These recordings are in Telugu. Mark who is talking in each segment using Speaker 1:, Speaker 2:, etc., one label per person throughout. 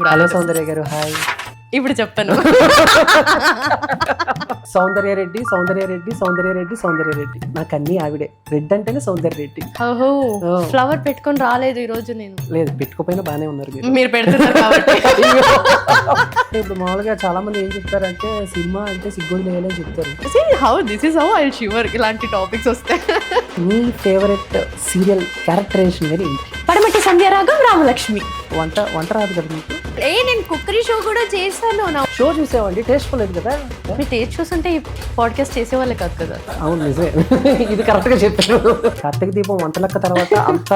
Speaker 1: హలో సౌందర్య గారు, హాయ్.
Speaker 2: ఇప్పుడు చెప్పను.
Speaker 1: సౌందర్య రెడ్డి, సౌందర్య రెడ్డి, సౌందర్య రెడ్డి, సౌందర్య రెడ్డి, నాకు అన్ని ఆవిడే. రెడ్ అంటేనే సౌందర్య రెడ్డి.
Speaker 2: ఓహో, ఫ్లవర్ పెట్టుకొని రాలేదు ఈ రోజు నేను.
Speaker 1: లేదు, పెట్టుకోపోయినా బానే ఉన్నారు
Speaker 2: మీరు పెడుతున్నారు కాబట్టి.
Speaker 1: ఇప్పుడు మామూలుగా చాలా మంది ఏం చెప్తారంటే సినిమా అంటే సిగ్గులు లేదని చెప్తారు.
Speaker 2: This is how I shiver ఇలాంటి టాపిక్స్ వస్తాయి.
Speaker 1: మీ ఫేవరెట్ సీరియల్ క్యారెక్టరైజేషన్ గారు ఏంటి?
Speaker 2: పడమటి సంధ్యారాగం, రామలక్ష్మి.
Speaker 1: వంట రాదు కదా మీకు?
Speaker 2: నేను కుక్కరీ షో కూడా చేశాను.
Speaker 1: షో చూసేవాడి, టేస్ట్ లేదు కదా.
Speaker 2: మీరు టేస్ట్ చూస్తుంటే ఈ పాడ్కాస్ట్ చేసేవాళ్ళే కాదు కదా.
Speaker 1: అవును, నిజమే. ఇది కరెక్ట్ గా చెప్పారు. కార్తీక దీపం వంటలక్క తర్వాత అంత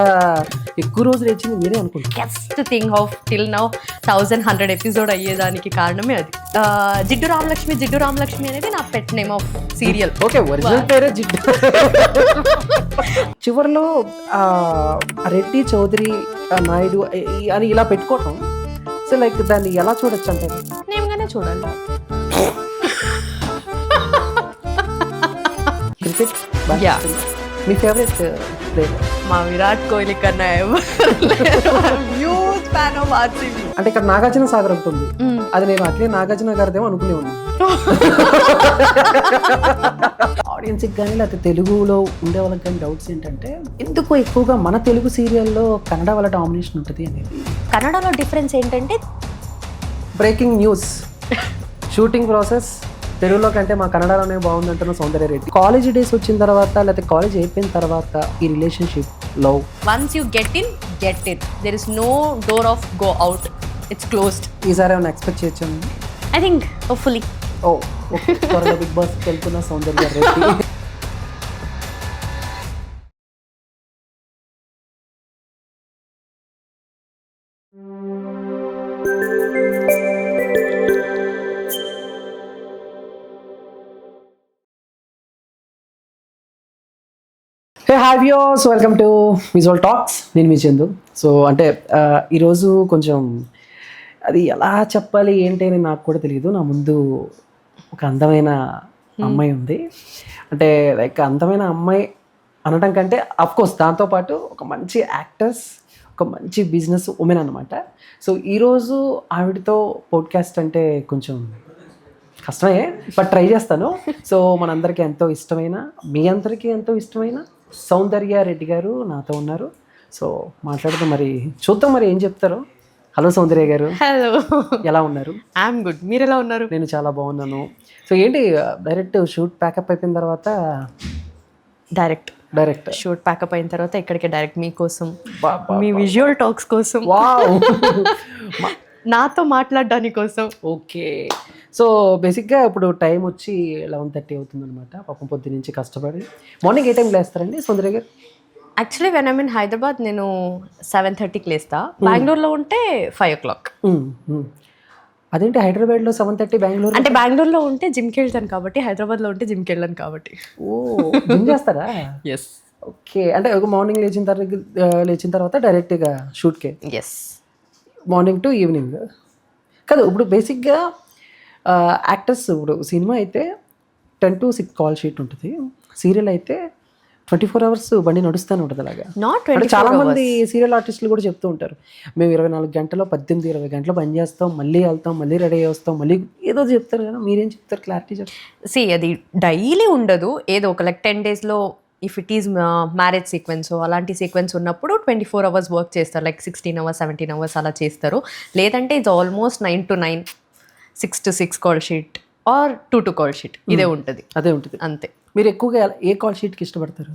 Speaker 1: ఎక్కువ రోజులు వచ్చింది మీరే అనుకుంటారు.
Speaker 2: Best thing of till now 1100 episode అయ్యేదానికి కారణమే అది. జిడ్డు రామలక్ష్మి అనేది నా pet name of serial.
Speaker 1: Okay, original పేరే జిడ్డు. చివరిలో రెడ్డి, చౌదరి, నాయుడు అని ఇలా పెట్టుకోవటం, సో లైక్ దాన్ని ఎలా చూడొచ్చు అంటే
Speaker 2: నేమ్గానే చూడాలి.
Speaker 1: Cricket
Speaker 2: Yeah.
Speaker 1: మీ ఫేవరెట్ ప్లేయర్?
Speaker 2: మా విరాట్ కోహ్లీ కన్నా హ్యూజ్ ఫ్యాన్ ఆఫ్ ఆర్సీబీ.
Speaker 1: అంటే ఇక్కడ నాగార్జున సాగర్ ఉంటుంది, అది నేను అట్లే నాగార్జున గారిదేమో అనుకునే ఉన్నాను. ఆడియన్స్ కానీ లేకపోతే తెలుగులో ఉండే వాళ్ళకి కానీ డౌట్స్ ఏంటంటే ఎందుకు ఎక్కువగా మన తెలుగు సీరియల్లో కన్నడ వాళ్ళ డామినేషన్ ఉంటుంది అనేది.
Speaker 2: కన్నడలో డిఫరెన్స్ ఏంటంటే
Speaker 1: బ్రేకింగ్ న్యూస్, షూటింగ్ ప్రాసెస్ తెలుగులో కంటే మా కన్నడలోనే బాగుందంటున్న సౌందర్య రెడ్డి. కాలేజ్ డేస్ వచ్చిన తర్వాత లేకపోతే కాలేజ్ అయిపోయిన తర్వాత ఈ relationship love,
Speaker 2: once you get in there is no door of go out, it's closed.
Speaker 1: ఈసారి ఏమైనా ఎక్స్పెక్ట్ చేయొచ్చు?
Speaker 2: I think hopefully.
Speaker 1: ఓకే, త్వరలో బిగ్ బాస్ వెళ్తున్న Soundarya Reddy. Hey hi viewers, welcome to Visual Talks. నేను మీ చందు. సో అంటే ఈరోజు కొంచెం అది ఎలా చెప్పాలి ఏంటి అని నాకు కూడా తెలియదు. నా ముందు ఒక అందమైన అమ్మాయి ఉంది. అంటే లైక్ అందమైన అమ్మాయి అనడం కంటే అఫ్కోర్స్ దాంతోపాటు ఒక మంచి యాక్టర్స్, ఒక మంచి బిజినెస్ ఉమెన్ అనమాట. సో ఈరోజు ఆవిడతో పోడ్కాస్ట్ అంటే కొంచెం కష్టమే, బట్ ట్రై చేస్తాను. సో మనందరికీ ఎంతో ఇష్టమైన, మీ అందరికీ ఎంతో ఇష్టమైన సౌందర్య రెడ్డి గారు నాతో ఉన్నారు. సో మాట్లాడుతూ మరి చూద్దాం మరి ఏం చెప్తారో. హలో సౌందర్య గారు.
Speaker 2: హలో,
Speaker 1: ఎలా ఉన్నారు?
Speaker 2: I'm good. మీరు ఎలా ఉన్నారు?
Speaker 1: నేను చాలా బాగున్నాను. సో ఏంటి డైరెక్ట్ షూట్ ప్యాకప్ అయిపోయిన తర్వాత డైరెక్ట్
Speaker 2: షూట్ ప్యాకప్ అయిన తర్వాత ఇక్కడికి డైరెక్ట్ మీకోసం, మీ విజువల్ టాక్స్ కోసం, నాతో మాట్లాడడానికి కోసం.
Speaker 1: ఓకే, సో బేసిక్గా ఇప్పుడు టైం వచ్చి 11:30 అవుతుంది అనమాట. పాపం పొద్దు నుంచి కష్టపడి మార్నింగ్ ఏ టైంకి లేస్తారండి సౌందర్య గారు?
Speaker 2: Actually when I mean Hyderabad నేను 7:30కి లేస్తా. బెంగళూరులో ఉంటే 5 o'clock.
Speaker 1: అదేంటి హైదరాబాద్లో 7:30, బెంగళూరు
Speaker 2: అంటే బెంగళూరులో ఉంటే జిమ్కి వెళ్తాను కాబట్టి, హైదరాబాద్లో ఉంటే జిమ్కి వెళ్ళాను కాబట్టి.
Speaker 1: ఓ, జిమ్ చేస్తారా?
Speaker 2: ఎస్.
Speaker 1: ఓకే, అంటే ఒక మార్నింగ్ లేచిన తర్వాత డైరెక్ట్గా షూట్కే?
Speaker 2: ఎస్,
Speaker 1: మార్నింగ్ టు ఈవినింగ్ కాదు. ఇప్పుడు బేసిక్గా యాక్టర్స్ ఇప్పుడు సినిమా అయితే 10 to 6 కాల్ షీట్ ఉంటుంది, సీరియల్ అయితే 24 hours బండి నడుస్తూనే ఉంటుంది. అలాగా అంటే చాలా మంది సీరియల్ ఆర్టిస్టులు కూడా చెప్తూ ఉంటారు, మేము 24 గంటలో 18-20 గంటలు పని చేస్తాం, మళ్ళీ వెళ్తాం, మళ్ళీ రెడీ వస్తాం, మళ్ళీ ఏదో చెప్తారు కదా. మీరేం చెప్తారు? క్లారిటీ చెప్తారు.
Speaker 2: అది డైలీ ఉండదు, ఏదో ఒక లైక్ 10 daysలో if it is marriage sequence అలాంటి సీక్వెన్స్ ఉన్నప్పుడు 24 hours వర్క్ చేస్తారు, లైక్ 16 hours 17 hours అలా చేస్తారు. లేదంటే it's almost 9 to 9, 6 to 6 call sheet or 2 to call sheet ఇదే ఉంటుంది.
Speaker 1: అదే ఉంటుంది
Speaker 2: అంతే.
Speaker 1: మీరు ఎక్కువగా ఏ కాల్ షీట్కి ఇష్టపడతారు?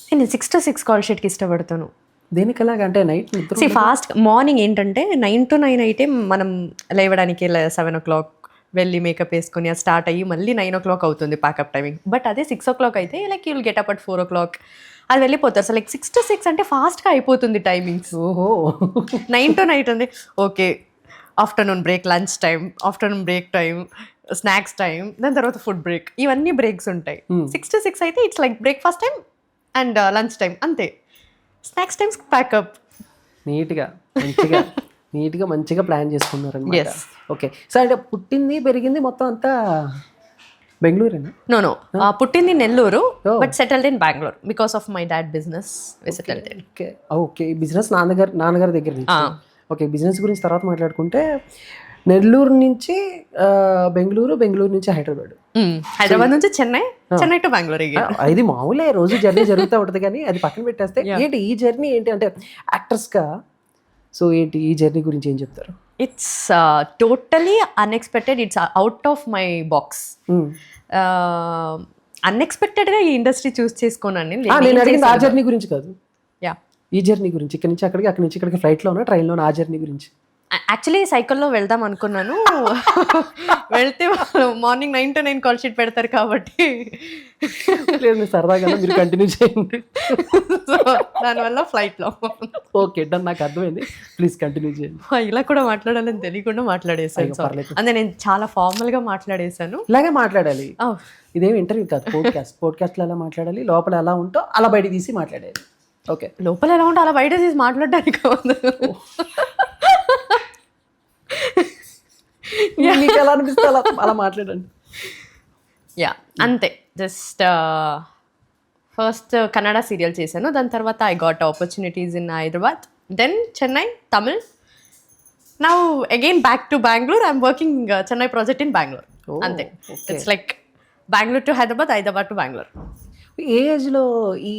Speaker 2: నేను 6 to 6 కాల్ షీట్కి ఇష్టపడతాను.
Speaker 1: దేనికి అలాగా? అంటే నైట్
Speaker 2: ఫాస్ట్ మార్నింగ్ ఏంటంటే 9 to 9 అయితే మనం లేవడానికి 7 o'clock వెళ్ళి మేకప్ వేసుకొని అది స్టార్ట్ అయ్యి మళ్ళీ 9 o'clock అవుతుంది ప్యాకప్ టైమింగ్. బట్ అదే 6 o'clock అయితే like you'll get up at 4 o'clock అది వెళ్ళిపోతారు. సో లైక్ 6 to 6 అంటే ఫాస్ట్గా అయిపోతుంది టైమింగ్స్.
Speaker 1: ఓహో,
Speaker 2: 9 to 9 ఉంది. Okay, afternoon break, lunch time, afternoon break time, snacks time, దాని తర్వాత ఫుడ్ బ్రేక్, ఇవన్నీ బ్రేక్స్ ఉంటాయి. 6 to 6 అయితే it's like breakfast time and lunch time అంతే. స్నాక్స్ టైమ్స్ ప్యాకప్
Speaker 1: నీట్గా మంచిగా ప్లాన్ చేసుకున్నారు అన్నమాట. ఓకే, సో అంటే పుట్టింది పెరిగింది మొత్తం అంతా బెంగళూరేనా?
Speaker 2: నో పుట్టింది Nellore, but settled in Bengaluru because of my dad business.
Speaker 1: Okay, business నాన్నగారి దగ్గర నుంచి. ఓకే, బిజినెస్ గురించి తర్వాత మాట్లాడుకుంటే నెల్లూరు నుంచి బెంగళూరు, బెంగళూరు నుంచి హైదరాబాద్.
Speaker 2: హైదరాబాద్ నుంచి చెన్నై, చెన్నై టు బెంగళూరు.
Speaker 1: ఇది మామూలే, రోజు జర్నీ జరుగుతూ ఉంటుంది. కానీ అది పక్కన పెట్టేస్తే ఏంటి ఈ జర్నీ ఏంటి అంటే యాక్టర్స్గా, సో ఏంటి ఈ జర్నీ గురించి ఏం చెప్తారు?
Speaker 2: It's totally unexpected. It's out of my box. అన్ఎక్స్పెక్టెడ్గా ఈ ఇండస్ట్రీ చూస్ చేసుకోనండి.
Speaker 1: నేను అడిగింది ఆ జర్నీ గురించి కాదు,
Speaker 2: యా,
Speaker 1: ఈ జర్నీ గురించి. ఇక్కడ నుంచి అక్కడికి, అక్కడి నుంచి ఇక్కడికి ఫ్లైట్లోనా ట్రైన్లోనా, ఆ జర్నీ గురించి.
Speaker 2: యాక్చువల్లీ సైకిల్లో వెళ్దాం అనుకున్నాను. వెళ్తే మార్నింగ్ 9 to 9 కాల్ షీట్ పెడతారు కాబట్టి
Speaker 1: లేదు సరదాగా మీరు కంటిన్యూ చేయండి.
Speaker 2: సో దానివల్ల ఫ్లైట్లో.
Speaker 1: ఓకే డన్, నాకు అర్థమైంది, ప్లీజ్ కంటిన్యూ చేయండి.
Speaker 2: ఇలా కూడా మాట్లాడాలని తెలియకుండా మాట్లాడేసాను. అంటే నేను చాలా ఫార్మల్గా మాట్లాడేశాను.
Speaker 1: ఇలాగే మాట్లాడాలి, ఇదేమి ఇంటర్వ్యూ కాదు, పోడ్కాస్ట్లో ఎలా మాట్లాడాలి, లోపల ఎలా ఉంటో అలా బయట తీసి మాట్లాడాలి. ఓకే,
Speaker 2: లోపల ఎలా ఉంటే అలా బయట తీసి మాట్లాడడానికి కాదు.
Speaker 1: మీకు ఎలా అనిపిస్తే అలా మాట్లాడండి.
Speaker 2: యా, అంతే. జస్ట్ ఫస్ట్ కన్నడ సీరియల్ చేశాను, దాని తర్వాత I got opportunities in Hyderabad, then Chennai, Tamil. Now again back to Bengaluru. I'm working Chennai project in Bengaluru. అంతే. It's like Bengaluru to Hyderabad, Hyderabad to Bengaluru.
Speaker 1: ఏ ఏజ్లో ఈ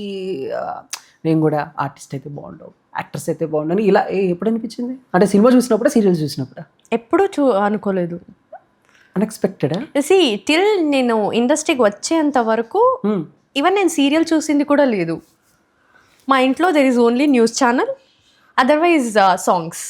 Speaker 1: నేను కూడా ఆర్టిస్ట్ అయితే బాగుండవు, యాక్టర్స్ అయితే బాగుండని ఇలా ఎప్పుడు అనిపించింది? అంటే సినిమా చూసినప్పుడు, సీరియల్స్ చూసినప్పుడు?
Speaker 2: ఎప్పుడూ అనుకోలేదు.
Speaker 1: అన్ఎక్స్పెక్టెడా?
Speaker 2: సి టిల్ నేను ఇండస్ట్రీకి వచ్చేంత వరకు ఈవెన్ నేను సీరియల్ చూసింది కూడా లేదు. మా ఇంట్లో there is only news channel, otherwise songs.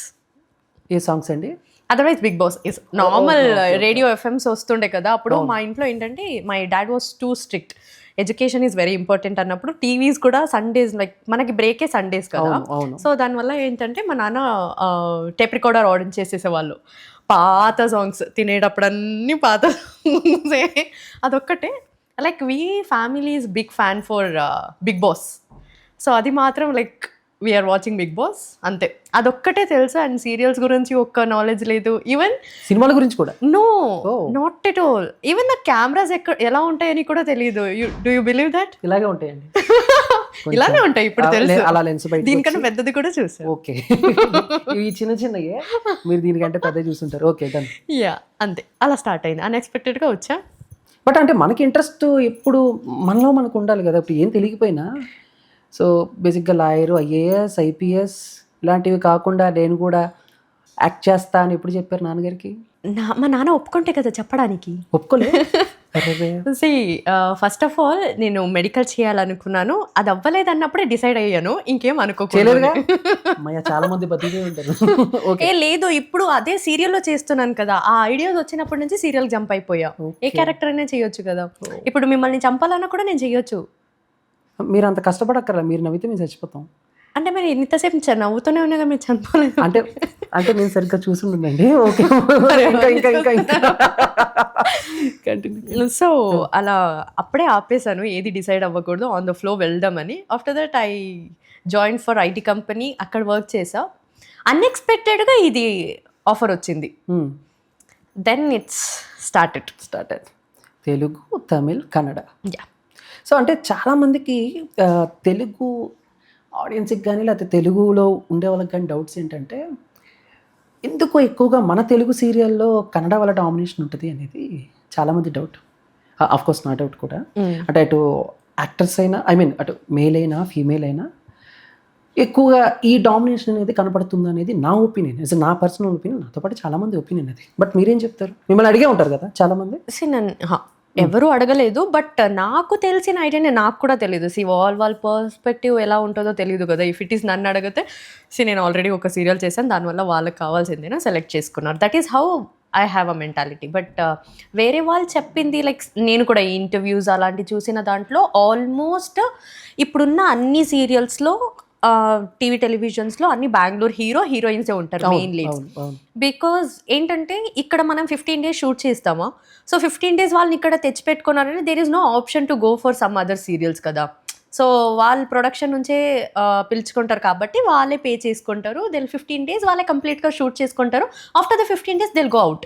Speaker 1: ఏ సాంగ్స్ అండి?
Speaker 2: Otherwise Bigg Boss is normal. Radio FMs వస్తుండే కదా అప్పుడు. మా ఇంట్లో ఏంటంటే my dad was too strict. Education is very important అన్నప్పుడు టీవీస్ కూడా సండేస్, లైక్ మనకి బ్రేకే సండేస్ కదా. సో దానివల్ల ఏంటంటే మా నాన్న టేప్ రికార్డర్ ఆర్డర్ చేసేసేవాళ్ళు. పాత సాంగ్స్ తినేటప్పుడు అన్నీ పాత సాంగ్సే. అదొక్కటే. Like we family is big fan for Bigg Boss. So అది మాత్రం like we are watching Bigg Boss, అంతే. అదొక్కటే తెలుసు. అండ్ సీరియల్స్ గురించి ఒక్క నాలెడ్జ్ లేదు. ఈవెన్
Speaker 1: సినిమాల గురించి కూడా
Speaker 2: no, not at all. Even నా కెమెరాస్ ఎలా ఉంటాయని కూడా తెలియదు. Do you believe that?
Speaker 1: ఇలాగే ఉంటాయండి.
Speaker 2: ఇలానే ఉంటాయి ఇప్పుడు తెలుసు.
Speaker 1: అలా లెన్స్ బయట
Speaker 2: దీనికన్నా పెద్దది కూడా చూసాను.
Speaker 1: ఓకే, ఇవి చిన్న చిన్నయే, మీరు దీనికంటే పెద్ద చూస్తుంటారు. Okay done.
Speaker 2: యా, అంతే. అలా స్టార్ట్ అయింది. అన్ఎక్స్పెక్టెడ్గా వచ్చా.
Speaker 1: బట్ అంటే మనకి ఇంట్రెస్ట్ ఎప్పుడు మనలో మనకు ఉండాలి కదా. ఇప్పుడు ఏం తెలియకపోయినా, సో బేసిక్గా లాయరు, ఐఏఎస్, ఐపీఎస్ ఇలాంటివి కాకుండా నేను కూడా యాక్ట్ చేస్తా అని ఎప్పుడు చెప్పారు నాన్నగారికి?
Speaker 2: మా నాన్న ఒప్పుకుంటే కదా చెప్పడానికి.
Speaker 1: ఒప్పుకోలే.
Speaker 2: సి ఫస్ట్ ఆఫ్ ఆల్ నేను మెడికల్ చేయాలనుకున్నాను. అది అవ్వలేదు అన్నప్పుడే డిసైడ్ అయ్యాను. ఇంకేం అనుకోలేదు.
Speaker 1: చాలా మంది బతికే ఉంటారు.
Speaker 2: ఏ లేదు, ఇప్పుడు అదే సీరియల్లో చేస్తున్నాను కదా. ఆ ఐడియాస్ వచ్చినప్పటి నుంచి సీరియల్ జంప్ అయిపోయా. ఏ క్యారెక్టర్ అయినా చేయొచ్చు కదా. ఇప్పుడు మిమ్మల్ని చంపాలన్నా కూడా నేను చేయొచ్చు.
Speaker 1: మీరు అంత కష్టపడక్కర్లా, మీరు నవ్వితే మేము చచ్చిపోతాం.
Speaker 2: అంటే మీరు ఇంతసేపు నవ్వుతూనే ఉన్నా మీరు చనిపోలేదు.
Speaker 1: అంటే నేను సరిగ్గా చూసుండండి. ఓకే,
Speaker 2: సో అలా అప్పుడే ఆపేసాను, ఏది డిసైడ్ అవ్వకూడదు, ఆన్ ద ఫ్లో వెళ్దామని. After that I join for IT company, అక్కడ వర్క్ చేసా. అన్ఎక్స్పెక్టెడ్గా ఇది ఆఫర్ వచ్చింది. Then it's started.
Speaker 1: Telugu, Tamil, Kannada.
Speaker 2: Yeah.
Speaker 1: So అంటే చాలామందికి తెలుగు ఆడియన్స్కి కానీ లేకపోతే తెలుగులో ఉండే వాళ్ళకి కానీ డౌట్స్ ఏంటంటే, ఎందుకు ఎక్కువగా మన తెలుగు సీరియల్లో కన్నడ వాళ్ళ డామినేషన్ ఉంటుంది అనేది చాలామంది డౌట్. ఆఫ్కోర్స్ నా డౌట్ కూడా. అంటే అటు యాక్టర్స్ అయినా, ఐ మీన్ అటు మేల్ అయినా ఫీమేల్ అయినా ఎక్కువగా ఈ డామినేషన్ అనేది కనపడుతుంది అనేది నా ఒపీనియన్, నా పర్సనల్ ఒపీనియన్. నాతో పాటు చాలామంది ఒపీనియన్ అది. బట్ మీరేం చెప్తారు? మిమ్మల్ని అడిగే ఉంటారు కదా చాలామంది.
Speaker 2: ఎవరు అడగలేదు, బట్ నాకు తెలిసిన ఐడియా నాకు కూడా తెలియదు. వాళ్ళ పర్స్పెక్టివ్ ఎలా ఉంటుందో తెలియదు కదా. ఇఫ్ ఇట్ ఈస్ నన్ను అడిగితే, నేను ఆల్రెడీ ఒక సీరియల్ చేశాను, దానివల్ల వాళ్ళకి కావాల్సిందేనా సెలెక్ట్ చేసుకున్నారు. That is how I have a mentality. But వేరే వాళ్ళు చెప్పింది, లైక్ నేను కూడా ఈ ఇంటర్వ్యూస్ అలాంటివి చూసిన దాంట్లో ఆల్మోస్ట్ ఇప్పుడున్న అన్ని సీరియల్స్లో, టీవీ టెలివిజన్స్లో అన్ని బెంగళూరు హీరోయిన్సే ఉంటారు మెయిన్ లీడ్స్. బికాజ్ ఏంటంటే ఇక్కడ మనం 15 days షూట్ చేస్తామా, సో 15 days వాళ్ళని ఇక్కడ తెచ్చిపెట్టుకున్నారని there is no option to go for some other serials కదా. సో వాళ్ళు ప్రొడక్షన్ నుంచే పిలుచుకుంటారు కాబట్టి వాళ్ళే పే చేసుకుంటారు. దెన్ 15 days వాళ్ళే కంప్లీట్గా షూట్ చేసుకుంటారు. After the 15 days they'll go out.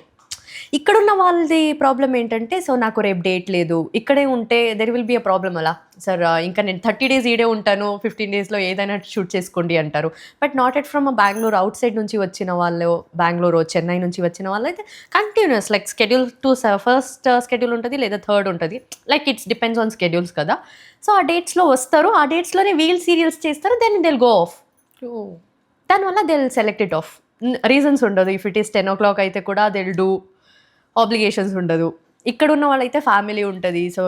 Speaker 2: ఇక్కడున్న వాళ్ళది ప్రాబ్లం ఏంటంటే, సో నాకు రేపు డేట్ లేదు, ఇక్కడే ఉంటే there will be a problem అలా. సార్ ఇంకా నేను 30 డేస్ ఈడే ఉంటాను, 15 డేస్లో ఏదైనా షూట్ చేసుకోండి అంటారు. But not at from Bengaluru outside నుంచి వచ్చిన వాళ్ళు, బెంగళూరు చెన్నై నుంచి వచ్చిన వాళ్ళు అయితే continues like schedule first schedule ఉంటుంది లేదా థర్డ్ ఉంటుంది, like it's depends on schedules కదా. సో ఆ డేట్స్లో వస్తారు, ఆ డేట్స్లోనే వీల్ సీరియల్స్ చేస్తారు, దెన్ దిల్ గో ఆఫ్. దానివల్ల they'll select it off. Reasons ఉండదు. ఇఫ్ ఇట్ ఈస్ 10 o'clock అయితే కూడా దిల్ డూ, ఆబ్లిగేషన్స్ ఉండదు. ఇక్కడ ఉన్న వాళ్ళైతే ఫ్యామిలీ ఉంటుంది, సో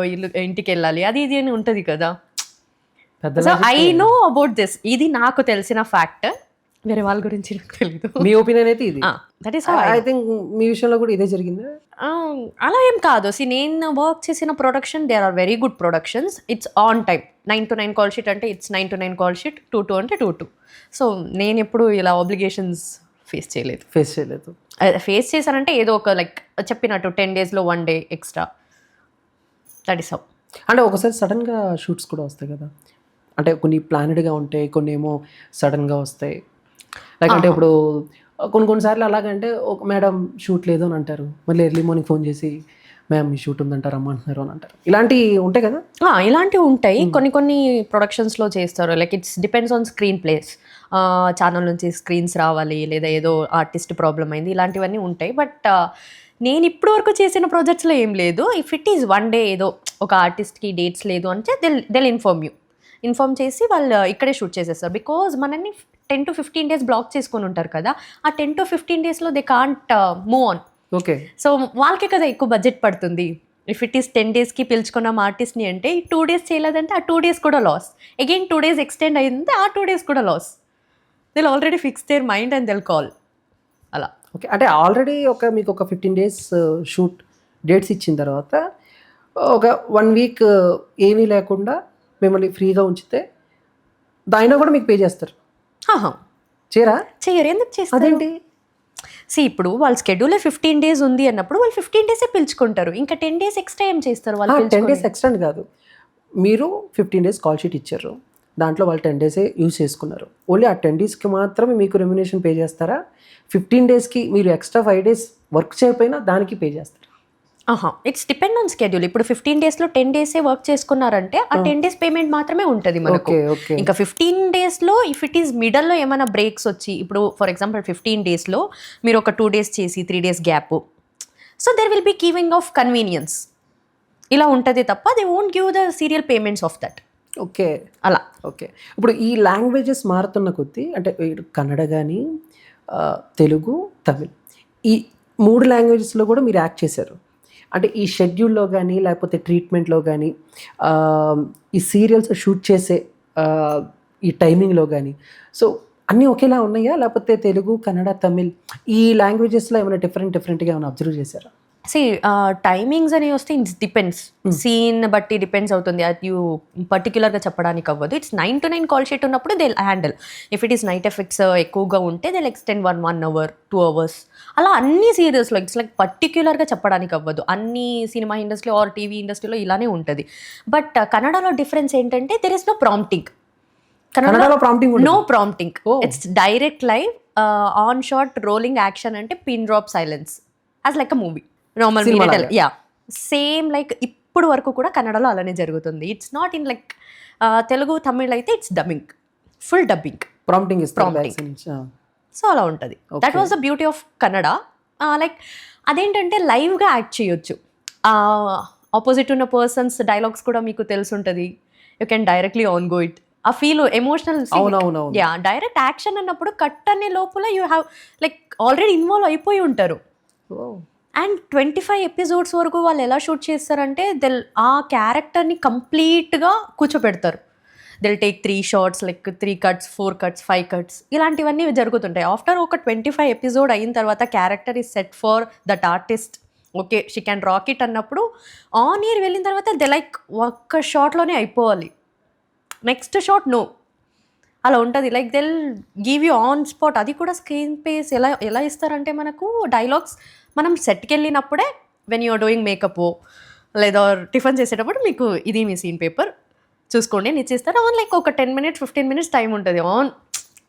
Speaker 2: ఇంటికి వెళ్ళాలి, అది ఇది అని ఉంటుంది కదా. So I know about this, ఇది నాకు తెలిసిన ఫ్యాక్ట్, వేరే వాళ్ళ గురించి నాకు తెలియదు.
Speaker 1: మీ ఒపీనియన్ అయితే ఇది.
Speaker 2: దట్ ఈస్
Speaker 1: ఐ థింక్ మీ విషయంలో కూడా ఇదే జరిగింది.
Speaker 2: అలా ఏం కాదు. నేను వర్క్ చేసిన production, there are very good productions. It's on time. 9 to 9 call sheet అంటే it's 9 to 9 call sheet, 2 to అంటే 2 to. సో నేను ఎప్పుడు ఇలా ఆబ్లిగేషన్స్ ఫేస్ చేయలేదు. ఫేస్ చేశానంటే ఏదో ఒక లైక్ చెప్పినట్టు 10 daysలో 1 day extra, that is how.
Speaker 1: అంటే ఒకసారి సడన్గా షూట్స్ కూడా వస్తాయి కదా, అంటే కొన్ని ప్లానెడ్గా ఉంటాయి, కొన్ని ఏమో సడన్గా వస్తాయి. లైక్ అంటే ఇప్పుడు కొన్నిసార్లు అలాగంటే ఒక మేడం షూట్ లేదు అని అంటారు, మళ్ళీ ఎర్లీ మార్నింగ్ ఫోన్ చేసి మ్యామ్ మీ షూట్ ఉందంటారు రమ్మంటున్నారు అని అంటారు. ఇలాంటివి ఉంటాయి కదా.
Speaker 2: ఇలాంటివి ఉంటాయి. కొన్ని ప్రొడక్షన్స్లో చేస్తారు, like it's depends on screen place. Channel నుంచి స్క్రీన్స్ రావాలి, లేదా ఏదో ఆర్టిస్ట్ ప్రాబ్లం అయింది, ఇలాంటివన్నీ ఉంటాయి. బట్ నేను ఇప్పటి వరకు చేసిన ప్రాజెక్ట్స్లో ఏం లేదు. ఇఫ్ ఇట్ ఈస్ 1 day ఏదో ఒక ఆర్టిస్ట్కి డేట్స్ లేదు అంటే దెల్ ఇన్ఫార్మ్ చేసి వాళ్ళు ఇక్కడే షూట్ చేసేస్తారు. బికాజ్ మనల్ని 10 to 15 days బ్లాక్ చేసుకొని ఉంటారు కదా, ఆ 10 to 15 daysలో they can't move on.
Speaker 1: Okay.
Speaker 2: So వాళ్ళకే కదా ఎక్కువ బడ్జెట్ పడుతుంది. ఇఫ్ ఇట్ ఈస్ 10 daysకి పిలుచుకున్నాం ఆర్టిస్ట్ని అంటే, ఈ 2 days చేయలేదంటే ఆ 2 days కూడా లాస్. అగైన్ 2 days ఎక్స్టెండ్ అయిందంటే ఆ 2 days కూడా loss. They'll already fix their mind and they'll call అలా.
Speaker 1: ఓకే. అంటే ఆల్రెడీ మీకు ఒక 15 days షూట్ డేట్స్ ఇచ్చిన తర్వాత ఒక 1 week ఏమీ లేకుండా మిమ్మల్ని ఫ్రీగా ఉంచితే దానిలో కూడా మీకు పే చేస్తారు.
Speaker 2: చెయ్యరు. ఎందుకు చేస్తారు?
Speaker 1: అదేంటి?
Speaker 2: ఇప్పుడు వాళ్ళ స్కెడ్యూల్ 15 days ఉంది అన్నప్పుడు వాళ్ళు 15 days పిలుచుకుంటారు. ఇంకా 10 days ఎక్స్ట్రా ఏం చేస్తారు వాళ్ళు?
Speaker 1: 10 days ఎక్స్ట్రా కాదు, మీరు 15 days కాల్ షీట్ ఇచ్చారు, దాంట్లో వాళ్ళు 10 days యూజ్ చేసుకున్నారు. ఓన్లీ ఆ 10 daysకి మాత్రమే మీకు రెమ్యునేషన్ పే చేస్తారా? 15 daysకి మీరు ఎక్స్ట్రా 5 days వర్క్ చేయకపోయినా దానికి పే చేస్తారా?
Speaker 2: It's depend on schedule. ఇప్పుడు 15 daysలో 10 days వర్క్ చేసుకున్నారంటే ఆ 10 days పేమెంట్ మాత్రమే ఉంటుంది మనకు. ఇంకా 15 daysలో ఇఫ్ ఇట్ ఈస్ మిడల్లో ఏమైనా బ్రేక్స్ వచ్చి, ఇప్పుడు ఫర్ ఎగ్జాంపుల్ 15 daysలో మీరు ఒక 2 days చేసి 3 days gap, so there will be giving of convenience, ఇలా ఉంటుంది తప్ప they won't give the serial payments of that.
Speaker 1: Okay,
Speaker 2: అలా.
Speaker 1: ఓకే. ఇప్పుడు ఈ లాంగ్వేజెస్ మారుతున్న కొద్దీ, అంటే కన్నడ కానీ తెలుగు, తమిళ్, ఈ 3 లాంగ్వేజెస్లో కూడా మీరు యాక్ట్ చేశారు. అంటే ఈ షెడ్యూల్లో కానీ లేకపోతే ట్రీట్మెంట్లో కానీ ఈ సీరియల్స్ షూట్ చేసే ఈ టైమింగ్లో కానీ, సో అన్నీ ఒకేలా ఉన్నాయా, లేకపోతే తెలుగు, కన్నడ, తమిళ్ ఈ లాంగ్వేజెస్లో ఏమైనా డిఫరెంట్గా ఏమైనా అబ్జర్వ్ చేశారా?
Speaker 2: టైమింగ్స్ అని వస్తే ఇట్స్ డిపెండ్స్, సీన్ బట్టి డిపెండ్స్ అవుతుంది. అది పర్టికులర్గా చెప్పడానికి అవ్వదు. ఇట్స్ 9 to 9 కాల్ షీట్ ఉన్నప్పుడు they handle. If it is night effects ఎక్కువగా ఉంటే దే ఎక్స్టెండ్ 1 hour 2 hours, అలా అన్ని సీరియల్స్లో ఇట్స్ లైక్ పర్టిక్యులర్గా చెప్పడానికి అవ్వదు. అన్ని సినిమా ఇండస్ట్రీలో ఆర్ టీవీ ఇండస్ట్రీలో ఇలానే ఉంటుంది. బట్ కన్నడలో డిఫరెన్స్ ఏంటంటే దెర్ ఇస్ నో ప్రాంప్టింగ్.
Speaker 1: కన్నడలో
Speaker 2: no prompting, it's direct live on shot rolling action, అంటే pin drop silence as like a movie normal. Same like ఇప్పుడు వరకు కూడా కన్నడలో అలానే జరుగుతుంది. It's not in like Telugu, Tamil అయితే it's dubbing, full dubbing, prompting. So అలా ఉంటుంది. That was the beauty of Kannada. Like అదేంటంటే లైవ్గా యాక్ట్ చేయొచ్చు. ఆపోజిట్ ఉన్న పర్సన్స్ డైలాగ్స్ కూడా మీకు తెలుసుంటుంది. You can directly on go it. ఆ ఫీల్ ఎమోషనల్, డైరెక్ట్ యాక్షన్ అన్నప్పుడు కట్ అనే లోపల you have like already involve అయిపోయి ఉంటారు. అండ్ 25 episodes వరకు వాళ్ళు ఎలా షూట్ చేస్తారంటే ఆ క్యారెక్టర్ని కంప్లీట్గా కూర్చోపెడతారు. They'll take 3 shots, like 3 cuts 4 cuts 5 cuts ఇలాంటివన్నీ జరుగుతుంటాయి. ఆఫ్టర్ ఒక 25 episode అయిన తర్వాత character is set for that artist, okay she can rock it అన్నప్పుడు ఆన్ ఇయర్ వెళ్ళిన తర్వాత దే లైక్ ఒక్క షాట్లోనే అయిపోవాలి, నెక్స్ట్ షాట్ నో, అలా ఉంటుంది. Like they'll give you on spot. అది కూడా స్క్రీన్ పేస్ ఎలా ఇస్తారంటే మనకు డైలాగ్స్ మనం సెట్కి వెళ్ళినప్పుడే వెన్ యూఆర్ డూయింగ్ మేకప్ లేదా టిఫిన్ చేసేటప్పుడు మీకు ఇది మీ సీన్ పేపర్ చూసుకోండి అని ఇచ్చేస్తారు. ఆన్ లైక్ ఒక 10 minutes 15 minutes టైం ఉంటుంది. ఆన్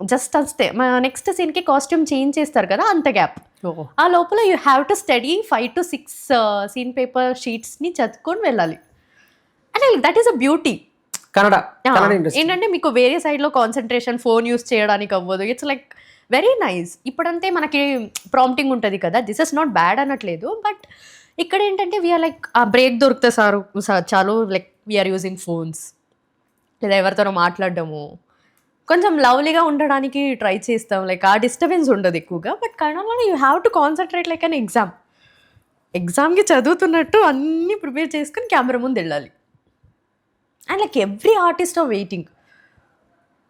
Speaker 2: జస్ట్ అంతే నెక్స్ట్ సీన్కి కాస్ట్యూమ్ చేంజ్ చేస్తారు కదా, అంత గ్యాప్. ఆ లోపల you have to study 5 to 6 scene paper షీట్స్ని చదువుకొని వెళ్ళాలి. అంటే that is a beauty.
Speaker 1: Kannada industry
Speaker 2: ఏంటంటే మీకు వేరే సైడ్లో కాన్సన్ట్రేషన్ ఫోన్ యూస్ చేయడానికి అవ్వదు. It's like very nice. ఇప్పుడంటే మనకి ప్రాంప్టింగ్ ఉంటుంది కదా, దిస్ ఇస్ నాట్ బ్యాడ్ అనట్లేదు, బట్ ఇక్కడ ఏంటంటే వీఆర్ లైక్ ఆ బ్రేక్ దొరికితే చాలు లైక్ వీఆర్ యూజింగ్ ఫోన్స్, లేదా ఎవరితోనో మాట్లాడడము, కొంచెం లవ్లీగా ఉండడానికి ట్రై చేస్తాం, లైక్ ఆ డిస్టర్బెన్స్ ఉండదు ఎక్కువగా. బట్ కన్నడలో you have to concentrate like an ఎగ్జామ్కి చదువుతున్నట్టు అన్నీ ప్రిపేర్ చేసుకుని కెమెరా ముందు వెళ్ళాలి. And like every artist are waiting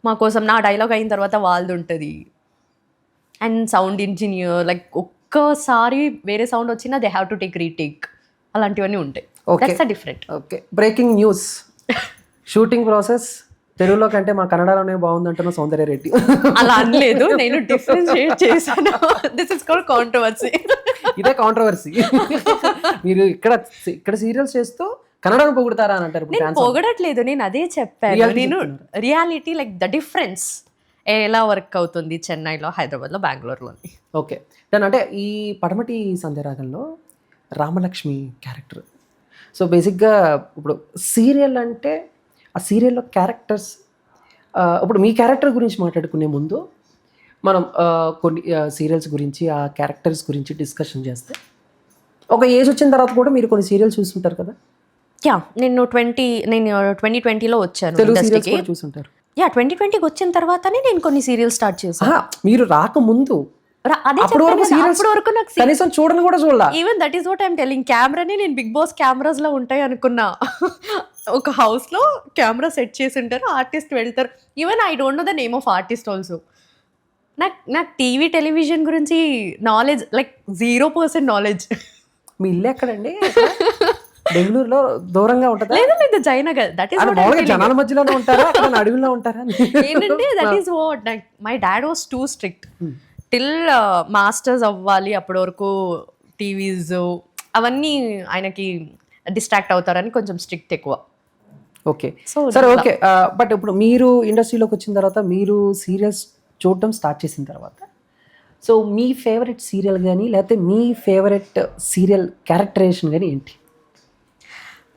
Speaker 2: మా కోసం. నా డైలాగ్ అయిన తర్వాత వాళ్ళది ఉంటుంది. అండ్ సౌండ్ ఇంజనీర్ లైక్ ఒక్కసారి వేరే సౌండ్ వచ్చినా they have to take retake, అలాంటివన్నీ ఉంటాయి. That's a different.
Speaker 1: Okay, breaking news, shooting process తెలుగులో కంటే మా కన్నడలోనే బాగుందంటున్న సౌందర్య రెడ్డి.
Speaker 2: అలా అనలేదు, నేను డిఫరెన్షియేట్ చేశాను. This is called controversy.
Speaker 1: ఇదే కాంట్రవర్సీ. మీరు ఇక్కడ సీరియల్స్ చేస్తూ కన్నడను పొగుడతారా అని అంటారు.
Speaker 2: నేను పొగడట్లేదు, నేను అదే చెప్పాను. నేను రియాలిటీ లైక్ ద డిఫరెన్స్ ఎలా వర్క్ అవుతుంది చెన్నైలో, హైదరాబాద్లో, బెంగళూరులో.
Speaker 1: ఓకే, దాని అంటే ఈ పడమటి సంధ్యరాగంలో రామలక్ష్మి క్యారెక్టర్. సో బేసిక్గా ఇప్పుడు సీరియల్ అంటే ఆ సీరియల్లో క్యారెక్టర్స్, ఇప్పుడు మీ క్యారెక్టర్ గురించి మాట్లాడుకునే ముందు మనం కొన్ని సీరియల్స్ గురించి ఆ క్యారెక్టర్స్ గురించి డిస్కషన్ చేస్తే, ఒక ఏజ్ వచ్చిన తర్వాత కూడా మీరు కొన్ని సీరియల్స్ చూస్తుంటారు కదా.
Speaker 2: యా, నేను 2020లో వచ్చాను
Speaker 1: తెలుగు సీరియల్స్
Speaker 2: ఇండస్ట్రీకి.
Speaker 1: కూడా చూస్తుంటారు.
Speaker 2: యా, 2020కి వచ్చిన తర్వాతనే నేను కొన్ని సీరియల్స్ స్టార్ట్ చేశాను.
Speaker 1: మీరు రాకముందు
Speaker 2: అదే
Speaker 1: అప్పటి వరకు serials
Speaker 2: అప్పటి వరకు నాకు
Speaker 1: కనీసం చూడని కూడా చూడాల.
Speaker 2: Even that is what I'm telling. కెమెరాని నేను బిగ్ బాస్ కెమెరాస్ లో ఉంటాయి అనుకున్నా. ఒక హౌస్ లో కెమెరా సెట్ చేసి ఉంటారు, ఆర్టిస్ట్ వెళ్తారు. Even I don't know the name of artist also. నాకు టీవీ టెలివిజన్ గురించి నాలెడ్జ్ లైక్ 0% నాలెడ్జ్.
Speaker 1: మీ ఇల్లు ఎక్కడండి? బెంగళూరులో దూరంగా ఉంటుందా?
Speaker 2: లేదు జయనగర్. దట్ ఈస్
Speaker 1: మామూలుగా జనాల మధ్యలోనే ఉంటారా, అడవిలో ఉంటారా?
Speaker 2: ఏంటంటే that is what my dad was too strict. Till masters అవ్వాలి అప్పటి వరకు టీవీస్ అవన్నీ ఆయనకి డిస్ట్రాక్ట్ అవుతారని కొంచెం స్ట్రిక్ట్ ఎక్కువ.
Speaker 1: ఓకే, సరే, ఓకే. బట్ ఇప్పుడు మీరు ఇండస్ట్రీలోకి వచ్చిన తర్వాత, మీరు సీరియల్స్ చూడటం స్టార్ట్ చేసిన తర్వాత, సో మీ ఫేవరెట్ సీరియల్ కానీ లేకపోతే మీ ఫేవరెట్ సీరియల్ క్యారెక్టరైజేషన్ కానీ ఏంటి?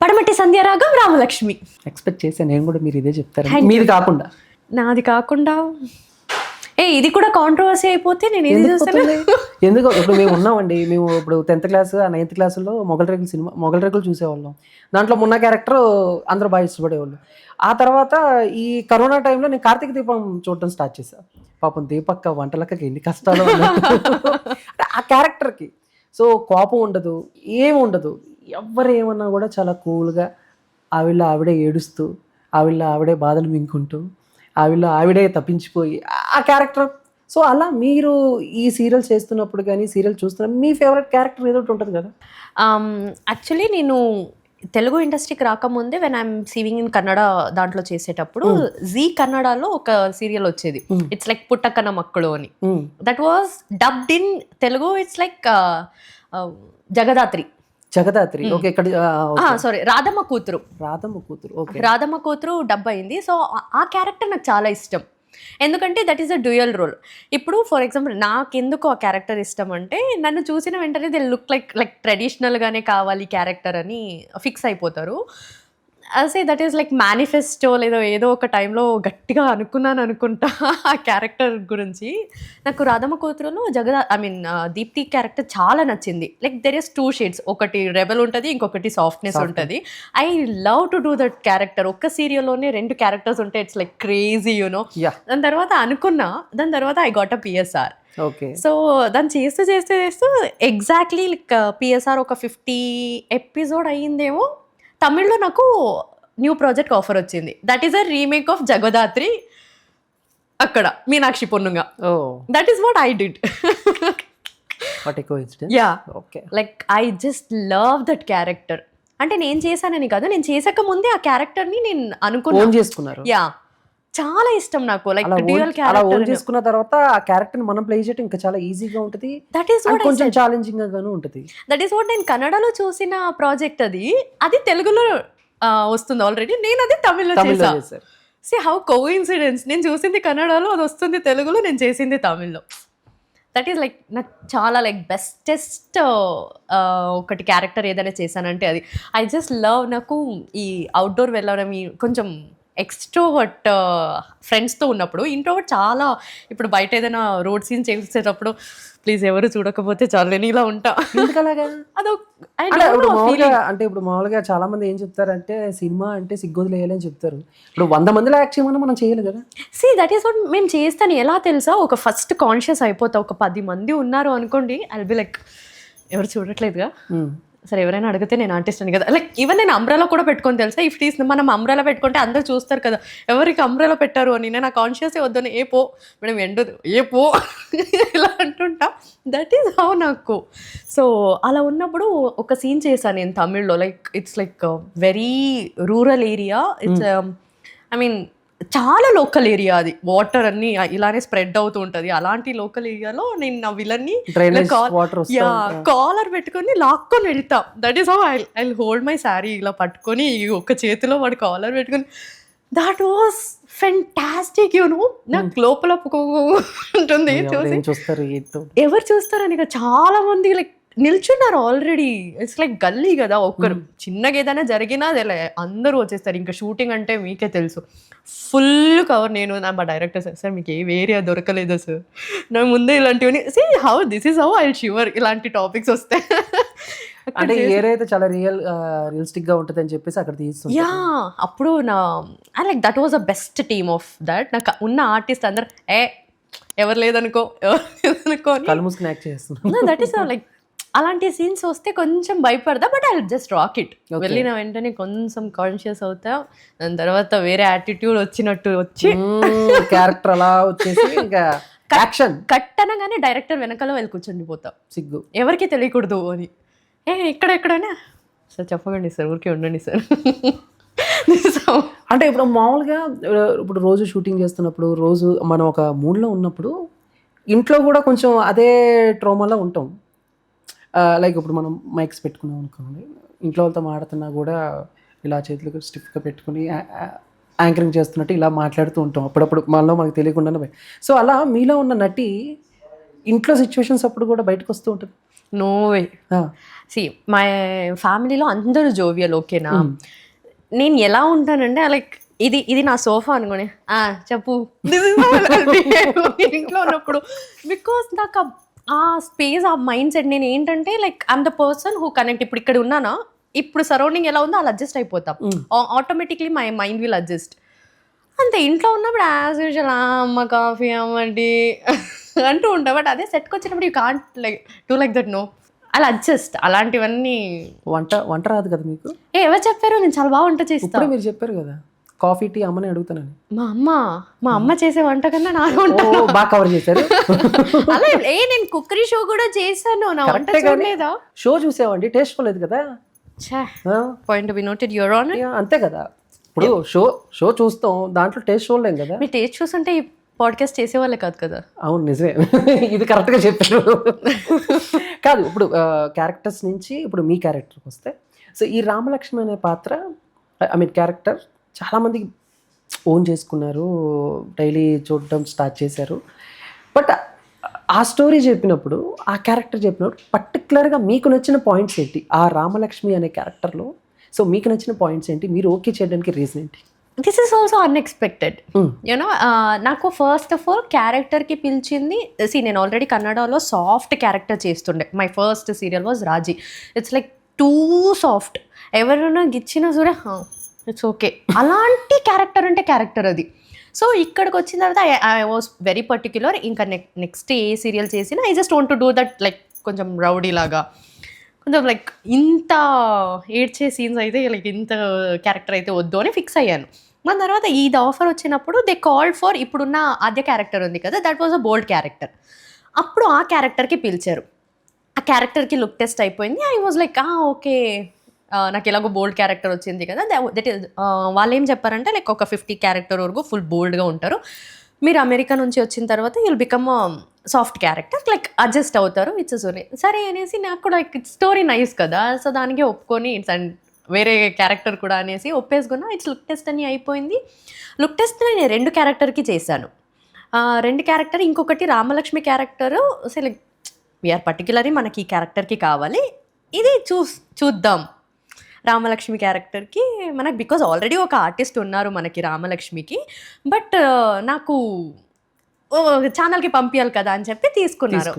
Speaker 2: పడమటి సంధ్యారాగం, రామలక్ష్మి.
Speaker 1: ఎక్స్పెక్ట్ చేశాను నేను కూడా మీరు ఇదే చెప్తారు. మీది కాకుండా
Speaker 2: నాది కాకుండా ఇది కూడా కాంట్రవర్సీ అయిపోతే నేను ఏది చూస్తాను.
Speaker 1: ఎందుకు? ఇప్పుడు మేము ఉన్నామండి, మేము ఇప్పుడు 10th క్లాస్ 9th క్లాసుల్లో మొగల్ రేకులు చూసేవాళ్ళం. దాంట్లో మొన్న క్యారెక్టర్ అందరూ బాగా ఇష్టపడేవాళ్ళు. ఆ తర్వాత ఈ కరోనా టైంలో నేను కార్తీక దీపం చూడటం స్టార్ట్ చేశాను. పాపం దీపక్క వంటలకి ఎన్ని కష్టాలు ఆ క్యారెక్టర్కి. సో కోపం ఉండదు, ఏమి ఉండదు, ఎవరు ఏమన్నా కూడా చాలా కూల్గా ఆవిడే ఏడుస్తూ, ఆవిడే బాధలు మింగుకుంటూ, ఆవిడే తప్పించిపోయి ఆ క్యారెక్టర్. సో అలా మీరు ఈ సీరియల్ చేస్తున్నప్పుడు కానీ సీరియల్ చూస్తున్నప్పుడు మీ ఫేవరెట్ క్యారెక్టర్ ఏదో ఉంటుంది కదా.
Speaker 2: యాక్చువల్లీ నేను తెలుగు ఇండస్ట్రీకి రాకముందే when I'm sewing in Kannada దాంట్లో చేసేటప్పుడు జీ కన్నడలో ఒక సీరియల్ వచ్చేది. ఇట్స్ లైక్ పుట్టక్కన మక్కడు అని. That was dubbed in Telugu. It's like Jagadhatri.
Speaker 1: Okay, ఇక్కడ
Speaker 2: సారీ, రాధమ్మ కూతురు.
Speaker 1: ఓకే,
Speaker 2: రాధమ్మ కూతురు డబ్ అయింది. సో ఆ క్యారెక్టర్ నాకు చాలా ఇష్టం, ఎందుకంటే that is a dual role. ఇప్పుడు ఫర్ ఎగ్జాంపుల్ నాకెందుకు ఆ క్యారెక్టర్ ఇష్టం అంటే, నన్ను చూసిన వెంటనే దే లుక్ లైక్ ట్రెడిషనల్గానే కావాలి క్యారెక్టర్ అని ఫిక్స్ అయిపోతారు. అసే దట్ ఈస్ లైక్ మేనిఫెస్టో లేదో ఏదో ఒక టైంలో గట్టిగా అనుకుంటా ఆ క్యారెక్టర్ గురించి. నాకు రాధమ్మ కూతురులో దీప్తి క్యారెక్టర్ చాలా నచ్చింది. లైక్ దెర్ ఇస్ 2 షేడ్స్, ఒకటి రెబెల్ ఉంటుంది, ఇంకొకటి సాఫ్ట్నెస్ ఉంటుంది. I love to do that character. ఒక్క సీరియల్లోనే 2 క్యారెక్టర్స్ ఉంటాయి. It's like crazy you know. దాని తర్వాత I got a PSR. So దాన్ని చేస్తూ ఎగ్జాక్ట్లీ లైక్ PSR ఒక 50 ఎపిసోడ్ అయ్యిందేమో. తమిళ్లో నాకు న్యూ ప్రాజెక్ట్ ఆఫర్ వచ్చింది. That is a remake of Jagadhatri, అక్కడ మీనాక్షి పొన్నుగా. That is what I did. Yeah, like I just love that character. అంటే నేను చేశానని కాదు, నేను చేసాక ముందే ఆ క్యారెక్టర్ని నేను అనుకున్నాను. యా, చాలా ఇష్టం నాకు. లైక్ డ్యూయల్ క్యారెక్టర్
Speaker 1: చేసుకున్న తర్వాత ఆ క్యారెక్టర్ మనం ప్లే చేయడం ఇంకా చాలా ఈజీగా ఉంటుంది.
Speaker 2: దట్ ఈస్ వాట్
Speaker 1: కొంచెం ఛాలెంజింగ్ గాను ఉంటుంది.
Speaker 2: దట్ ఈస్ వాట్ నేను కన్నడలో చూసిన ప్రాజెక్ట్ అది తెలుగులో వస్తుంది ఆల్రెడీ. నేను అది తమిళ్లో చేశాను. సి హౌ కోఇన్సిడెన్స్, నేను చూసింది కన్నడలో, అది వస్తుంది తెలుగులో, నేను చేసింది తమిళ్లో. దట్ ఈస్ లైక్ నాకు చాలా లైక్ బెస్టెస్ట్ ఒకటి క్యారెక్టర్ ఏదైనా చేశానంటే అది. ఐ జస్ట్ లవ్, నాకు ఈ అవుట్డోర్ వెళ్ళడం, ఈ కొంచెం ఎక్స్ట్రోవర్ట్ ఫ్రెండ్స్తో ఉన్నప్పుడు. ఇంట్రోవర్ట్ చాలా, ఇప్పుడు బయట ఏదైనా రోడ్ సీన్ చేసేటప్పుడు ప్లీజ్ ఎవరు చూడకపోతే చాలు నేను ఇలా ఉంటా.
Speaker 1: ఎందుకలాగా?
Speaker 2: అదో
Speaker 1: ఇప్పుడు మామూలుగా చాలా మంది ఏం చెప్తారంటే సినిమా అంటే సిగ్గొదిలేయాలని చెప్తారు. ఇప్పుడు 100 మందిలో యాక్ట్ చేయమన్నా మనం చేయాలి కదా.
Speaker 2: సి దట్ ఈస్ వాట్ మేము చేస్తాను. ఎలా తెలుసా, ఒక ఫస్ట్ కాన్షియస్ అయిపోతా. ఒక 10 మంది ఉన్నారు అనుకోండి, ఐల్ బి లైక్ ఎవరు చూడట్లేదుగా, సరే ఎవరైనా అడిగితే నేను ఆర్టిస్ట్ అని కదా. లైక్ ఈవెన్ నేను అంబ్రెలా కూడా పెట్టుకొని తెలుసా. ఇఫ్ టీస్ మనం అంబ్రెలా పెట్టుకుంటే అందరూ చూస్తారు కదా, ఎవరికి అంబ్రెలా పెట్టారు అని. నేను ఆ కాన్షియస్ వద్దని ఏ పో మేడం ఎండదు ఏ పో ఇలా అంటుంటా. దట్ ఈస్ హౌ నాకు. సో అలా ఉన్నప్పుడు ఒక సీన్ చేశాను నేను తమిళ్లో. Like it's like very rural area. It's I mean చాలా లోకల్ ఏరియా అది. వాటర్ అన్ని ఇలానే స్ప్రెడ్ అవుతూ ఉంటుంది. అలాంటి లోకల్ ఏరియాలో నేను నా విలన్ని కాలర్ పెట్టుకొని లాక్కొని వెళ్తా. That is how I hold my sari ఇలా పట్టుకొని ఒక చేతిలో వాడు కాలర్ పెట్టుకొని. That was fantastic. నాకు లోపల ఉంటుంది ఎవరు చూస్తారని. చాలా మంది లైక్ నిల్చున్నారు ఆల్రెడీ. ఇట్స్ లైక్ గల్లీ కదా, ఒక్కరు చిన్నగా ఏదైనా జరిగినా అదే అందరూ వచ్చేస్తారు. ఇంకా షూటింగ్ అంటే మీకే తెలుసు, ఫుల్ కవర్. నేను మా డైరెక్టర్ సార్ మీకు ఏ ఏరియా దొరకలేదా సార్, నా ముందే ఇలాంటివన్నీ. See how this is how I shiver ఇలాంటి టాపిక్స్ వస్తే.
Speaker 1: అంటే ఏరియా అయితే చాలా రియలిస్టిక్ గా ఉంటుంది అని చెప్పేసి అక్కడ తీసుకుంటా.
Speaker 2: యా, అప్పుడు నా like that was the best team of that. నాకు ఉన్న ఆర్టిస్ట్ అందరు ఎవరు లేదనుకో
Speaker 1: కళ్ళు మూసుకుని యాక్ట్ చేస్తున్నా.
Speaker 2: దట్ ఈస్ లైక్ అలాంటి సీన్స్ వస్తే కొంచెం భయపడదా, but I just rock it. వెళ్ళిన వెంటనే కొంచెం కాన్షియస్ అవుతా. దాని తర్వాత వేరే యాటిట్యూడ్ వచ్చినట్టు వచ్చి
Speaker 1: క్యారెక్టర్ అలా వచ్చేసి ఇంకా యాక్షన్
Speaker 2: కట్ అనగానే డైరెక్టర్ వెనకాల వెళ్ళి కూర్చొని
Speaker 1: సిగ్గు
Speaker 2: ఎవరికి తెలియకూడదు అని. ఎక్కడైనా సార్ చెప్పకండి సార్, ఊరికే ఉండండి సార్.
Speaker 1: అంటే ఇప్పుడు మామూలుగా ఇప్పుడు రోజు షూటింగ్ చేస్తున్నప్పుడు, రోజు మనం ఒక మూడ్లో ఉన్నప్పుడు ఇంట్లో కూడా కొంచెం అదే ట్రోమాలో ఉంటాం. లైక్ ఇప్పుడు మనం మైక్స్ పెట్టుకున్నాం అనుకోండి, ఇంట్లో వాళ్ళతో మాడుతున్నా కూడా ఇలా చేతులకు స్టిఫ్గా పెట్టుకుని యాంకరింగ్ చేస్తున్నట్టు ఇలా మాట్లాడుతూ ఉంటాం అప్పుడప్పుడు, మనలో మనకు తెలియకుండానే. సో అలా మీలో ఉన్న నటి ఇంట్లో సిచ్యువేషన్స్ అప్పుడు కూడా బయటకు వస్తూ ఉంటుంది.
Speaker 2: No way. సి మై ఫ్యామిలీలో అందరూ జోవియల్, ఓకేనా. నేను ఎలా ఉంటానంటే లైక్ ఇది నా సోఫా అనుకోని చెప్పు ఇంట్లో ఉన్నప్పుడు. బికాస్ నాకు ఆ స్పేస్, ఆ మైండ్ సెట్, నేను ఏంటంటే like I'm the person who connect. ఇప్పుడు ఇక్కడ ఉన్నానా, ఇప్పుడు సరౌండింగ్ ఎలా ఉందో అలా అడ్జస్ట్ అయిపోతాం. Automatically my mind will adjust. అంతే. ఇంట్లో ఉన్నప్పుడు యాజ్ యూజువల్ అమ్మ కాఫీ అమ్మండి అంటూ ఉంటా. బట్ అదే సెట్కి వచ్చినప్పుడు you can't like do like that. No, అలా అడ్జస్ట్. అలాంటివన్నీ.
Speaker 1: వంట రాదు కదా మీకు?
Speaker 2: ఎవరు చెప్పారు? నేను చాలా బాగా వంట చేస్తాను.
Speaker 1: మీరు చెప్పారు కదా కాఫీ టీ అమ్మని అడుగుతానని.
Speaker 2: మా అమ్మ చేసే వంట కన్నా నా వంట
Speaker 1: బాగా కవర్ చేశారు.
Speaker 2: అలా నేను కుక్కరీ షో కూడా చేశాను. నా వంట చూడలేదా?
Speaker 1: షో చూసావండి, టేస్ట్ పోలేదు కదా.
Speaker 2: Point be noted your honour.
Speaker 1: అంతే కదా, ఇప్పుడు షో చూస్తాం, దాంట్లో టేస్ట్ చూడలేం కదా.
Speaker 2: మీ టేస్ట్ చూస్తుంటే ఈ పాడ్కాస్ట్ చేసేవాళ్ళే కాదు కదా.
Speaker 1: అవును, నిజమే. ఇది కరెక్ట్గా చెప్పారు. కాదు, ఇప్పుడు క్యారెక్టర్స్ నుంచి ఇప్పుడు మీ క్యారెక్టర్కి వస్తే, సో ఈ రామలక్ష్మి అనే పాత్ర, ఐ మీన్ క్యారెక్టర్ చాలామంది ఓన్ చేసుకున్నారు, డైలీ చూడటం స్టార్ట్ చేశారు. బట్ ఆ స్టోరీ చెప్పినప్పుడు, ఆ క్యారెక్టర్ చెప్పినప్పుడు పర్టికులర్గా మీకు నచ్చిన పాయింట్స్ ఏంటి ఆ రామలక్ష్మి అనే క్యారెక్టర్లో? సో మీకు నచ్చిన పాయింట్స్ ఏంటి, మీరు ఓకే చేయడానికి రీజన్ ఏంటి?
Speaker 2: This is also unexpected. You know, నాకు ఫస్ట్ ఆఫ్ ఆల్ క్యారెక్టర్కి పిలిచింది. నేను ఆల్రెడీ కన్నడలో సాఫ్ట్ క్యారెక్టర్ చేస్తుండే. My first serial was Raji. It's like two soft. ఎవరైనా గిచ్చినా సరే ఇట్స్ ఓకే, అలాంటి క్యారెక్టర్ అంటే క్యారెక్టర్ అది. సో ఇక్కడికి వచ్చిన తర్వాత ఐ వాజ్ వెరీ పర్టిక్యులర్. ఇంకా నెక్స్ట్ ఏ సీరియల్ చేసినా I just want to do that, like కొంచెం రౌడీ లాగా, కొంచెం లైక్ ఇంత ఏడ్చే సీన్స్ అయితే, లైక్ ఇంత క్యారెక్టర్ అయితే వద్దు అని ఫిక్స్ అయ్యాను. మన తర్వాత ఇది ఆఫర్ వచ్చినప్పుడు దే కాల్డ్ ఫర్, ఇప్పుడున్న ఆద్య క్యారెక్టర్ ఉంది కదా, that was a bold character. అప్పుడు ఆ క్యారెక్టర్కి పిలిచారు. ఆ క్యారెక్టర్కి లుక్ టెస్ట్ అయిపోయింది. ఐ వాజ్ లైక్ ఓకే, నాకు ఎలాగో బోల్డ్ క్యారెక్టర్ వచ్చింది కదా. దట్ ఈస్ వాళ్ళు ఏం చెప్పారంటే లైక్ ఒక 50 క్యారెక్టర్ వరకు ఫుల్ బోల్డ్గా ఉంటారు. మీరు అమెరికా నుంచి వచ్చిన తర్వాత you'll become soft character, like adjust అవుతారు. ఇట్స్ సరే అనేసి నాకు కూడా లైక్ స్టోరీ నైస్ కదా, సో దానికి ఒప్పుకొని ఇట్స్ అండ్ వేరే క్యారెక్టర్ కూడా అనేసి ఒప్పేసుకున్నా. ఇట్స్ లుక్ టెస్ట్ అని అయిపోయింది. లుక్ టెస్ట్ నేను 2 క్యారెక్టర్కి చేశాను. 2 క్యారెక్టర్, ఇంకొకటి Ramalakshmi character select we are particularly మనకి ఈ క్యారెక్టర్కి కావాలి, ఇది చూద్దాం రామలక్ష్మి క్యారెక్టర్కి మనకు, బికాజ్ ఆల్రెడీ ఒక ఆర్టిస్ట్ ఉన్నారు మనకి రామలక్ష్మికి, బట్ నాకు ఛానల్కి పంపించాలి కదా అని చెప్పి తీసుకున్నారు.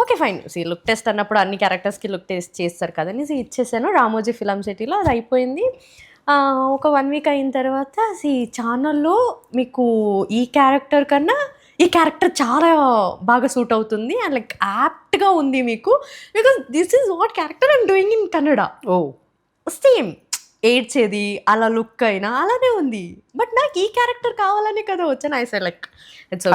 Speaker 2: ఓకే ఫైన్, లుక్ టెస్ట్ అన్నప్పుడు అన్ని క్యారెక్టర్స్కి లుక్ టెస్ట్ చేస్తారు కదా అని ఇచ్చేసాను. రామోజీ ఫిలిం సిటీలో అది అయిపోయింది. ఒక 1 వీక్ అయిన తర్వాత ఛానల్లో మీకు ఈ క్యారెక్టర్ కన్నా ఈ క్యారెక్టర్ చాలా బాగా సూట్ అవుతుంది అండ్ లైక్ యాప్ట్గా ఉంది మీకు, because this is what character I'm doing in Kannada. Same ఏడ్చేది అలా లుక్ అయినా అలానే ఉంది, బట్ నాకు ఈ క్యారెక్టర్ కావాలని కదా వచ్చాను. ఐ సే లైక్ ఇట్స్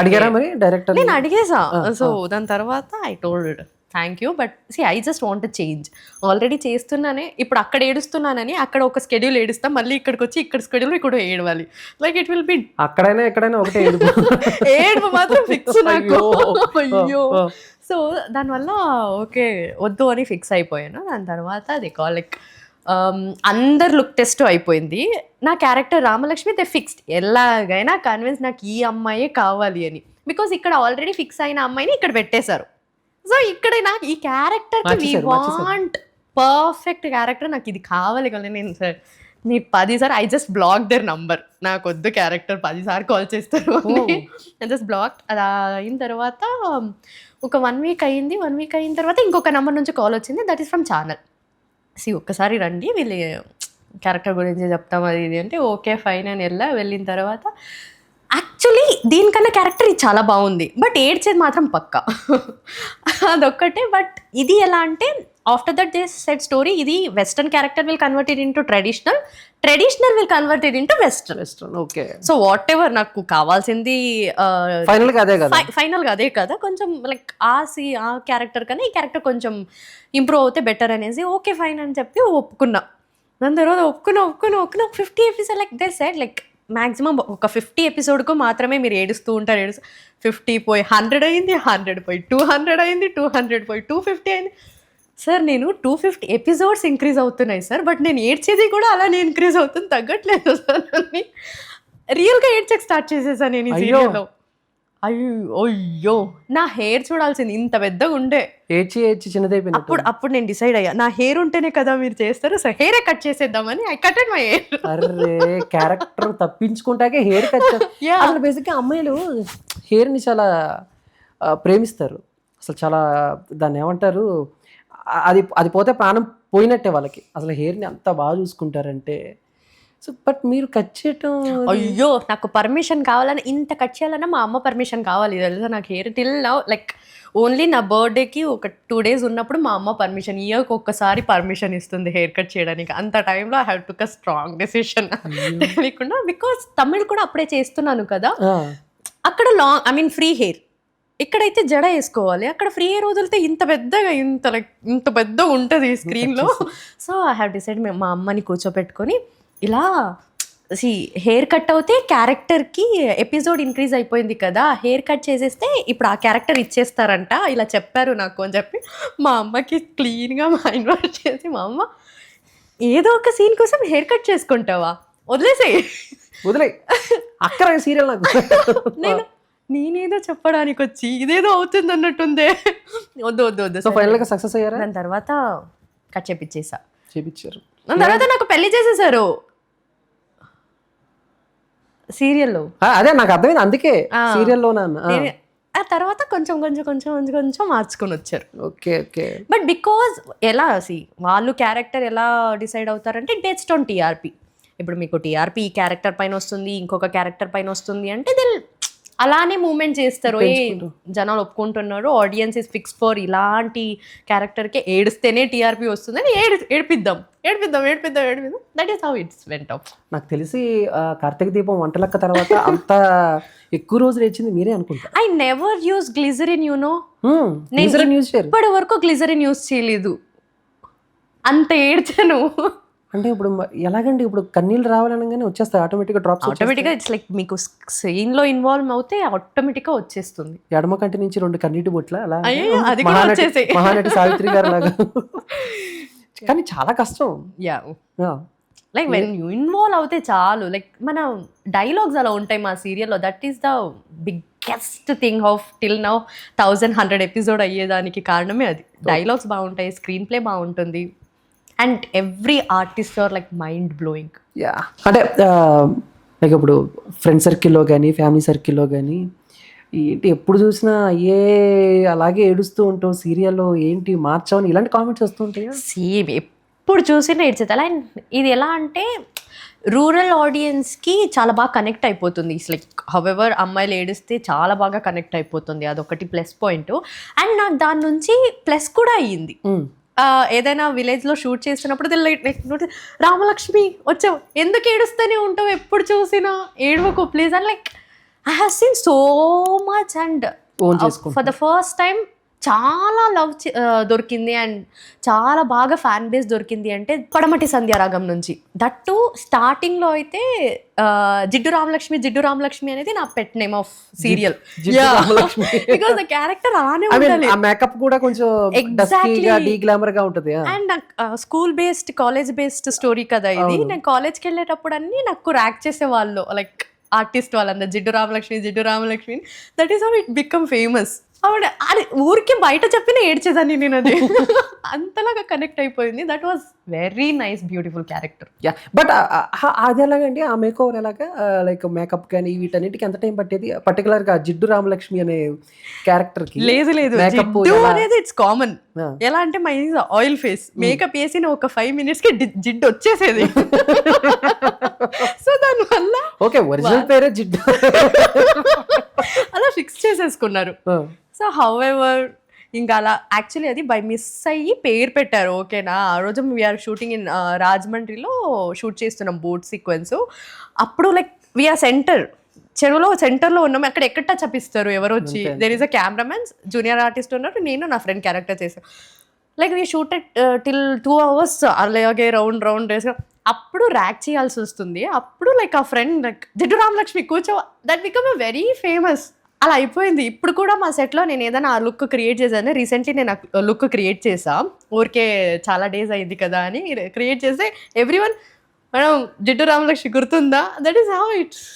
Speaker 2: నేను అడిగేసా. సో దాని తర్వాత I told thank you, but I just want change. ఆల్రెడీ చేస్తున్నానే, ఇప్పుడు అక్కడ ఏడుస్తున్నానని అక్కడ ఒక స్కెడ్యూల్ ఏడుస్తాం, మళ్ళీ ఇక్కడికి వచ్చి ఇక్కడ స్కెడ్యూల్ ఇక్కడ ఏడవాలి. లైక్ ఇట్ విల్ బి
Speaker 1: అక్కడైనా ఎక్కడైనా ఒకటే
Speaker 2: ఏడుపు మాత్రం ఫిక్స్ నాకు. అయ్యో, సో దానివల్ల ఓకే వద్దు అని ఫిక్స్ అయిపోయాను. దాని తర్వాత అది లైక్ అందరు లుక్ టెస్ట్ అయిపోయింది. నా క్యారెక్టర్ రామలక్ష్మి దే ఫిక్స్డ్, ఎలాగైనా కన్విన్స్ నాకు ఈ అమ్మాయే కావాలి అని, బికాస్ ఇక్కడ ఆల్రెడీ ఫిక్స్ అయిన అమ్మాయిని ఇక్కడ పెట్టేశారు. సో ఇక్కడ నాకు ఈ క్యారెక్టర్కి వి వాంట్ పర్ఫెక్ట్ క్యారెక్టర్, నాకు ఇది కావాలి కదా. నేను సార్ నీ 10 సార్లు I just block their number, నాకు వద్దు క్యారెక్టర్ 10 సార్లు కాల్ చేస్తారు అని జస్ట్ బ్లాక్. అది అయిన తర్వాత ఒక 1 వీక్ అయింది. 1 వీక్ అయిన తర్వాత ఇంకొక నెంబర్ నుంచి కాల్ వచ్చింది, దట్ ఈస్ ఫ్రమ్ ఛానల్. ఒక్కసారి రండి వీళ్ళు క్యారెక్టర్ గురించి చెప్తాం అది ఇది అంటే ఓకే ఫైన్ అని వెళ్ళిన తర్వాత యాక్చువల్లీ దీనికన్నా క్యారెక్టర్ ఇది చాలా బాగుంది, బట్ ఏడ్చేది మాత్రం పక్కా అదొక్కటే. బట్ ఇది ఎలా అంటే after that they set story, ఇది western character will converted into traditional will converted into western.
Speaker 1: Okay,
Speaker 2: so whatever నాకు కావాల్సింది ఫైనల్గా అదే కదా, కొంచెం లైక్ ఆ క్యారెక్టర్ కన్నా ఈ క్యారెక్టర్ కొంచెం ఇంప్రూవ్ అవుతే బెటర్ అనేసి ఓకే ఫైన్ అని చెప్పి ఒప్పుకున్నా. దాని తర్వాత ఒప్పుకున్నా 50 episode like they said like maximum ఒక 50 ఎపిసోడ్కు మాత్రమే మీరు ఏడుస్తూ ఉంటారు. 50 పోయి 100 అయింది, 100 పోయి 200 అయింది, 200 పోయి 250 అయింది. సార్ నేను 250 ఎపిసోడ్స్ ఇంక్రీజ్ అవుతున్నాయి సార్, బట్ నేను ఏడ్చేది కూడా అలానే ఇంక్రీజ్ అవుతుంది, తగ్గట్లేదు సార్ అని రియల్గా ఏడ్చక స్టార్ట్ చేసేసాను నేను ఈ సీరియల్లో. అయ్యో నా హెయిర్ చూడాల్సింది, ఇంత పెద్దగా ఉండే,
Speaker 1: ఏడ్చి చిన్నదైపోయింది.
Speaker 2: అప్పుడు నేను డిసైడ్ అయ్యా, నా హెయిర్ ఉంటేనే కదా మీరు చేస్తారు, సో హెయిరే కట్ చేసేద్దామని ఐ కటెడ్ మై హెయిర్.
Speaker 1: అరే క్యారెక్టర్ తప్పించుకుంటాకే హెయిర్ కట్. అసలు బేసిక్గా అమ్మాయిలు హెయిర్ని చాలా ప్రేమిస్తారు, అసలు చాలా దాన్ని ఏమంటారు, అది పోతే ప్రాణం పోయినట్టే వాళ్ళకి. అసలు హెయిర్ని అంత బాగా చూసుకుంటారంటే. సో బట్ మీరు కట్ చేయటం,
Speaker 2: అయ్యో నాకు పర్మిషన్ కావాలని, ఇంత కట్ చేయాలన్నా మా అమ్మ పర్మిషన్ కావాలి తెలుసా నాకు hair till now. Like only నా బర్త్డేకి ఒక 2 days ఉన్నప్పుడు మా అమ్మ పర్మిషన్, ఇయర్కి ఒక్కసారి పర్మిషన్ ఇస్తుంది హెయిర్ కట్ చేయడానికి. అంత టైంలో I have took a strong decision తెలియకుండా, బికాస్ తమిళ్ కూడా అప్పుడే చేస్తున్నాను కదా, అక్కడ లాంగ్ ఫ్రీ హెయిర్, ఇక్కడైతే జడ వేసుకోవాలి, అక్కడ ఫ్రీ హెయిర్ వదిలితే ఇంత పెద్దగా ఇంత పెద్దగా ఉంటుంది స్క్రీన్లో. సో ఐ హ్యావ్ డిసైడ్ మా అమ్మని కూర్చోపెట్టుకొని ఇలా హెయిర్ కట్ అవుతే క్యారెక్టర్కి ఎపిసోడ్ ఇంక్రీజ్ అయిపోయింది కదా, హెయిర్ కట్ చేసేస్తే ఇప్పుడు ఆ క్యారెక్టర్ ఇచ్చేస్తారంట, ఇలా చెప్పారు నాకు అని చెప్పి మా అమ్మకి క్లీన్గా మైండ్ వాష్ చేసి, మా అమ్మ ఏదో ఒక సీన్ కోసం హెయిర్ కట్ చేసుకుంటావా, వదిలే
Speaker 1: అక్కడ సీరియల్ నాకు
Speaker 2: నేనేదో చెప్పడానికి వచ్చి ఇదేదో అవుతుంది అన్నట్టుందే, వద్దు.
Speaker 1: సో ఫైనల్గా సక్సెస్ అయ్యారా?
Speaker 2: దాని తర్వాత కట్
Speaker 1: చేపించారు.
Speaker 2: దాని తర్వాత నాకు పెళ్లి చేసేసారు సీరియల్లో.
Speaker 1: అదే నాకు అర్థమైంది, అందుకే సీరియల్లో.
Speaker 2: ఆ తర్వాత కొంచెం మార్చుకొని వచ్చారు.
Speaker 1: ఓకే.
Speaker 2: బట్ బికాజ్ ఎలా వాళ్ళు క్యారెక్టర్ ఎలా డిసైడ్ అవుతారంటే బేస్డ్ ఆన్ టీఆర్పీ. ఇప్పుడు మీకు టీఆర్పీ ఈ క్యారెక్టర్ పైన వస్తుంది, ఇంకొక క్యారెక్టర్ పైన వస్తుంది అంటే అలానే మూమెంట్ చేస్తారు. జనాలు ఒప్పుకుంటున్నారు, ఆడియన్స్ ఇస్ ఫిక్స్ ఫర్ ఇలాంటి క్యారెక్టర్కి ఏడిస్తేనే టీఆర్పీ వస్తుందని ఏడిపిద్దాం. That is how it's went off.
Speaker 1: నాకు తెలిసి కార్తీక దీపం వంటలక్క తర్వాత అంత ఎక్కువ రోజులు ఇచ్చింది మీరే అనుకుంటా.
Speaker 2: ఐ నెవర్ యూస్ గ్లిజరిన్, నేను ఇప్పటి వరకు గ్లిజరిన్ యూస్ చేయలేదు, అంత ఏడ్చాను.
Speaker 1: అంటే ఇప్పుడు ఎలాగండి, ఇప్పుడు కన్నీళ్ళు రావాలనగానే వచ్చేస్తాయి ఆటోమేటిక్గా, డ్రాప్స్
Speaker 2: ఆటోమేటిక్గా. ఇట్స్ లైక్ మీకు సీన్లో ఇన్వాల్వ్ అవుతే ఆటోమేటిక్గా వచ్చేస్తుంది.
Speaker 1: ఎడమ కంటి నుంచి 2 కన్నీటి బొట్ల అలా
Speaker 2: అది కూడా వచ్చేసాయి,
Speaker 1: మహానటి సావిత్రి గారు లాగా. కానీ చాలా కష్టం.
Speaker 2: Yeah
Speaker 1: Yeah.
Speaker 2: Like when you involve అవుతే చాలు. లైక్ మన డైలాగ్స్ అలా ఉంటాయి మా సీరియల్లో. That is the biggest thing of till now 1100 episode అయ్యేదానికి కారణమే అది. డైలాగ్స్ బాగుంటాయి, స్క్రీన్ ప్లే బాగుంటుంది, and every artist are like mind blowing.
Speaker 1: Yeah అంటే లైక్ ఇప్పుడు ఫ్రెండ్ సర్కిల్లో కానీ ఫ్యామిలీ సర్కిల్లో కానీ ఏంటి ఎప్పుడు చూసినా అలాగే ఏడుస్తూ ఉంటావు సీరియల్లో, ఏంటి మార్చావని ఇలాంటి కామెంట్స్ వస్తూ ఉంటాయి.
Speaker 2: సేమ్ ఎప్పుడు చూసినా ఏడ్చేది. అండ్ ఇది ఎలా అంటే రూరల్ ఆడియన్స్కి చాలా బాగా కనెక్ట్ అయిపోతుంది. ఇట్స్ లైక్ హౌఎవర్ అమ్మాయిలు ఏడిస్తే చాలా బాగా కనెక్ట్ అయిపోతుంది, అదొకటి ప్లస్ పాయింట్. అండ్ నాకు దాని నుంచి ప్లస్ కూడా అయ్యింది. ఏదైనా విలేజ్లో షూట్ చేస్తున్నప్పుడు రామలక్ష్మి వచ్చావు, ఎందుకు ఏడుస్తూనే ఉంటావు, ఎప్పుడు చూసినా ఏడవకు ప్లీజ్ అని. Like I have seen so much and for the first time చాలా లవ్ దొరికింది అండ్ చాలా బాగా ఫ్యాన్ బేస్ దొరికింది అంటే పడమటి సంధ్యారాగం నుంచి. దట్టు స్టార్టింగ్లో అయితే జిడ్డు రామలక్ష్మి అనేది నా pet name of serial. Because the character అలానే ఉండాలి.
Speaker 1: మేకప్ కూడా కొంచెం గ్లామర్ గా ఉంటుంది.
Speaker 2: And school based college based story కదా ఇది. నేను కాలేజ్కి వెళ్ళేటప్పుడు అన్ని నాకు ర్యాక్ చేసేవాళ్ళు లైక్ ఆర్టిస్ట్ వాళ్ళందరూ జిడ్డు Ramalakshmi. That is how it become famous. అది ఊరికి బయట చెప్పిన ఏడ్చేదాన్ని నేను, అది అంతలాగా కనెక్ట్ అయిపోయింది. That was very nice beautiful character.
Speaker 1: Yeah but అది ఎలాగండి ఆ మేక్ ఓవర్ ఎలాగా లైక్ మేకప్ కానీ వీటన్నిటికి ఎంత టైం పట్టేది పర్టికులర్ గా జిడ్డు రామలక్ష్మి అనే క్యారెక్టర్ కి?
Speaker 2: లేదు జిడ్డు అనేది ఇట్స్ కామన్. ఎలా అంటే మై ఆయిల్ ఫేస్, మేకప్ వేసిన ఒక 5 minutes కి జిడ్డు వచ్చేసేది. సో దానివల్ల
Speaker 1: ఓకే ఒరిజినల్ పేరే జిడ్డు
Speaker 2: అలా ఫిక్స్ చేసేసుకున్నారు. సో హౌఎవర్ ఇంకా అలా యాక్చువల్లీ అది బై మిస్ అయ్యి పేరు పెట్టారు. ఓకేనా, ఆ రోజు వీఆర్ షూటింగ్ ఇన్ రాజమండ్రిలో షూట్ చేస్తున్నాం బోట్ సీక్వెన్స్. అప్పుడు లైక్ వీఆర్ చెరువులో సెంటర్లో ఉన్నాం. అక్కడ ఎక్కడ టచ్ అప్పిస్తారు ఎవరు వచ్చి, there is a cameraman, junior artist ఉన్నారు, నేను నా ఫ్రెండ్ క్యారెక్టర్ చేసాను. Like we shoot till 2 hours అలాగే రౌండ్ వేసుకు అప్పుడు ర్యాక్ చేయాల్సి వస్తుంది. అప్పుడు లైక్ ఆ ఫ్రెండ్ లైక్ జిడ్డు రామలక్ష్మి కూర్చో, that become a very famous. అలా అయిపోయింది. ఇప్పుడు కూడా మా సెట్లో నేను ఏదైనా ఆ లుక్ క్రియేట్ చేశాను. రీసెంట్లీ నేను ఆ లుక్ క్రియేట్ చేసా, ఊరికే చాలా డేస్ అయింది కదా అని క్రియేట్ చేస్తే ఎవ్రీవన్ మేడం జిడ్డు రామలక్ష్మి గుర్తుందా, that is how it's.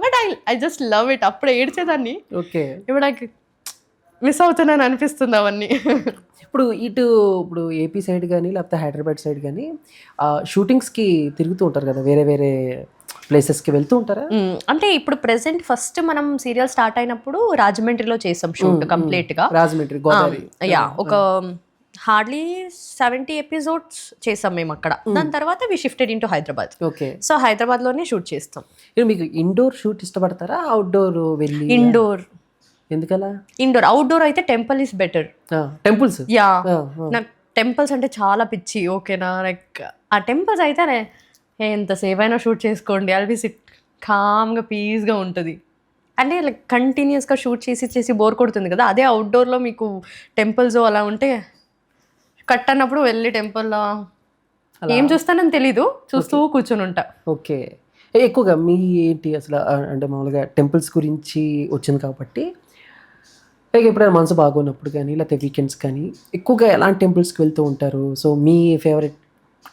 Speaker 2: But I just love it. అప్పుడు ఏడ్చేదాన్ని,
Speaker 1: ఓకే
Speaker 2: ఇప్పుడు నాకు మిస్ అవుతున్నాను అనిపిస్తుంది అవన్నీ.
Speaker 1: ఇప్పుడు ఏపీ సైడ్ కానీ లేకపోతే హైదరాబాద్ సైడ్ కానీ షూటింగ్స్కి తిరుగుతూ ఉంటారు కదా, వేరే ప్లేసెస్కి వెళ్తూ ఉంటారా?
Speaker 2: అంటే ఇప్పుడు ప్రెసెంట్ ఫస్ట్ మనం సీరియల్ స్టార్ట్ అయినప్పుడు రాజమండ్రిలో చేసాం షూట్ కంప్లీట్గా.
Speaker 1: రాజమండ్రి గోదావరి.
Speaker 2: యా ఒక హార్డ్లీ 70 episodes చేసాం మేము అక్కడ. దాని తర్వాత we shifted in to Hyderabad.
Speaker 1: Okay,
Speaker 2: so హైదరాబాద్లోనే షూట్ చేస్తాం.
Speaker 1: మీకు ఇండోర్ షూట్ ఇష్టపడతారా అవుట్డోర్ వెళ్ళి?
Speaker 2: ఇండోర్.
Speaker 1: ఎందుకలా?
Speaker 2: ఇండోర్ అవుట్డోర్ అయితే temple is better.
Speaker 1: Temples?
Speaker 2: Yeah నాకు టెంపుల్స్ అంటే చాలా పిచ్చి. ఓకేనా, లైక్ ఆ టెంపుల్స్ అయితే ఎంతసేపు అయినా షూట్ చేసుకోండి, అల్వి సిట్ కామ్గా పీస్గా ఉంటుంది. అంటే లైక్ కంటిన్యూస్గా షూట్ చేసి బోర్ కొడుతుంది కదా. అదే అవుట్డోర్లో మీకు టెంపుల్స్ అలా ఉంటే కట్ అన్నప్పుడు వెళ్ళి టెంపుల్లో ఏం చూస్తానని తెలీదు, చూస్తూ కూర్చొని ఉంటా.
Speaker 1: ఓకే, ఎక్కువగా మీ ఏంటి అసలు అంటే మామూలుగా టెంపుల్స్ గురించి వచ్చింది కాబట్టి లైక్ ఎప్పుడైనా మనసు బాగున్నప్పుడు కానీ లేకపోతే వీకెండ్స్ కానీ ఎక్కువగా ఎలాంటి టెంపుల్స్కి వెళ్తూ ఉంటారు? సో మీ ఫేవరెట్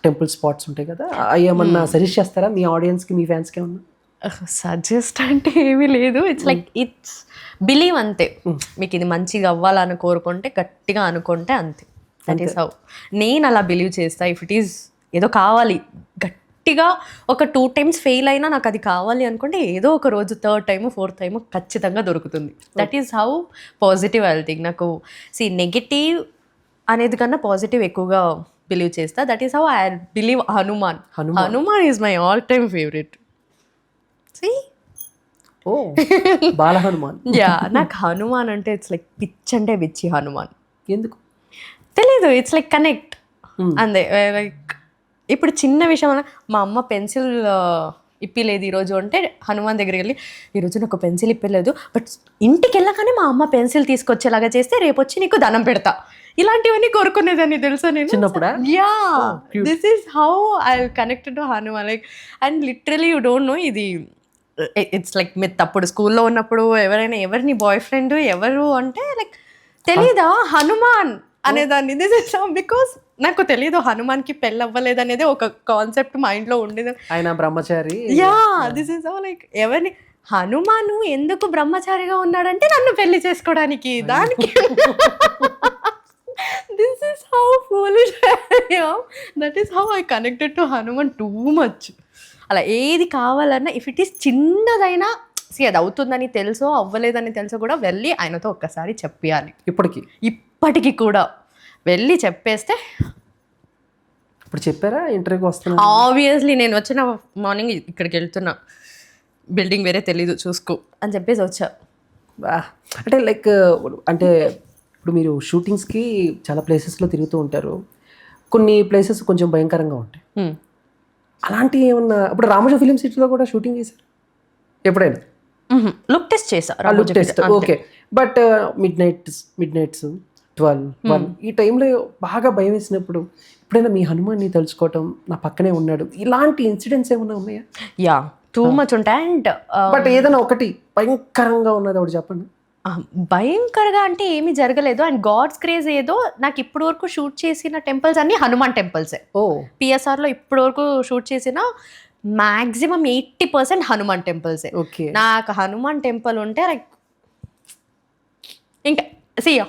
Speaker 1: టెంపుల్ స్పాట్స్ ఉంటాయి కదా, అవి ఏమన్నా సజెస్ట్ చేస్తారా మీ ఆడియన్స్కి, మీ ఫ్యాన్స్కి ఏమన్నా?
Speaker 2: సజెస్ట్ అంటే ఏమీ లేదు. ఇట్స్ లైక్ ఇట్స్ బిలీవ్ అంతే. మీకు ఇది మంచిగా అవ్వాలని కోరుకుంటే గట్టిగా అనుకుంటే అంతే. దట్ ఈస్ హౌ నేను అలా బిలీవ్ చేస్తా. ఇఫ్ ఇట్ ఈస్ ఏదో కావాలి గట్టిగా ఒక 2 times ఫెయిల్ అయినా నాకు అది కావాలి అనుకుంటే ఏదో ఒక రోజు 3rd time 4th time ఖచ్చితంగా దొరుకుతుంది. That is how positive I think. నాకు నెగిటివ్ అనేది కన్నా పాజిటివ్ ఎక్కువగా బిలీవ్ చేస్తా. That is how I believe Hanuman is my all time favourite.
Speaker 1: ఓ బాల హనుమాన్.
Speaker 2: యా నాకు హనుమాన్ అంటే ఇట్స్ లైక్ పిచ్ అంటే పిచ్చి హనుమాన్.
Speaker 1: ఎందుకు
Speaker 2: తెలీదు, ఇట్స్ లైక్ కనెక్ట్ అంతే. లైక్ ఇప్పుడు చిన్న విషయం మా అమ్మ పెన్సిల్ ఇప్పిలేదు ఈరోజు అంటే హనుమాన్ దగ్గరికి వెళ్ళి ఈరోజు నాకు పెన్సిల్ ఇప్పలేదు, బట్ ఇంటికి వెళ్ళగానే మా అమ్మ పెన్సిల్ తీసుకొచ్చేలాగా చేస్తే రేపు వచ్చి నీకు దండం పెడతా, ఇలాంటివన్నీ కోరుకునేదాన్ని తెలుసా నేను
Speaker 1: చిన్నప్పుడు.
Speaker 2: Yeah this is how I connected to Hanuman. Like and literally you don't know, ఇది ఇట్స్ లైక్ మిత్. అప్పుడు స్కూల్లో ఉన్నప్పుడు ఎవరైనా ఎవరిని బాయ్ ఫ్రెండ్ ఎవరు అంటే లైక్ తెలీదా హనుమాన్ అనేదాన్ని. దిస్ ఇస్ బికాస్ నాకు తెలియదు హనుమాన్కి పెళ్ళి అవ్వలేదు అనేది ఒక కాన్సెప్ట్ మైండ్లో ఉండేది.
Speaker 1: ఆయన బ్రహ్మచారి.
Speaker 2: యా దిస్ ఇస్ లైక్ ఎవరిని హనుమాను ఎందుకు బ్రహ్మచారిగా ఉన్నాడంటే నన్ను పెళ్లి చేసుకోవడానికి. దానికి this is how foolish I am. That is how I connected to Hanuman too much. అలా ఏది కావాలన్నా ఇఫ్ ఇట్ ఈస్ చిన్నదైనా అది అవుతుందని తెలుసో అవ్వలేదని తెలుసో కూడా వెళ్ళి ఆయనతో ఒక్కసారి చెప్పేయాలి. ఇప్పటికీ కూడా వెళ్ళి చెప్పేస్తే.
Speaker 1: ఇప్పుడు చెప్పారా ఇంటర్వ్యూకి వస్తున్నా?
Speaker 2: ఆబ్వియస్లీ నేను వచ్చిన మార్నింగ్ ఇక్కడికి వెళ్తున్నా, బిల్డింగ్ వేరే తెలీదు చూసుకో అని చెప్పేసి వచ్చా.
Speaker 1: అంటే లైక్ అంటే ఇప్పుడు మీరు షూటింగ్స్కి చాలా ప్లేసెస్లో తిరుగుతూ ఉంటారు, కొన్ని ప్లేసెస్ కొంచెం భయంకరంగా ఉంటాయి. అలాంటివి ఏమన్నా ఇప్పుడు రామోజీ ఫిలిం సిటీలో కూడా షూటింగ్ చేశారు ఎప్పుడైనా?
Speaker 2: లుక్ టెస్ట్ చేసా.
Speaker 1: Look test okay. But mid nights 12-1 ఈ టైంలో బాగా భయం వేసినప్పుడు ఎప్పుడైనా మీ హనుమాన్ని తలుచుకోవటం, నా పక్కనే ఉన్నాడు, ఇలాంటి ఇన్సిడెంట్స్ ఏమైనా ఉన్నాయా?
Speaker 2: యా టూ మచ్ ఉంటాయి. అండ్
Speaker 1: బట్ ఏదైనా ఒకటి భయంకరంగా ఉన్నది ఒకటి చెప్పండి.
Speaker 2: భయంకరంగా అంటే ఏమీ జరగలేదు. అండ్ గాడ్స్ క్రేజ్ ఏదో నాకు ఇప్పటి వరకు షూట్ చేసిన టెంపుల్స్ అన్ని హనుమాన్ టెంపుల్సే. పిఎస్ఆర్లో ఇప్పటి వరకు షూట్ చేసిన మాక్సిమం 80% హనుమాన్ టెంపుల్సే. నాకు హనుమాన్ టెంపుల్ ఉంటే లైక్ ఇంకా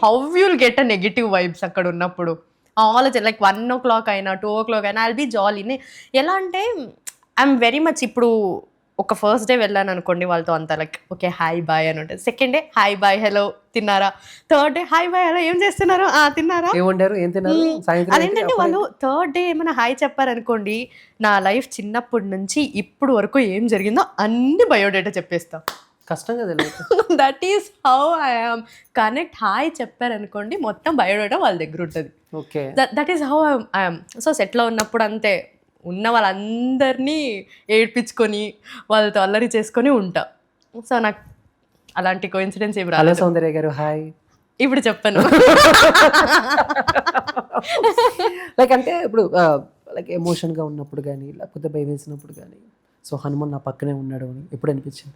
Speaker 2: how you'll get a negative vibes అక్కడ ఉన్నప్పుడు. లైక్ 1 o'clock అయినా 2 o'clock అయినా ఐల్ బీ జాలీ. ఎలా అంటే ఐఎమ్ వెరీ మచ్ ఇప్పుడు ఒక ఫస్ట్ డే వెళ్ళాను అనుకోండి వాళ్ళతో అంతా లైక్ ఓకే హాయ్ బాయ్ అని ఉంటుంది. Second day hi bye hello తిన్నారా, third day hi bye hello ఏం చేస్తున్నారు తిన్నారా, అదేంటంటే వాళ్ళు థర్డ్ డే ఏమైనా హాయ్ చెప్పారనుకోండి, నా లైఫ్ చిన్నప్పటి నుంచి ఇప్పుడు వరకు ఏం జరిగిందో అన్ని బయోడేటా చెప్పేస్తా.
Speaker 1: కష్టంగా
Speaker 2: that is how I am. Connect hi చెప్పారనుకోండి మొత్తం బయోడేటా వాళ్ళ దగ్గర ఉంటుంది. That is how I am. So సెట్లో ఉన్నప్పుడు అంతే ఉన్న వాళ్ళందరినీ ఏడ్పించుకొని వాళ్ళతో అల్లరి చేసుకొని ఉంటా. సో నాకు అలాంటి కోఇన్సిడెన్స్ ఏమి రాలేదు.
Speaker 1: సౌందర్య గారు హాయ్
Speaker 2: ఇప్పుడు చెప్పను.
Speaker 1: లైక్ అంటే ఇప్పుడు లైక్ ఎమోషన్గా ఉన్నప్పుడు కానీ లేకపోతే భయం వేసినప్పుడు కానీ సో హనుమాన్ నా పక్కనే ఉన్నాడు అని ఎప్పుడు అనిపించింది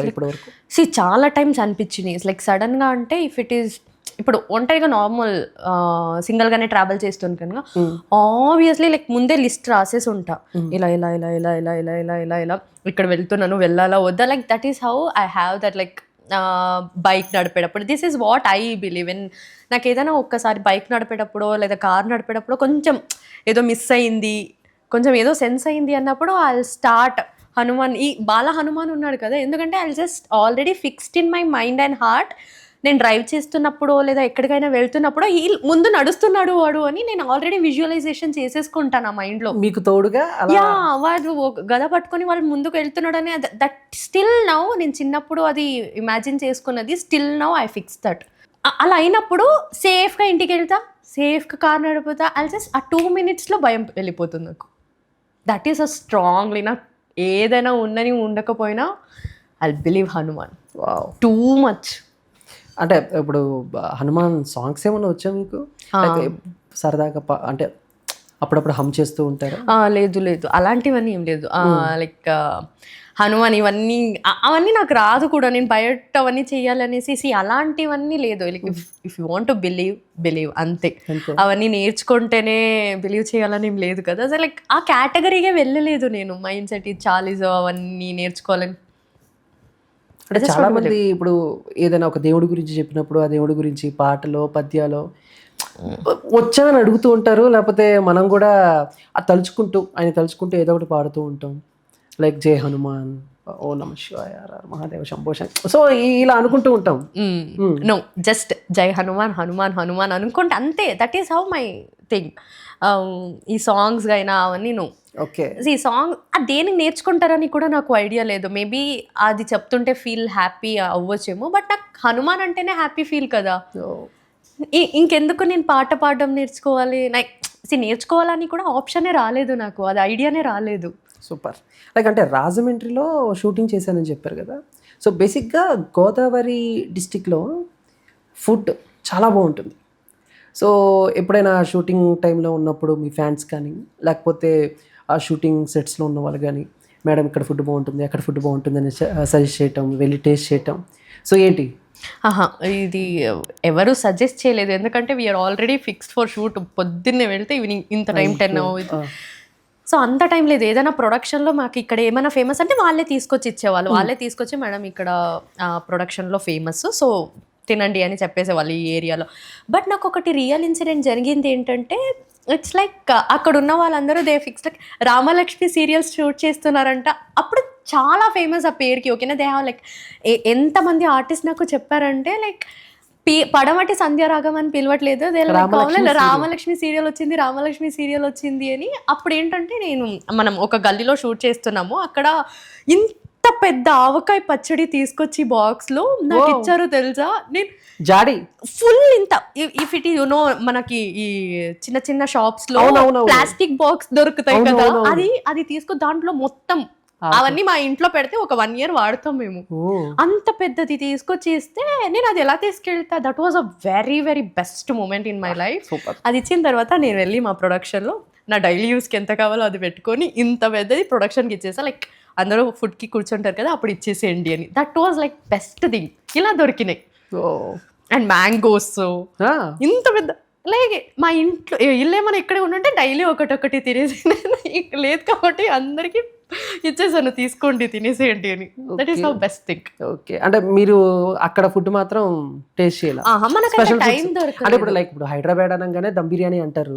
Speaker 1: ఇప్పటి వరకు?
Speaker 2: చాలా టైమ్స్ అనిపించింది. లైక్ సడన్గా అంటే ఇఫ్ ఇట్ ఈస్ ఇప్పుడు ఒంటరిగా నార్మల్ సింగిల్గానే ట్రావెల్ చేస్తుంది కనుక ఆబ్వియస్లీ లైక్ ముందే లిస్ట్ రాసేసి ఉంటా, ఇలా ఇలా ఇలా ఇలా ఇలా ఇలా ఇలా ఇలా ఇలా ఇక్కడ వెళ్తున్నాను వెళ్ళాలా వద్దా. Like that is how I have that. Like bike నడిపేటప్పుడు this is what I believe in. నాకు ఏదైనా ఒక్కసారి బైక్ నడిపేటప్పుడు లేదా కార్ నడిపేటప్పుడు కొంచెం ఏదో మిస్ అయింది, కొంచెం ఏదో సెన్స్ అయింది అన్నప్పుడు ఐ స్టార్ట్ హనుమాన్. ఈ బాల హనుమాన్ ఉన్నాడు కదా, ఎందుకంటే I just already fixed in my mind and heart. నేను డ్రైవ్ చేస్తున్నప్పుడు లేదా ఎక్కడికైనా వెళ్తున్నప్పుడు ముందు నడుస్తున్నాడు వాడు అని నేను ఆల్రెడీ విజువలైజేషన్ చేసేసుకుంటాను ఆ మైండ్లో.
Speaker 1: మీకు తోడుగా
Speaker 2: వాడు గద పట్టుకొని వాళ్ళు ముందుకు వెళ్తున్నాడు అని. దట్ స్టిల్ నౌ నేను చిన్నప్పుడు అది ఇమాజిన్ చేసుకున్నది, still now I fix that. అలా అయినప్పుడు సేఫ్గా ఇంటికి వెళ్తా, సేఫ్గా కార్ నడిపోతా. ఐ జస్ట్ ఆ 2 minutesలో భయం వెళ్ళిపోతుంది నాకు. That is a strongly. నాకు ఏదైనా ఉండని ఉండకపోయినా I believe Hanuman too much.
Speaker 1: అంటే ఇప్పుడు హనుమాన్ సాంగ్స్ ఏమన్నా వచ్చా మీకు సరదాగా? అంటే అప్పుడప్పుడు హమ్ చేస్తూ ఉంటారా?
Speaker 2: లేదు లేదు అలాంటివన్నీ ఏం లేదు. లైక్ హనుమాన్ ఇవన్నీ అవన్నీ నాకు రాదు కూడా. నేను బయట అవన్నీ చేయాలనేసి అలాంటివన్నీ లేదు. Like if you want to believe అంతే. అవన్నీ నేర్చుకుంటేనే బిలీవ్ చేయాలని ఏం లేదు కదా. అసలు లైక్ ఆ కేటగిరీగా వెళ్ళలేదు నేను. మైండ్ సెట్ ఇది చాలీజో అవన్నీ నేర్చుకోవాలని.
Speaker 1: అంటే చాలా మంది ఇప్పుడు ఏదైనా ఒక దేవుడి గురించి చెప్పినప్పుడు ఆ దేవుడి గురించి పాటలో పద్యాలో వచ్చా అని అడుగుతూ ఉంటారు, లేకపోతే మనం కూడా ఆయన తలుచుకుంటూ ఏదో ఒకటి పాడుతూ ఉంటాం. లైక్ జై హనుమాన్, ఓ నమ శివాయ, మహాదేవ శంభో. సో ఇలా అనుకుంటూ ఉంటాం.
Speaker 2: నో జస్ట్ జై హనుమాన్ హనుమాన్ హనుమాన్ అనుకుంటే అంతే. That is how my thing. ఈ సాంగ్స్ అయినా అవన్నీ నో.
Speaker 1: ఓకే.
Speaker 2: ఈ సాంగ్ దేనికి నేర్చుకుంటారని కూడా నాకు ఐడియా లేదు. మేబీ అది చెప్తుంటే ఫీల్ హ్యాపీ అవ్వచ్చేమో, బట్ నాకు హనుమాన్ అంటేనే హ్యాపీ ఫీల్ కదా. ఇంకెందుకు నేను పాట పాడడం నేర్చుకోవాలి? లైక్ నేర్చుకోవాలని కూడా ఆప్షనే రాలేదు నాకు, అది ఐడియానే రాలేదు.
Speaker 1: సూపర్. లైక్ అంటే రాజమండ్రిలో షూటింగ్ చేశానని చెప్పారు కదా. సో బేసిక్గా గోదావరి డిస్టిక్లో ఫుడ్ చాలా బాగుంటుంది. సో ఎప్పుడైనా షూటింగ్ టైంలో ఉన్నప్పుడు మీ ఫ్యాన్స్ కానీ లేకపోతే ఆ షూటింగ్ సెట్స్లో ఉన్న వాళ్ళు కానీ మేడం ఇక్కడ ఫుడ్ బాగుంటుంది అక్కడ ఫుడ్ బాగుంటుంది అని సజెస్ట్ చేయటం, వెళ్ళి టేస్ట్ చేయటం. సో ఏంటి
Speaker 2: ఆహా, ఇది ఎవరు సజెస్ట్ చేయలేదు, ఎందుకంటే we're already fixed for shoot. పొద్దున్నే వెళ్తే ఈవినింగ్ ఇంత టైం 10 అవుతుంది. సో అంత టైం లేదు. ఏదైనా ప్రొడక్షన్లో మాకు ఇక్కడ ఏమైనా ఫేమస్ అంటే వాళ్ళే తీసుకొచ్చి ఇచ్చేవాళ్ళు. వాళ్ళే తీసుకొచ్చి మేడం ఇక్కడ ప్రొడక్షన్లో ఫేమస్, సో తినండి అని చెప్పేసేవాళ్ళు ఈ ఏరియాలో. బట్ నాకు ఒకటి రియల్ ఇన్సిడెంట్ జరిగింది ఏంటంటే, ఇట్స్ లైక్ అక్కడ ఉన్న వాళ్ళందరూ they fix like Ramalakshmi serials shoot చేస్తున్నారంట. అప్పుడు చాలా ఫేమస్ ఆ పేరుకి, ఓకేనా. దే హ్యావ్ లైక్ ఎంతమంది ఆర్టిస్ట్ నాకు చెప్పారంటే లైక్ పడమటి సంధ్యారాగం అని పిలవట్లేదు, రామలక్ష్మి సీరియల్ వచ్చింది, రామలక్ష్మి సీరియల్ వచ్చింది అని. అప్పుడు ఏంటంటే మనం ఒక గల్లీలో షూట్ చేస్తున్నాము, అక్కడ ఇంత పెద్ద ఆవకాయ పచ్చడి తీసుకొచ్చి బాక్స్లో నాకు ఇచ్చారు తెలుసా. నేను
Speaker 1: జాడి
Speaker 2: ఫుల్ ఇంత ఇఫ్ ఇట్ నో మనకి ఈ చిన్న చిన్న షాప్స్ లో ప్లాస్టిక్ బాక్స్ దొరుకుతాయి కదా, అది తీసుకు దాంట్లో మొత్తం అవన్నీ మా ఇంట్లో పెడితే ఒక 1 year వాడతాం మేము. అంత పెద్దది తీసుకొచ్చి ఇస్తే నేను అది ఎలా తీసుకెళ్తా. That was a very very best moment in my life. అది ఇచ్చిన తర్వాత నేను వెళ్ళి మా ప్రొడక్షన్లో నా డైలీ యూస్కి ఎంత కావాలో అది పెట్టుకొని ఇంత పెద్దది ప్రొడక్షన్కి ఇచ్చేసా. లైక్ అందరూ ఫుడ్కి కూర్చుంటారు కదా, అప్పుడు ఇచ్చేసేయండి అని. That was like best thing. ఇలా దొరికినాయి. అండ్ మ్యాంగోస్ ఇంత పెద్ద లైక్ మా ఇంట్లో ఇల్లు ఏమైనా ఇక్కడే ఉంటే డైలీ ఒకటి తినేసి లేదు కాబట్టి అందరికీ ఇచ్చేసాను, తీసుకోండి తినేసేయండి అని. That is how best thing.
Speaker 1: Okay, అంటే మీరు అక్కడ ఫుడ్ మాత్రం టేస్ట్ చేయాలి. అంటే ఇప్పుడు లైక్ ఇప్పుడు హైదరాబాద్ అనగానే దమ్ బిర్యానీ అంటారు.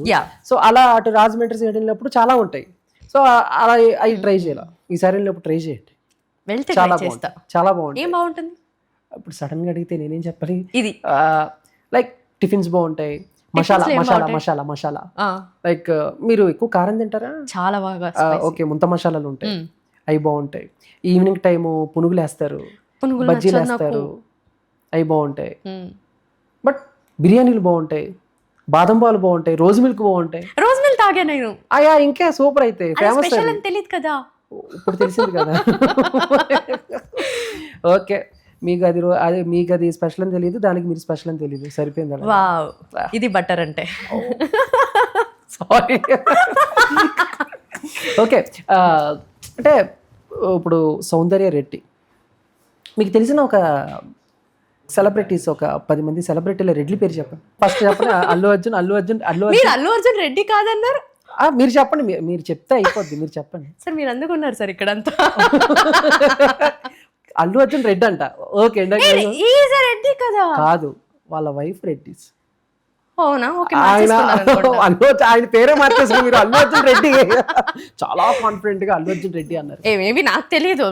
Speaker 1: సో అలా అటు రాజమండ్రి సైడ్ వెళ్ళినప్పుడు చాలా ఉంటాయి. సో అలా అవి ట్రై చేయాలి. ఈసారి వెళ్ళినప్పుడు ట్రై చేయండి,
Speaker 2: వెళ్తే
Speaker 1: చాలా బాగుంటుంది. చాలా బాగుంటుంది.
Speaker 2: ఏం బాగుంటుంది
Speaker 1: ఇప్పుడు సడన్ గా అడిగితే నేనేం చెప్పాలి.
Speaker 2: ఇది
Speaker 1: లైక్ టిఫిన్స్ బాగుంటాయి, మసాలా లైక్ మీరు ఎక్కువ కారం తింటారా?
Speaker 2: చాలా బాగా.
Speaker 1: ఓకే, ముంత మసాలాలు ఉంటాయి, అవి బాగుంటాయి. ఈవినింగ్ టైము పునుగులు వేస్తారు, బజ్జీలు వేస్తారు, అవి బాగుంటాయి. బట్ బిర్యానీలు బాగుంటాయి, బాదం పాలు బాగుంటాయి, రోజ్ మిల్క్ బాగుంటాయి.
Speaker 2: రోజ్ మిల్క్ తాగా నేను.
Speaker 1: అయ్యా ఇంకా సూపర్ అయితే ఫేమస్.
Speaker 2: తెలియదు కదా,
Speaker 1: ఇప్పుడు తెలిసింది కదా. ఓకే, మీకు అది స్పెషల్ అని తెలియదు, దానికి మీరు స్పెషల్ అని తెలియదు, సరిపోయింది.
Speaker 2: వావ్, ఇది బటర్ అంటే.
Speaker 1: సారీ. ఓకే, అంటే ఇప్పుడు సౌందర్య రెడ్డి, మీకు తెలిసిన ఒక సెలబ్రిటీస్, ఒక 10 మంది సెలబ్రిటీల రెడ్డి పేరు చెప్పండి. ఫస్ట్ చెప్పండి. అల్లు అర్జున్
Speaker 2: రెడ్డి కాదన్నారు.
Speaker 1: మీరు చెప్పండి, మీరు చెప్తే అయిపోద్ది, మీరు చెప్పండి.
Speaker 2: సార్ మీరు అందుకున్నారు సార్ ఇక్కడంతా.
Speaker 1: అల్లు అర్జున్ రెడ్డి అంట. ఓకే,
Speaker 2: రెడ్డి కదా,
Speaker 1: కాదు వాళ్ళ వైఫ్ రెడ్డిస్.
Speaker 2: ఆయన
Speaker 1: పేరే మార్చేసారు మీరు. అల్లు అర్జున్ రెడ్డి చాలా కాన్ఫిడెంట్ గా అల్లు అర్జున్ రెడ్డి అన్నారు.
Speaker 2: ఏమేమి నాకు తెలియదు.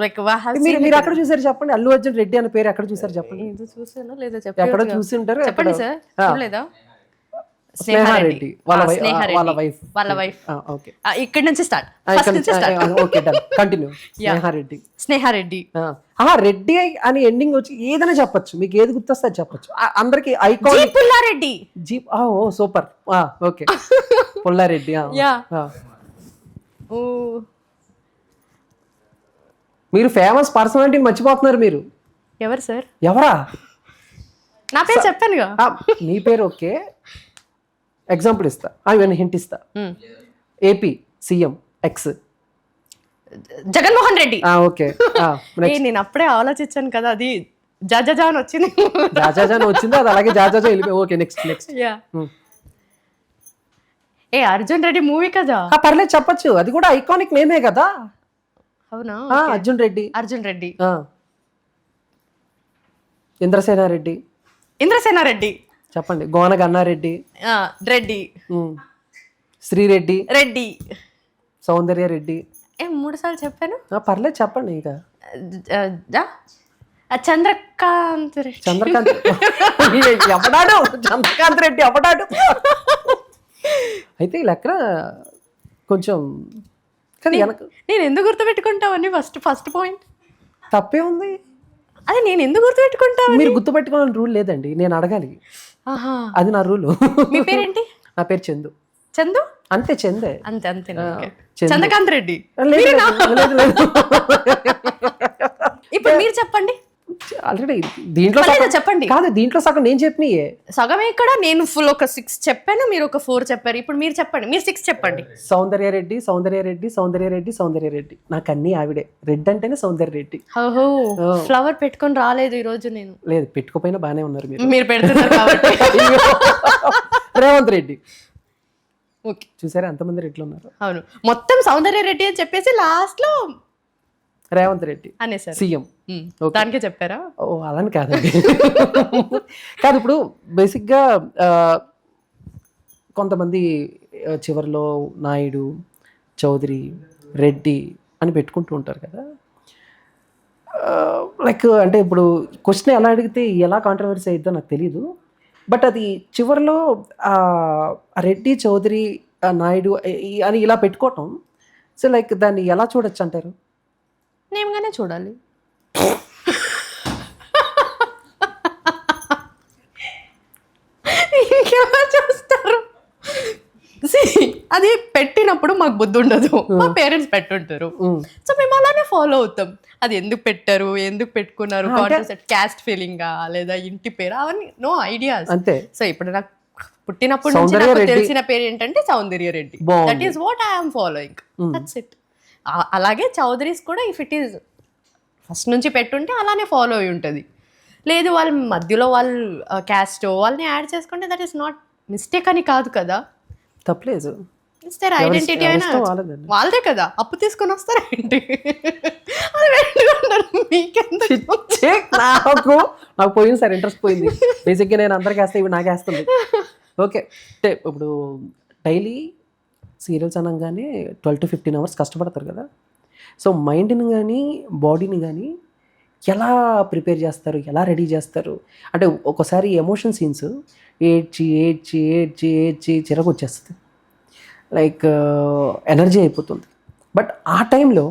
Speaker 1: మీరు ఎక్కడ చూసారు చెప్పండి, అల్లు అర్జున్ రెడ్డి అనే పేరు ఎక్కడ చూసారు చెప్పండి.
Speaker 2: చూసాను లేదా
Speaker 1: ఎక్కడ చూసి ఉంటారు
Speaker 2: చెప్పండి సార్. లేదా
Speaker 1: స్నేహారెడ్డి వాళ్ళ వైఫ్. ఓకే,
Speaker 2: ఇక్కడ నుంచి start.
Speaker 1: Okay, done, continue.
Speaker 2: Sneha Reddy
Speaker 1: Reddy అని ఎండింగ్ వచ్చి ఏదైనా చెప్పొచ్చు, మీకు ఏది గుర్తొస్తే చెప్పొచ్చు. అందరికి ఐకాన్
Speaker 2: పుల్లారెడ్డి.
Speaker 1: జీప్. ఓ సూపర్. ఓకే, పుల్లారెడ్డి. మీరు ఫేమస్ పర్సనాలిటీని మర్చిపోతున్నారు మీరు.
Speaker 2: ఎవరు సార్?
Speaker 1: ఎవరా?
Speaker 2: నా పేరు చెప్పానుగా.
Speaker 1: నీ పేరు ఓకే, ఎగ్జాంపుల్ ఇస్తా, ఇవన్నీ హింట్ ఇస్తా. AP CM X
Speaker 2: Jaganmohan Reddy.
Speaker 1: Okay,
Speaker 2: నేను అప్పుడే ఆలోచించాను కదా, అది జాజా అని వచ్చింది.
Speaker 1: వచ్చింది అది అలాగే జాజా వెళ్ళిపోయి. Okay, next.
Speaker 2: Arjun Reddy movie కదా.
Speaker 1: పర్లేదు చెప్పొచ్చు, అది కూడా ఐకానిక్ నేమే కదా.
Speaker 2: అవునా?
Speaker 1: అర్జున్ రెడ్డి.
Speaker 2: ఇంద్రసేనారెడ్డి
Speaker 1: చెప్పండి. గోన గన్నారెడ్డి,
Speaker 2: రెడ్డి,
Speaker 1: శ్రీరెడ్డి,
Speaker 2: రెడ్డి,
Speaker 1: సౌందర్య రెడ్డి.
Speaker 2: 3 సార్లు చెప్పాను.
Speaker 1: పర్లేదు చెప్పండి. ఇంకా
Speaker 2: చంద్రకాంత్
Speaker 1: ఎవడాడు? చంద్రకాంత్ రెడ్డి ఎవడాడు? అయితే ఈ లెక్క కొంచెం
Speaker 2: నేను ఎందుకు గుర్తుపెట్టుకుంటావని ఫస్ట్ పాయింట్.
Speaker 1: తప్పే ఉంది.
Speaker 2: అది నేను ఎందుకు గుర్తుపెట్టుకుంటా?
Speaker 1: మీరు గుర్తుపెట్టుకోవాలని రూల్ లేదండి, నేను అడగాలి, అది నా రూల్.
Speaker 2: మీ పేరేంటి?
Speaker 1: నా పేరు చందు.
Speaker 2: చందు
Speaker 1: అంతే, చందే
Speaker 2: అంతే. చంద్రకాంత్ రెడ్డి. ఇప్పుడు మీరు చెప్పండి.
Speaker 1: ఆల్రెడీ దీంట్లో
Speaker 2: పర్లేదు,
Speaker 1: సగం-
Speaker 2: చెప్పండి.
Speaker 1: కాదు దీంట్లో సగం నేను చెప్పినయే.
Speaker 2: సగమే ఇక్కడ, నేను ఫుల్ ఒక 6 చెప్పాను, మీరు ఒక 4 చెప్పారు. ఇప్పుడు మీరు చెప్పండి, మీరు 6 చెప్పండి.
Speaker 1: సౌందర్యారెడ్డి, సౌందర్యారెడ్డి, సౌందర్యారెడ్డి, సౌందర్యారెడ్డి. నాకు అన్నీ ఆవిడే. రెడ్ అంటేనే సౌందర్యారెడ్డి.
Speaker 2: ఓహో, ఫ్లవర్ పెట్టుకొని రాలేదు ఈ రోజు నేను.
Speaker 1: లేదు పెట్టుకోపోయినా బాగానే ఉన్నారు మీరు.
Speaker 2: మీరు పెడుతున్నారు కాబట్టి.
Speaker 1: రేవంత్ రెడ్డి.
Speaker 2: ఓకే,
Speaker 1: చూసారా ఎంతమంది రెడ్లు ఉన్నారు.
Speaker 2: అవును, మొత్తం సౌందర్య రెడ్డి అని చెప్పేసి లాస్ట్ లో
Speaker 1: రేవంత్ రెడ్డి
Speaker 2: అనేసారు.
Speaker 1: సీఎం. Okay.
Speaker 2: దానికే చెప్పారా?
Speaker 1: ఓ అలాని కాదండి. కాదు ఇప్పుడు బేసిక్గా కొంతమంది చివరిలో నాయుడు, చౌదరి, రెడ్డి అని పెట్టుకుంటూ ఉంటారు కదా. లైక్ అంటే ఇప్పుడు క్వశ్చన్ ఎలా అడిగితే ఎలా కాంట్రవర్సీ అయిద్దో నాకు తెలియదు. బట్ అది చివరిలో రెడ్డి, చౌదరి, నాయుడు అని ఇలా పెట్టుకోవటం, సో లైక్ దాన్ని ఎలా చూడొచ్చు అంటారు?
Speaker 2: నేమ్గానే చూడాలి. ఇంకెలా చూస్తారు? అది పెట్టినప్పుడు మాకు బుద్ధి ఉండదు, మా పేరెంట్స్ పెట్టుంటారు, సో మేము అలానే ఫాలో అవుతాం. అది ఎందుకు పెట్టారు, ఎందుకు పెట్టుకున్నారు, క్యాస్ట్ ఫీలింగా లేదా ఇంటి పేరు, అవన్నీ నో ఐడియాస్.
Speaker 1: అంతే.
Speaker 2: సో ఇప్పుడు నాకు పుట్టినప్పటి నుంచి నాకు తెలిసిన పేరు ఏంటంటే Soundarya Reddy. That is what I'm following, that's it. అలాగే చౌదరీస్ కూడా ఇఫ్ ఇట్ ఈస్ ఫస్ట్ నుంచి పెట్టుంటే అలానే ఫాలో అయి ఉంటుంది. లేదు వాళ్ళ మధ్యలో వాళ్ళు క్యాస్ట్ వాళ్ళని యాడ్ చేసుకుంటే దట్ ఈస్ నాట్ మిస్టేక్ అని కాదు కదా,
Speaker 1: తప్పలేదు.
Speaker 2: ఇట్స్ దేర్ ఐడెంటిటీ అయినా వాళ్ళదే కదా, అప్పు తీసుకొని వస్తారా ఏంటి? అది పెట్టుకుంటారు, మీకెందుకు?
Speaker 1: నాకు పోయింది సార్, ఇంట్రెస్ట్ పోయింది. బేసిక్గా నేను అందరికి వేస్తే ఇవి నాకు వేస్తుంది. ఓకే, అంటే ఇప్పుడు డైలీ సీరియల్స్ అనగానే 12 to 15 hours కష్టపడతారు కదా. సో మైండ్ని కానీ బాడీని కానీ ఎలా ప్రిపేర్ చేస్తారు, ఎలా రెడీ చేస్తారు? అంటే ఒకసారి ఎమోషన్ సీన్స్ ఏడ్చి ఏడ్చి ఏడ్చి ఏడ్చి చిరకు వచ్చేస్తుంది, లైక్ ఎనర్జీ అయిపోతుంది. బట్ ఆ టైంలో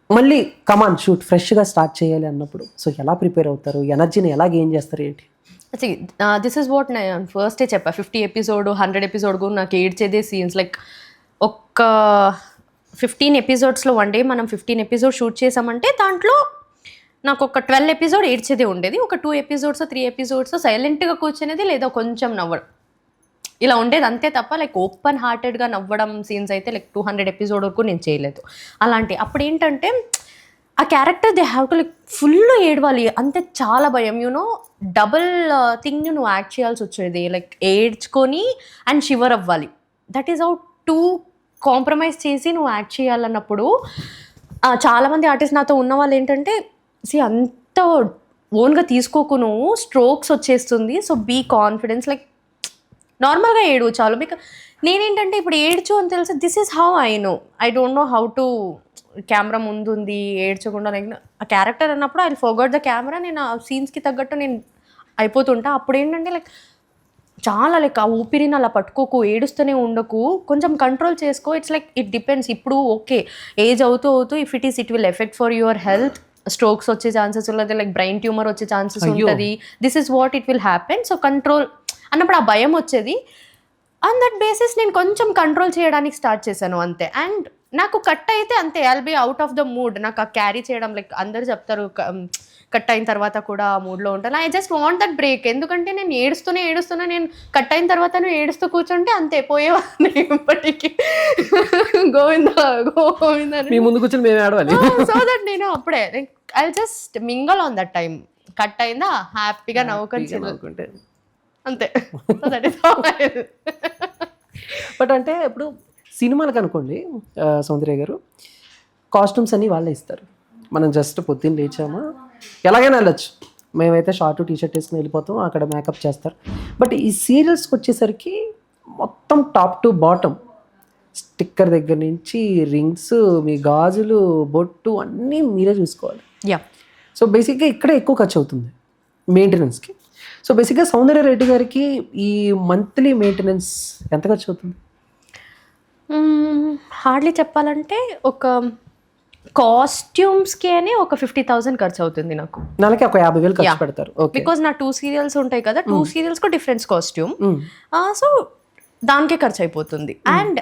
Speaker 1: మళ్ళీ కమాన్ షూట్ ఫ్రెష్గా స్టార్ట్ చేయాలి అన్నప్పుడు సో ఎలా ప్రిపేర్ అవుతారు, ఎనర్జీని ఎలా గెయిన్ చేస్తారు ఏంటి?
Speaker 2: దిస్ ఇస్ వాట్ నేను ఫస్టే చెప్పా, 50 episode 100 episode నాకు ఏడ్చేదే సీన్స్. లైక్ ఒక్క 15 episodes వన్ డే మనం 15 episodes షూట్ చేసామంటే దాంట్లో నాకు ఒక 12 episodes ఏడ్చేదే ఉండేది, ఒక 2 episodes 3 episodes సైలెంట్గా కూర్చునేది లేదా కొంచెం నవ్వడం, ఇలా ఉండేది అంతే తప్ప లైక్ ఓపెన్ హార్టెడ్గా నవ్వడం సీన్స్ అయితే లైక్ 200 episodes వరకు నేను చేయలేదు. అలాంటి అప్పుడు ఏంటంటే ఆ character they have to like full ఏడవాలి, అంతే చాలా భయం. యూనో డబుల్ థింగ్ నువ్వు యాక్ట్ చేయాల్సి వచ్చేది, లైక్ ఏడ్చుకొని అండ్ షివర్ అవ్వాలి. That is how to compromise చేసి నువ్వు యాక్ట్ చేయాలన్నప్పుడు చాలామంది ఆర్టిస్ట్ నాతో ఉన్న వాళ్ళు ఏంటంటే అంత ఓన్గా తీసుకోకు, నువ్వు స్ట్రోక్స్ వచ్చేస్తుంది, సో బీ కాన్ఫిడెన్స్, లైక్ నార్మల్గా ఏడు చాలు. బికాజ్ నేనేంటంటే ఇప్పుడు ఏడ్చు అని తెలిసి this is how I know, I don't know how to camera ముందుంది ఏడ్చకుండా లైక్ ఆ క్యారెక్టర్ అన్నప్పుడు ఐ ఫర్గట్ ద కెమెరా, నేను ఆ సీన్స్కి తగ్గట్టు నేను అయిపోతుంటా. అప్పుడు ఏంటంటే లైక్ చాలా లైక్ ఆ ఊపిరిని అలా పట్టుకోకు, ఏడుస్తూనే ఉండకు, కొంచెం కంట్రోల్ చేసుకో. It's like it depends. ఇప్పుడు ఓకే ఏజ్ అవుతూ if it will effect for your health, strokes వచ్చే ఛాన్సెస్ ఉంటుంది, లైక్ బ్రెయిన్ ట్యూమర్ వచ్చే ఛాన్సెస్ ఉంటుంది, this is what it will happen, so control అన్నప్పుడు ఆ భయం వచ్చేది. ఆన్ దట్ బేసిస్ నేను కొంచెం కంట్రోల్ చేయడానికి స్టార్ట్ చేశాను అంతే. అండ్ నాకు కట్ అయితే అంతే, I'll be out of the mood. నాకు ఆ క్యారీ చేయడం లైక్ అందరు చెప్తారు కట్ అయిన తర్వాత కూడా ఆ మూడ్లో ఉంటాను. I just want that break. ఎందుకంటే నేను ఏడుస్తున్నా నేను కట్ అయిన తర్వాత నువ్వు ఏడుస్తూ కూర్చుంటే అంతే పోయేవాడిని ఇప్పటికీ. గోవిందా
Speaker 1: మీ ముందు కూర్చొని మేము ఆడవాలి.
Speaker 2: సో దట్ నేను అప్పుడే like I just mingle on that time. Cut అయిందా హ్యాపీగా నవ్వుకుంటే అంతే.
Speaker 1: బట్ అంటే ఇప్పుడు సినిమాలకు అనుకోండి సౌందర్య గారు, కాస్ట్యూమ్స్ అన్నీ వాళ్ళే ఇస్తారు. మనం జస్ట్ పొద్దున్న లేచామా ఎలాగైనా వెళ్ళచ్చు, మేమైతే షార్ట్ టీషర్ట్ వేసుకుని వెళ్ళిపోతాం, అక్కడ మేకప్ చేస్తారు. బట్ ఈ సీరియల్స్కి వచ్చేసరికి మొత్తం టాప్ టు బాటమ్, స్టిక్కర్ దగ్గర నుంచి రింగ్స్, మీ గాజులు, బొట్టు అన్నీ మీరే చూసుకోవాలి.
Speaker 2: యా.
Speaker 1: సో బేసిక్గా ఇక్కడే ఎక్కువ ఖర్చు అవుతుంది మెయింటెనెన్స్కి. సో బేసిక్గా సౌందర్య రెడ్డి గారికి ఈ మంత్లీ మెయింటెనెన్స్ ఎంత ఖర్చు అవుతుంది?
Speaker 2: హార్డ్లీ చెప్పాలంటే ఒక కాస్ట్యూమ్స్కి అని ఒక 50,000 ఖర్చు అవుతుంది నాకు.
Speaker 1: నెలకి ఒక 50,000 ఖర్చు పెడతారు.
Speaker 2: బికాజ్ నా 2 serials ఉంటాయి కదా, 2 serialsకు డిఫరెంట్ కాస్ట్యూమ్, సో దానికే ఖర్చు అయిపోతుంది. అండ్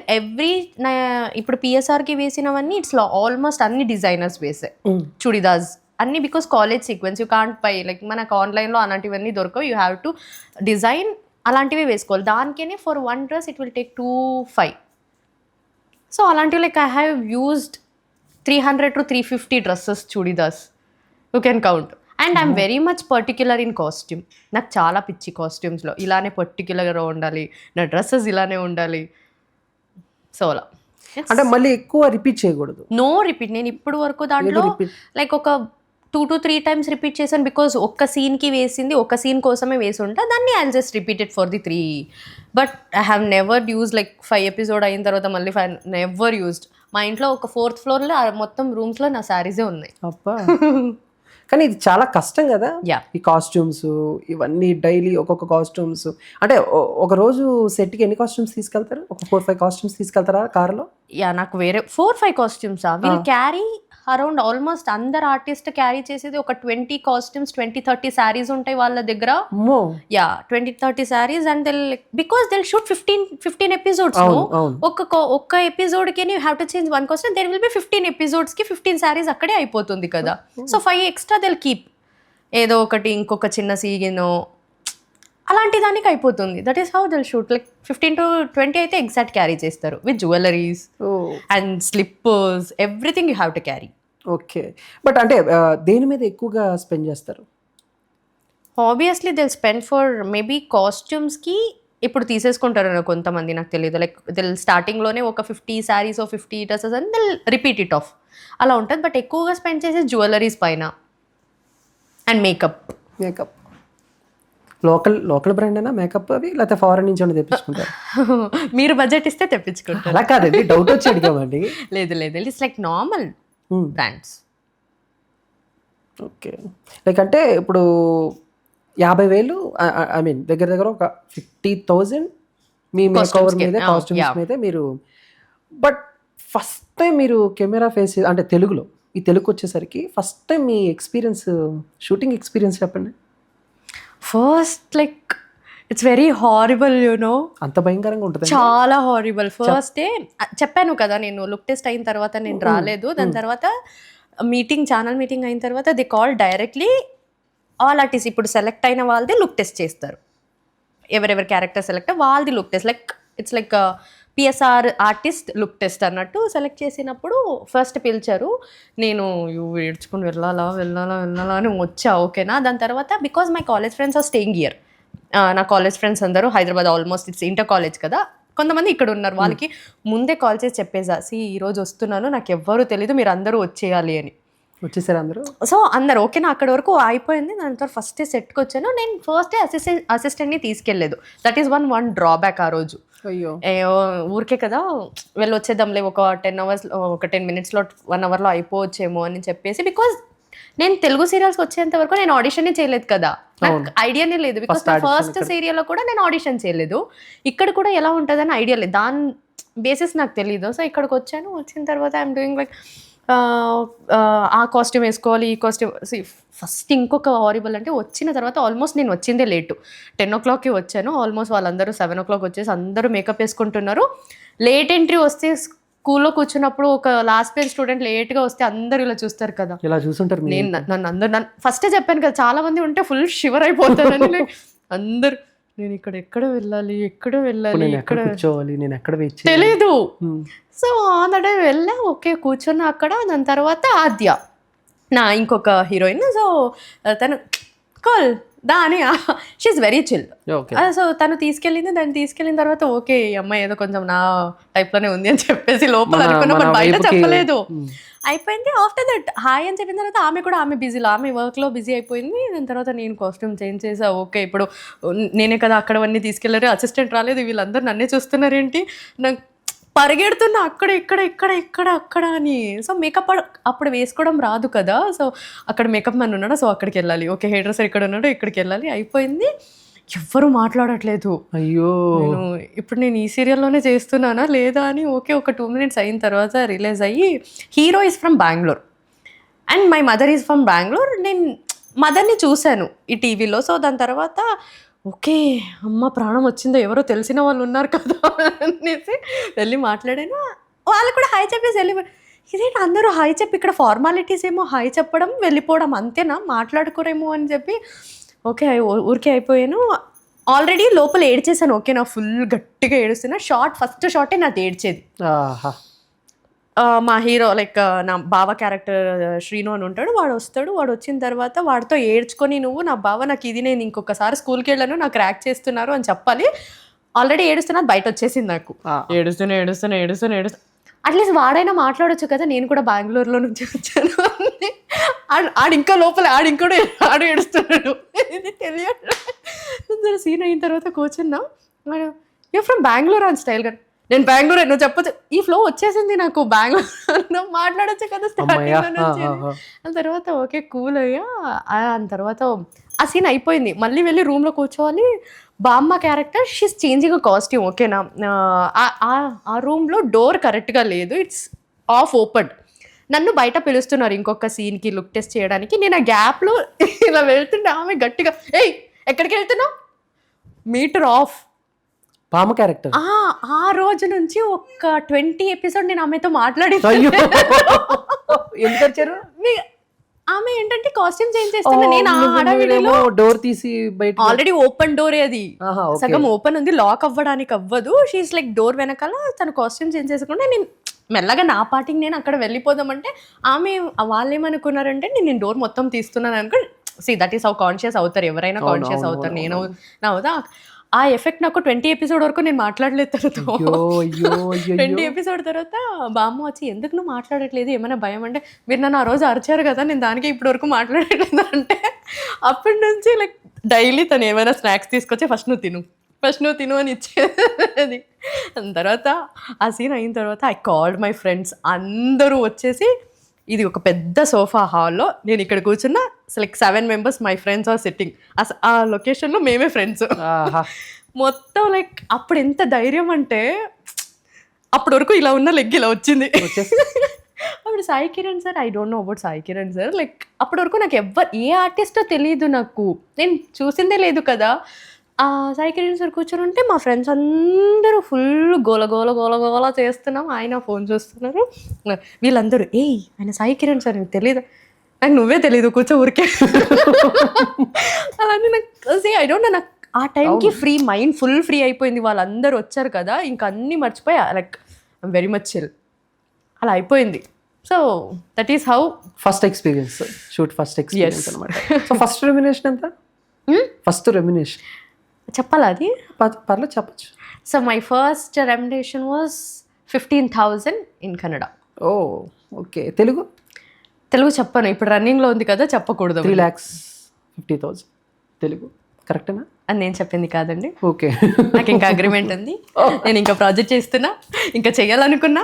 Speaker 2: ఇప్పుడు పిఎస్ఆర్కి వేసినవన్నీ ఇట్స్ ఆల్మోస్ట్ అన్ని డిజైనర్స్ వేసే చుడిదార్స్ అన్ని because college sequence you can't by like మనకు ఆన్లైన్లో అలాంటివన్నీ దొరకవు, యూ హ్యావ్ టు డిజైన్ అలాంటివి వేసుకోవాలి. దానికనే for one dress it will take 2,500. So అలాంటివి like I have used 300 to 350 dresses churidars, you can count. And I'm very much particular in costume. నాకు చాలా పిచ్చి కాస్ట్యూమ్స్లో, ఇలానే పర్టిక్యులర్గా ఉండాలి, నా డ్రెస్సెస్ ఇలానే ఉండాలి. సో అలా
Speaker 1: అంటే మళ్ళీ ఎక్కువ రిపీట్ చేయకూడదు.
Speaker 2: No repeat. నేను ఇప్పుడు వరకు దాంట్లో లైక్ ఒక 2 to 3 times రిపీట్ చేశాను, బికాజ్ ఒక్క సీన్కి వేసింది ఒక సీన్ కోసమే వేసి ఉంటా, దాన్ని I just repeat it for the 3. But I have never use like 5 episodes అయిన తర్వాత మళ్ళీ 5 నెవర్ యూజ్డ్. మా ఇంట్లో ఒక 4th floorలో మొత్తం రూమ్స్లో నా శారీసే ఉన్నాయి.
Speaker 1: అబ్బా, కానీ ఇది చాలా కష్టం కదా.
Speaker 2: యా,
Speaker 1: ఈ కాస్ట్యూమ్స్ ఇవన్నీ డైలీ ఒక్కొక్క కాస్ట్యూమ్స్ అంటే ఒక రోజు సెట్కి ఎన్ని కాస్ట్యూమ్స్ తీసుకెళ్తారు? ఒక 4-5 కాస్ట్యూమ్స్ తీసుకెళ్తారా కార్లో?
Speaker 2: యా, నాకు వేరే 4-5 costumes will carry around almost అందరు ఆర్టిస్ట్ క్యారీ చేసేది ఒక 20 కాస్ట్యూమ్స్, 20-30 శారీస్ ఉంటాయి వాళ్ళ దగ్గర. Yeah, 20-30 saris. And because they'll shoot 15 episodes. ఒక్క ఎపిసోడ్కి you have to change 1 costume. There will be 15 episodes-కి 15 శారీస్ అక్కడే అయిపోతుంది కదా. సో 5 extra దిల్ కీప్, ఏదో ఒకటి ఇంకొక చిన్న సీగినో అలాంటి దానికి అయిపోతుంది. That is how they'll shoot. Like 15 to 20 అయితే ఎగ్జాక్ట్ క్యారీ చేస్తారు with jewelleries and slippers, everything you have to carry.
Speaker 1: Okay, but అంటే దేని మీద ఎక్కువగా స్పెండ్ చేస్తారు?
Speaker 2: Obviously they'll spend for maybe కాస్ట్యూమ్స్కి. ఇప్పుడు తీసేసుకుంటారు కొంతమంది, నాకు తెలియదు. లైక్ దిల్ స్టార్టింగ్లోనే ఒక 50 శారీస్ 50 డ్రెస్సెస్ అని దిల్ రిపీట్ ఇట్ ఆఫ్ అలా ఉంటుంది. బట్ ఎక్కువగా స్పెండ్ చేసే జ్యువెలరీస్ పైన అండ్ మేకప్. లోకల్ బ్రాండ్ అయినా మేకప్ అవి, లేకపోతే ఫారెన్ నుంచి ఏమైనా తెప్పించుకుంటారు? మీరు బడ్జెట్ ఇస్తే తెప్పించుకుంటారు.
Speaker 1: అలా కాదండి, డౌట్ వచ్చి అడిగామండి.
Speaker 2: లేదు, it's like normal brands.
Speaker 1: Okay, like అంటే ఇప్పుడు 50,000, ఐ మీన్ దగ్గర ఒక 50,000 మీ మేకవర్ మీద, కాస్ట్యూమ్స్ మీద మీరు. బట్ ఫస్ట్ టైం మీరు కెమెరా ఫేస్ అంటే తెలుగులో, ఈ తెలుగు వచ్చేసరికి ఫస్ట్ టైం మీ ఎక్స్పీరియన్స్, షూటింగ్ ఎక్స్పీరియన్స్ చెప్పండి.
Speaker 2: First like it's very horrible,
Speaker 1: అంత భయంకరంగా ఉంటుంది?
Speaker 2: చాలా హారిబుల్. ఫస్ట్ డే చెప్పాను కదా, నేను లుక్ టెస్ట్ అయిన తర్వాత నేను రాలేదు. దాని తర్వాత ఛానల్ మీటింగ్ అయిన తర్వాత they call directly all artist. ఇప్పుడు సెలెక్ట్ అయిన వాళ్ళది లుక్ టెస్ట్ చేస్తారు, ఎవరెవరి క్యారెక్టర్ సెలెక్ట్ వాళ్ళది look test. Like it's like PSR artist look test అన్నట్టు. సెలెక్ట్ చేసినప్పుడు ఫస్ట్ పిలిచారు. నేను ఏడ్చుకుని వెళ్ళాలా అని వచ్చా. ఓకేనా. దాని తర్వాత because my college friends are staying here. నా కాలేజ్ ఫ్రెండ్స్ అందరూ Hyderabad, almost it's inter college కదా, కొంతమంది ఇక్కడ ఉన్నారు. వాళ్ళకి ముందే కాల్ చేసి చెప్పేసా, ఈరోజు వస్తున్నాను, నాకు ఎవ్వరూ తెలీదు, మీరు అందరూ వచ్చేయాలి అని.
Speaker 1: వచ్చేసారు అందరూ? సో
Speaker 2: అందరు ఓకేనా, అక్కడ వరకు అయిపోయింది. దాని తర్వాత ఫస్ట్ డే సెట్కి వచ్చాను. నేను ఫస్ట్ డే అసిస్టెంట్ని తీసుకెళ్ళలేదు. దట్ ఈస్ వన్ డ్రాబ్యాక్ ఆ రోజు. ఊరికే కదా వెళ్ళొచ్చేద్దాంలే, ఒక 10 hours, ఒక 10 minutes-లో 1 hour-లో అయిపోవచ్చేమో అని చెప్పేసి. బికాజ్ నేను తెలుగు సీరియల్స్కి వచ్చేంత వరకు నేను ఆడిషనే చేయలేదు కదా, నాకు ఐడియానే లేదు. బికాస్ నా ఫస్ట్ సీరియల్లో కూడా నేను ఆడిషన్ చేయలేదు, ఇక్కడ కూడా ఎలా ఉంటుందని ఐడియా లేదు, దాని బేసిస్ నాకు తెలీదు. సో ఇక్కడికి వచ్చాను. వచ్చిన తర్వాత ఐఎమ్ డూయింగ్ లైక్ ఆ కాస్ట్యూమ్ వేసుకోవాలి, ఈ కాస్ట్యూమ్. ఫస్ట్ ఇంకొక హారిబుల్ అంటే వచ్చిన తర్వాత ఆల్మోస్ట్ నేను వచ్చిందే లేటు, 10 o'clock-కి వచ్చాను. ఆల్మోస్ట్ వాళ్ళందరూ 7 o'clock వచ్చేసి అందరూ మేకప్ వేసుకుంటున్నారు. లేట్ ఎంట్రీ వస్తే స్కూల్లో కూర్చున్నప్పుడు ఒక లాస్ట్ బెంచ్ స్టూడెంట్ లేట్గా వస్తే అందరూ ఇలా చూస్తారు కదా,
Speaker 1: ఇలా చూసుంటారు.
Speaker 2: నన్ను ఫస్టే చెప్పాను కదా, చాలా మంది ఉంటే ఫుల్ షివర్ అయిపోతానని. అందరు నేను ఎక్కడ వెళ్ళాలి, ఎక్కడ
Speaker 1: కూర్చోవాలి, నేను ఎక్కడ
Speaker 2: తెలీదు. సో ఆన్ ద డే వెళ్ళా. ఓకే, కూర్చున్నా అక్కడ. దాని తర్వాత ఆద్య, నా ఇంకొక హీరోయిన్. సో తను కాల్ దాని, షీఈస్ వెరీ చిల్. సో తను దాన్ని తీసుకెళ్ళిన తర్వాత ఓకే, ఈ అమ్మాయి ఏదో కొంచెం నా టైప్లోనే ఉంది అని చెప్పేసి లోపల అనుకున్నా, బట్ బయట చెప్పలేదు. అయిపోయింది. ఆఫ్టర్ దట్ హాయ్ అని చెప్పిన తర్వాత ఆమె బిజీలో, ఆమె వర్క్లో బిజీ అయిపోయింది. దాని తర్వాత నేను కాస్ట్యూమ్ చేంజ్ చేసా. ఓకే, ఇప్పుడు నేనే కదా అక్కడవన్నీ తీసుకెళ్ళారు, అసిస్టెంట్ రాలేదు, వీళ్ళందరూ నన్నే చూస్తున్నారేంటి, నాకు పరిగెడుతున్నా అక్కడ అని. సో మేకప్ అప్పుడు వేసుకోవడం రాదు కదా, సో అక్కడ మేకప్ మ్యాన్ ఉన్నాడు, సో అక్కడికి వెళ్ళాలి. ఓకే, హెయిర్ డ్రెస్సర్ ఇక్కడ ఉన్నాడు, ఇక్కడికి వెళ్ళాలి. అయిపోయింది. ఎవ్వరూ మాట్లాడట్లేదు.
Speaker 1: అయ్యో,
Speaker 2: ఇప్పుడు నేను ఈ సీరియల్లోనే చేస్తున్నానా లేదా అని. ఓకే, ఒక 2 minutes అయిన తర్వాత రిలీజ్ అయ్యి, hero is from Bengaluru and my mother is from Bengaluru. నేను మదర్ని చూశాను ఈ టీవీలో. సో దాని తర్వాత ఓకే, అమ్మ ప్రాణం వచ్చిందో, ఎవరో తెలిసిన వాళ్ళు ఉన్నారు కదా అనేసి వెళ్ళి మాట్లాడాను. వాళ్ళు కూడా హాయ్ చెప్పేసి వెళ్ళి, ఇదేంటి అందరూ హాయ్ చెప్పి ఇక్కడ ఫార్మాలిటీస్ ఏమో హాయ్ చెప్పడం వెళ్ళిపోవడం అంతేనా, మాట్లాడుకోరేమో అని చెప్పి ఓకే ఊరికే అయిపోయాను. ఆల్రెడీ లోపల ఏడ్చేసాను. ఓకే నా ఫుల్ గట్టిగా ఏడుస్తున్నా. ఫస్ట్ షాటే నాది ఏడ్చేది.
Speaker 1: ఆహా.
Speaker 2: మా హీరో లైక్ నా బావ క్యారెక్టర్ శ్రీను అని ఉంటాడు. వాడు వస్తాడు. వాడు వచ్చిన తర్వాత వాడితో ఏడ్చుకొని నువ్వు నా బావ నాకు ఇది నేను ఇంకొకసారి స్కూల్కి వెళ్ళాను నాకు ర్యాక్ చేస్తున్నారు అని చెప్పాలి. ఆల్రెడీ ఏడుస్తున్నా బయట వచ్చేసింది నాకు. ఏడుస్తున్నా అట్లీస్ట్ వాడైనా మాట్లాడొచ్చు కదా, నేను కూడా బెంగళూరులో నుంచి వచ్చాను అని. ఆడు ఇంకా లోపల ఆడు ఏడుస్తున్నాడు. ఇది తెలియదు. సీన్ అయిన తర్వాత కూర్చున్నా. యూ ఫ్రమ్ బెంగళూరు అని స్టైల్గా, నేను బెంగళూరు నువ్వు చెప్పచ్చు. ఈ ఫ్లో వచ్చేసింది నాకు, బెంగళూరు మాట్లాడచ్చు కదా స్టార్టింగ్ నుంచి. ఆ తర్వాత ఓకే కూల్ అయ్యా. దాని తర్వాత ఆ సీన్ అయిపోయింది. మళ్ళీ వెళ్ళి రూమ్లో కూర్చోవాలి. బామ్మ క్యారెక్టర్ షీస్ చేంజింగ్ కాస్ట్యూమ్. ఓకేనా, ఆ రూమ్లో డోర్ కరెక్ట్గా లేదు, ఇట్స్ ఆఫ్ ఓపెన్. నన్ను బయట పిలుస్తున్నారు ఇంకొక సీన్కి లుక్ టెస్ట్ చేయడానికి. నేను ఆ గ్యాప్లో ఇలా వెళ్తుంటే ఆమె గట్టిగా ఏయ్ ఎక్కడికి వెళ్తున్నావు, మీటర్ ఆఫ్.
Speaker 1: పామ క్యారెక్టర్.
Speaker 2: ఆ రోజు నుంచి ఒక 20 ఎపిసోడ్ నేను ఆమెతో మాట్లాడి.
Speaker 1: ఎందుకు వచ్చారు?
Speaker 2: ఆమె ఏంటంటే కాస్ట్యూమ్ చేంజ్ చేస్తున్నా. నేను ఆ హడావిడిలో
Speaker 1: డోర్ తీసి బయట
Speaker 2: ఆల్రెడీ ఓపెన్ డోరే అది, సగం ఓపెన్ ఉంది, లాక్ అవ్వడానికి అవ్వదు. షీఈస్ లైక్ డోర్ వెనకాల తన కాస్ట్యూమ్ చేంజ్ చేసుకుంటే నేను మెల్లగా నా పాటికి నేను అక్కడ వెళ్ళిపోదామంటే వాళ్ళు ఏమనుకున్నారంటే నేను డోర్ మొత్తం తీస్తున్నాను అనుకో. See that is how conscious అవుతారు ఎవరైనా, కాన్షియస్ అవుతారు. నేను అవుదా ఆ ఎఫెక్ట్ నాకు 20 ఎపిసోడ్ వరకు నేను మాట్లాడలేదు. తర్వాత 20 ఎపిసోడ్ తర్వాత బామ్మ వచ్చి ఎందుకు నువ్వు మాట్లాడట్లేదు, ఏమైనా భయం అంటే, మీరు నన్ను ఆ రోజు అరిచారు కదా నేను దానికి ఇప్పటి వరకు మాట్లాడట్లేదు అంటే, అప్పటి నుంచి లైక్ డైలీ తను ఏమైనా స్నాక్స్ తీసుకొచ్చి ఫస్ట్ నువ్వు తిను అని ఇచ్చేది. తర్వాత ఆ సీన్ అయిన తర్వాత ఐ కాల్డ్ మై ఫ్రెండ్స్. అందరూ వచ్చేసి ఇది ఒక పెద్ద సోఫా హాల్లో నేను ఇక్కడ కూర్చున్నా. Like 7 members my friends are sitting. ఆ లొకేషన్లో మేమే ఫ్రెండ్స్ మొత్తం. లైక్ అప్పుడు ఎంత ధైర్యం అంటే, అప్పటి వరకు ఇలా ఉన్న లెగ్ ఇలా వచ్చింది. అప్పుడు Sai Kiran sir, I don't know about Sai Kiran sir. Like అప్పటి వరకు నాకు ఏ ఆర్టిస్టో తెలియదు, నాకు నేను చూసిందే లేదు కదా. సాయి కిరణ్ సార్ కూర్చొని ఉంటే మా ఫ్రెండ్స్ అందరూ ఫుల్ గోల చేస్తున్నాం. ఆయన ఫోన్ చూస్తున్నారు. వీళ్ళందరూ ఆయన సాయి కిరణ్ సార్ నీకు తెలియదు, నాకు నువ్వే తెలీదు కూర్చో ఊరికే అలానే నాకు ఐ డోంట్ నో. నాకు ఆ టైంకి మైండ్ ఫుల్ ఫ్రీ అయిపోయింది. వాళ్ళందరూ వచ్చారు కదా, ఇంకా అన్నీ మర్చిపోయి like I'm very much chill అలా అయిపోయింది. So that is how
Speaker 1: first experience అనమాట. సో ఫస్ట్ రెమ్యునరేషన్ ఎంత? ఫస్ట్ రెమ్యునరేషన్
Speaker 2: చెప్పాలా అది?
Speaker 1: పర్లేదు చెప్పచ్చు.
Speaker 2: So my first remuneration was 15,000 in Kannada.
Speaker 1: Oh okay. Telugu
Speaker 2: చెప్పను, ఇప్పుడు రన్నింగ్లో ఉంది కదా, చెప్పకూడదు.
Speaker 1: 3,50,000 తెలుగు కరెక్టేనా?
Speaker 2: అని నేను చెప్పింది కాదండి.
Speaker 1: ఓకే,
Speaker 2: నాకు ఇంకా అగ్రిమెంట్ ఉంది. నేను ఇంకా ప్రాజెక్ట్ చేస్తున్నా, ఇంకా చెయ్యాలనుకున్నా.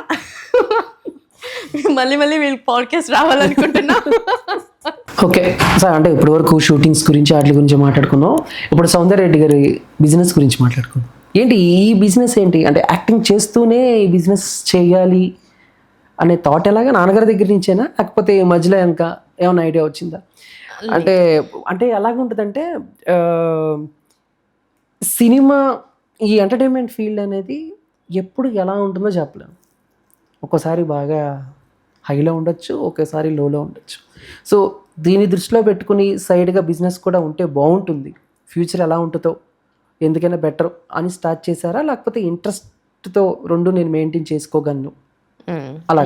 Speaker 2: మళ్ళీ వీళ్ళు పాడ్కాస్ట్ రావాలనుకుంటున్నా.
Speaker 1: ఓకే సార్, అంటే ఇప్పటి వరకు షూటింగ్స్ గురించి వాటి గురించి మాట్లాడుకున్నాం. ఇప్పుడు సౌందర్య రెడ్డి గారి బిజినెస్ గురించి మాట్లాడుకున్నాం. ఏంటి ఈ బిజినెస్ ఏంటి అంటే, యాక్టింగ్ చేస్తూనే ఈ బిజినెస్ చేయాలి అనే థాట్ ఎలాగా నాన్నగారి దగ్గర నుంచేనా, లేకపోతే మధ్యలో ఇంకా ఏమైనా ఐడియా వచ్చిందా? అంటే ఎలాగుంటుందంటే, సినిమా ఈ ఎంటర్టైన్మెంట్ ఫీల్డ్ అనేది ఎప్పుడు ఎలా ఉంటుందో చెప్పలేము. ఒక్కోసారి బాగా హైలో ఉండొచ్చు, ఒకేసారి లోలో ఉండొచ్చు. సో దీన్ని దృష్టిలో పెట్టుకుని సైడ్గా బిజినెస్ కూడా ఉంటే బాగుంటుంది, ఫ్యూచర్ ఎలా ఉంటుందో ఎందుకైనా బెటర్ అని స్టార్ట్ చేశారా, లేకపోతే ఇంట్రెస్ట్తో రెండు నేను మెయింటైన్ చేసుకోగలను అలా?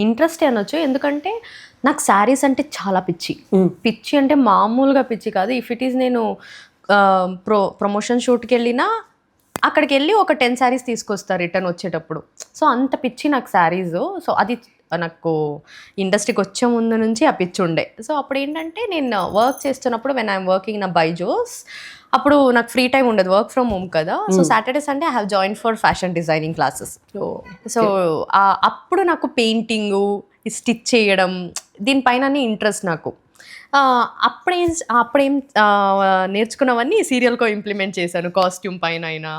Speaker 2: ఇంట్రెస్ట్ అనొచ్చు, ఎందుకంటే నాకు శారీస్ అంటే చాలా పిచ్చి అంటే మామూలుగా పిచ్చి కాదు. ఇఫ్ ఇట్ ఈస్ నేను ప్రమోషన్ షూట్కి వెళ్ళినా అక్కడికి వెళ్ళి ఒక 10 శారీస్ తీసుకొస్తారు రిటర్న్ వచ్చేటప్పుడు. సో అంత పిచ్చి నాకు శారీస్. సో అది నాకు ఇండస్ట్రీకి వచ్చే ముందు నుంచి ఆ పిచ్చి ఉండే. సో అప్పుడు ఏంటంటే నేను వర్క్ చేస్తున్నప్పుడు when I'm working in Bezos, అప్పుడు నాకు ఫ్రీ టైం ఉండదు, వర్క్ ఫ్రమ్ హోమ్ కదా. So Saturday Sunday I have join for fashion designing classes. So అప్పుడు నాకు పెయింటింగు, స్టిచ్ చేయడం దీనిపైన ఇంట్రెస్ట్ నాకు. అప్పుడేం నేర్చుకున్నవన్నీ సీరియల్కో ఇంప్లిమెంట్ చేశాను. కాస్ట్యూమ్ పైన అయినా,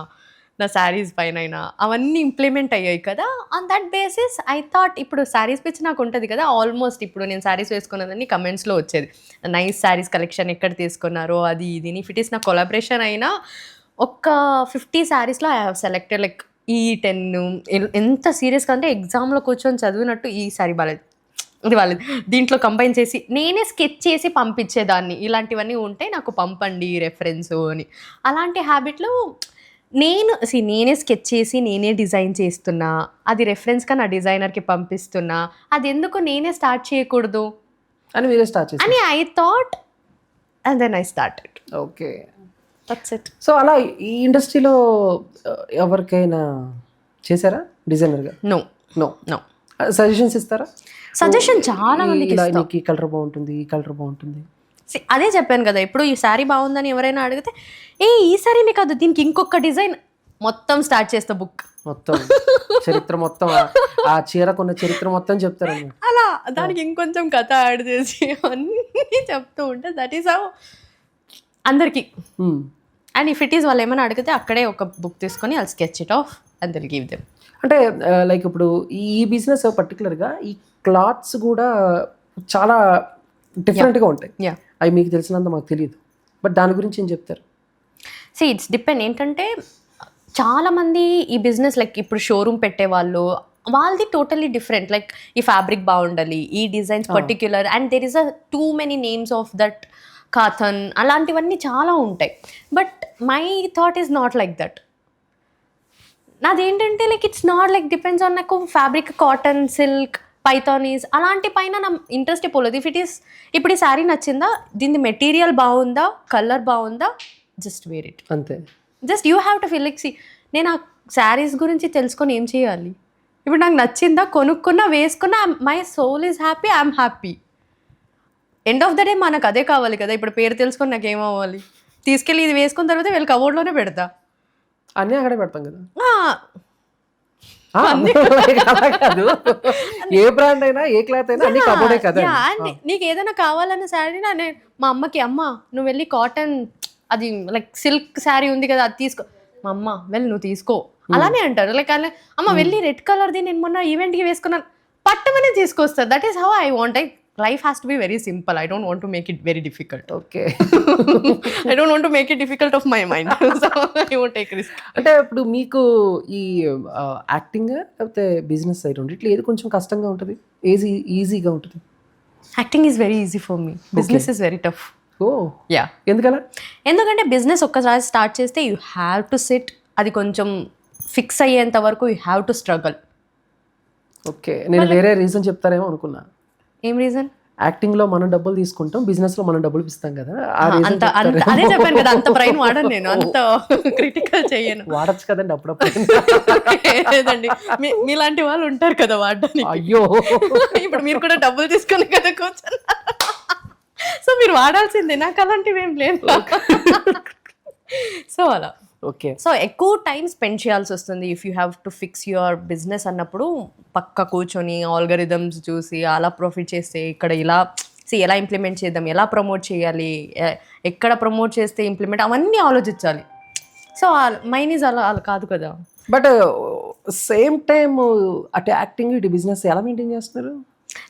Speaker 2: నా శారీస్ పైన అయినా అవన్నీ ఇంప్లిమెంట్ అయ్యాయి కదా. On that basis I thought, ఇప్పుడు శారీస్ పిచ్చి నాకు ఉంటుంది కదా. ఆల్మోస్ట్ ఇప్పుడు నేను శారీస్ వేసుకున్నదని కమెంట్స్లో వచ్చేది, నైస్ శారీస్ కలెక్షన్ ఎక్కడ తీసుకున్నారో అది ఇది. ఇఫ్ ఇట్ ఈస్ నా కొలాబరేషన్ అయినా ఒక 50 శారీస్లో ఐ హ్యావ్ సెలెక్టెడ్ లైక్ ఈ 10 ఎంత సీరియస్గా అంటే ఎగ్జామ్లో కూర్చొని చదివినట్టు ఈసారి బాలేదు, ఇది బాలేదు, దీంట్లో కంబైన్ చేసి నేనే స్కెచ్ చేసి పంపించేదాన్ని. ఇలాంటివన్నీ ఉంటే నాకు పంపండి రెఫరెన్స్ అని. అలాంటి హ్యాబిట్లు నేనే స్కెచ్ చేసి నేనే డిజైన్ చేస్తున్నా, అది రెఫరెన్స్గా నా డిజైనర్కి పంపిస్తున్నా, అది ఎందుకు నేనే స్టార్ట్ చేయకూడదు
Speaker 1: అని మీరే స్టార్ట్ చేసి.
Speaker 2: అని I thought and then I started.
Speaker 1: Okay,
Speaker 2: that's it.
Speaker 1: So అలా ఈ ఇండస్ట్రీలో ఎవరికైనా చేశారా డిజైనర్గా?
Speaker 2: No
Speaker 1: no.
Speaker 2: నో.
Speaker 1: సజెషన్స్ ఇస్తారా?
Speaker 2: సజెషన్ చాలా మందికి
Speaker 1: ఇలా
Speaker 2: ఇస్తాం.
Speaker 1: నీకు ఈ కలర్ బాగుంటుంది, ఈ కలర్ బాగుంటుంది.
Speaker 2: అదే చెప్పాను కదా, ఇప్పుడు ఈ శారీ బాగుందని ఎవరైనా అడిగితే ఈ శారీనే కాదు దీనికి ఇంకొక డిజైన్ మొత్తం స్టార్ట్ చేస్తా బుక్
Speaker 1: మొత్తం చరిత్ర మొత్తం ఆ చీరకున్న చరిత్ర మొత్తం చెప్తారు అన్నమాట.
Speaker 2: అలా దానికి ఇంకొంచెం కథ యాడ్ చేసి అన్నీ చెప్తూ ఉంటే దట్ ఈస్ హౌ అందరికీ. అండ్ ఇఫ్ ఇట్ ఈస్ వాళ్ళు ఏమైనా అడిగితే అక్కడే ఒక బుక్ తీసుకొని వాళ్ళు sketch it off and they'll give them.
Speaker 1: అంటే లైక్ ఇప్పుడు ఈ బిజినెస్ పర్టికులర్గా ఈ క్లాత్స్ కూడా చాలా డిఫరెంట్గా ఉంటాయి.
Speaker 2: Yeah.
Speaker 1: అవి మీకు తెలిసినంత మాకు తెలియదు, బట్ దాని గురించి ఏం చెప్తారు?
Speaker 2: It's depend. ఏంటంటే చాలామంది ఈ బిజినెస్ లైక్ ఇప్పుడు షోరూమ్ పెట్టేవాళ్ళు వాళ్ళది టోటలీ డిఫరెంట్. లైక్ ఈ ఫ్యాబ్రిక్ బాగుండాలి, ఈ designs particular, and there is a too many names of that cotton, అలాంటివన్నీ చాలా ఉంటాయి. But my thought is not like that. నాదేంటంటే like it's not like depends on నాకు ఫ్యాబ్రిక్ కాటన్, సిల్క్, పైథానీస్ అలాంటి పైన నా ఇంట్రెస్టే పోలేదు. ఇఫ్ ఇట్ ఈస్ ఇప్పుడు ఈ శారీ నచ్చిందా, దీని మెటీరియల్ బాగుందా, కలర్ బాగుందా, జస్ట్ వేర్ ఇట్.
Speaker 1: అంతే.
Speaker 2: Just you have to feel like నేను ఆ శారీస్ గురించి తెలుసుకొని ఏం చేయాలి? ఇప్పుడు నాకు నచ్చిందా, కొనుక్కున్నా, వేసుకున్నా, my soul is happy, I'm happy. End of the day మనకు అదే కావాలి కదా. ఇప్పుడు పేరు తెలుసుకొని నాకు ఏమవ్వాలి? తీసుకెళ్ళి ఇది వేసుకున్న తర్వాత వీళ్ళు కబోర్డ్లోనే పెడతా,
Speaker 1: అన్నీ అక్కడే పెడతాం కదా.
Speaker 2: ఆ,
Speaker 1: అలా కాదు, ఏ బ్రాండ్ అయినా ఏ క్లాత్ అయినా అన్ని కబోర్డే కదా.
Speaker 2: నీకు ఏదైనా కావాలన్న శారీ మా అమ్మకి, అమ్మ నువ్వు వెళ్ళి కాటన్ అది లైక్ సిల్క్ శారీ ఉంది కదా అది తీసుకో, మా అమ్మ వెళ్ళి నువ్వు తీసుకో అలానే అంటారు. లైక్ అమ్మ వెళ్ళి రెడ్ కలర్ది నేను మొన్న ఈవెంట్కి వేసుకున్నాను పట్టమనే తీసుకొస్తారు. That is how I want. Life has to be very simple. I don't want to make it very difficult.
Speaker 1: Okay.
Speaker 2: I don't want to make it difficult of my mind. So I won't take risk.
Speaker 1: అంటే ఇప్పుడు మీకు ఈ యాక్టింగ్ లేకపోతే బిజినెస్ సైడ్ ఇట్లా ఏది కొంచెం కష్టంగా ఉంటుంది, ఈజీగా ఉంటుంది?
Speaker 2: Acting is very easy for me. Business is very tough.
Speaker 1: Oh
Speaker 2: Yeah.
Speaker 1: ఎందుకలా?
Speaker 2: ఎందుకంటే బిజినెస్ ఒక్కసారి స్టార్ట్ చేస్తే యూ హ్యావ్ టు సిట్, అది కొంచెం ఫిక్స్ అయ్యేంత వరకు you have to struggle.
Speaker 1: Okay, నేను వేరే రీజన్ చెప్తారేమో అనుకున్నా.
Speaker 2: ఏం రీజన్?
Speaker 1: యాక్టింగ్ లో మనం డబ్బులు తీసుకుంటాం, బిజినెస్ లో మనం డబ్బులు ఇస్తాం కదా.
Speaker 2: అదే చెప్పాను కదా, అంత బ్రెయిన్ వాడను నేను, అంత క్రిటికల్ చేయను.
Speaker 1: వాడచ్చు కదండి అప్పుడప్పుడు.
Speaker 2: లేదండి, మీలాంటి వాళ్ళు ఉంటారు కదా వాడడానికి.
Speaker 1: అయ్యో,
Speaker 2: ఇప్పుడు మీరు కూడా డబ్బులు తీసుకుని కదా కూర్చున్నారు, సో మీరు వాడాల్సిందే. నాకు అలాంటివి ఏం లేదు. సో అలా.
Speaker 1: ఓకే.
Speaker 2: సో ఎక్కువ టైం స్పెండ్ చేయాల్సి వస్తుంది if you have to fix your business అన్నప్పుడు. పక్క కూర్చొని ఆల్గరిథమ్స్ చూసి అలా ప్రాఫిట్ చేస్తే ఇక్కడ ఇలా ఎలా ఇంప్లిమెంట్ చేద్దాం, ఎలా ప్రమోట్ చేయాలి, ఎక్కడ ప్రమోట్ చేస్తే ఇంప్లిమెంట్, అవన్నీ ఆలోచించాలి. సో మైన్ ఈజ్ అలా కాదు కదా.
Speaker 1: బట్ సేమ్ టైం అటు యాక్టింగ్ ఇటు బిజినెస్ ఎలా మెయింటైన్ చేస్తున్నారు?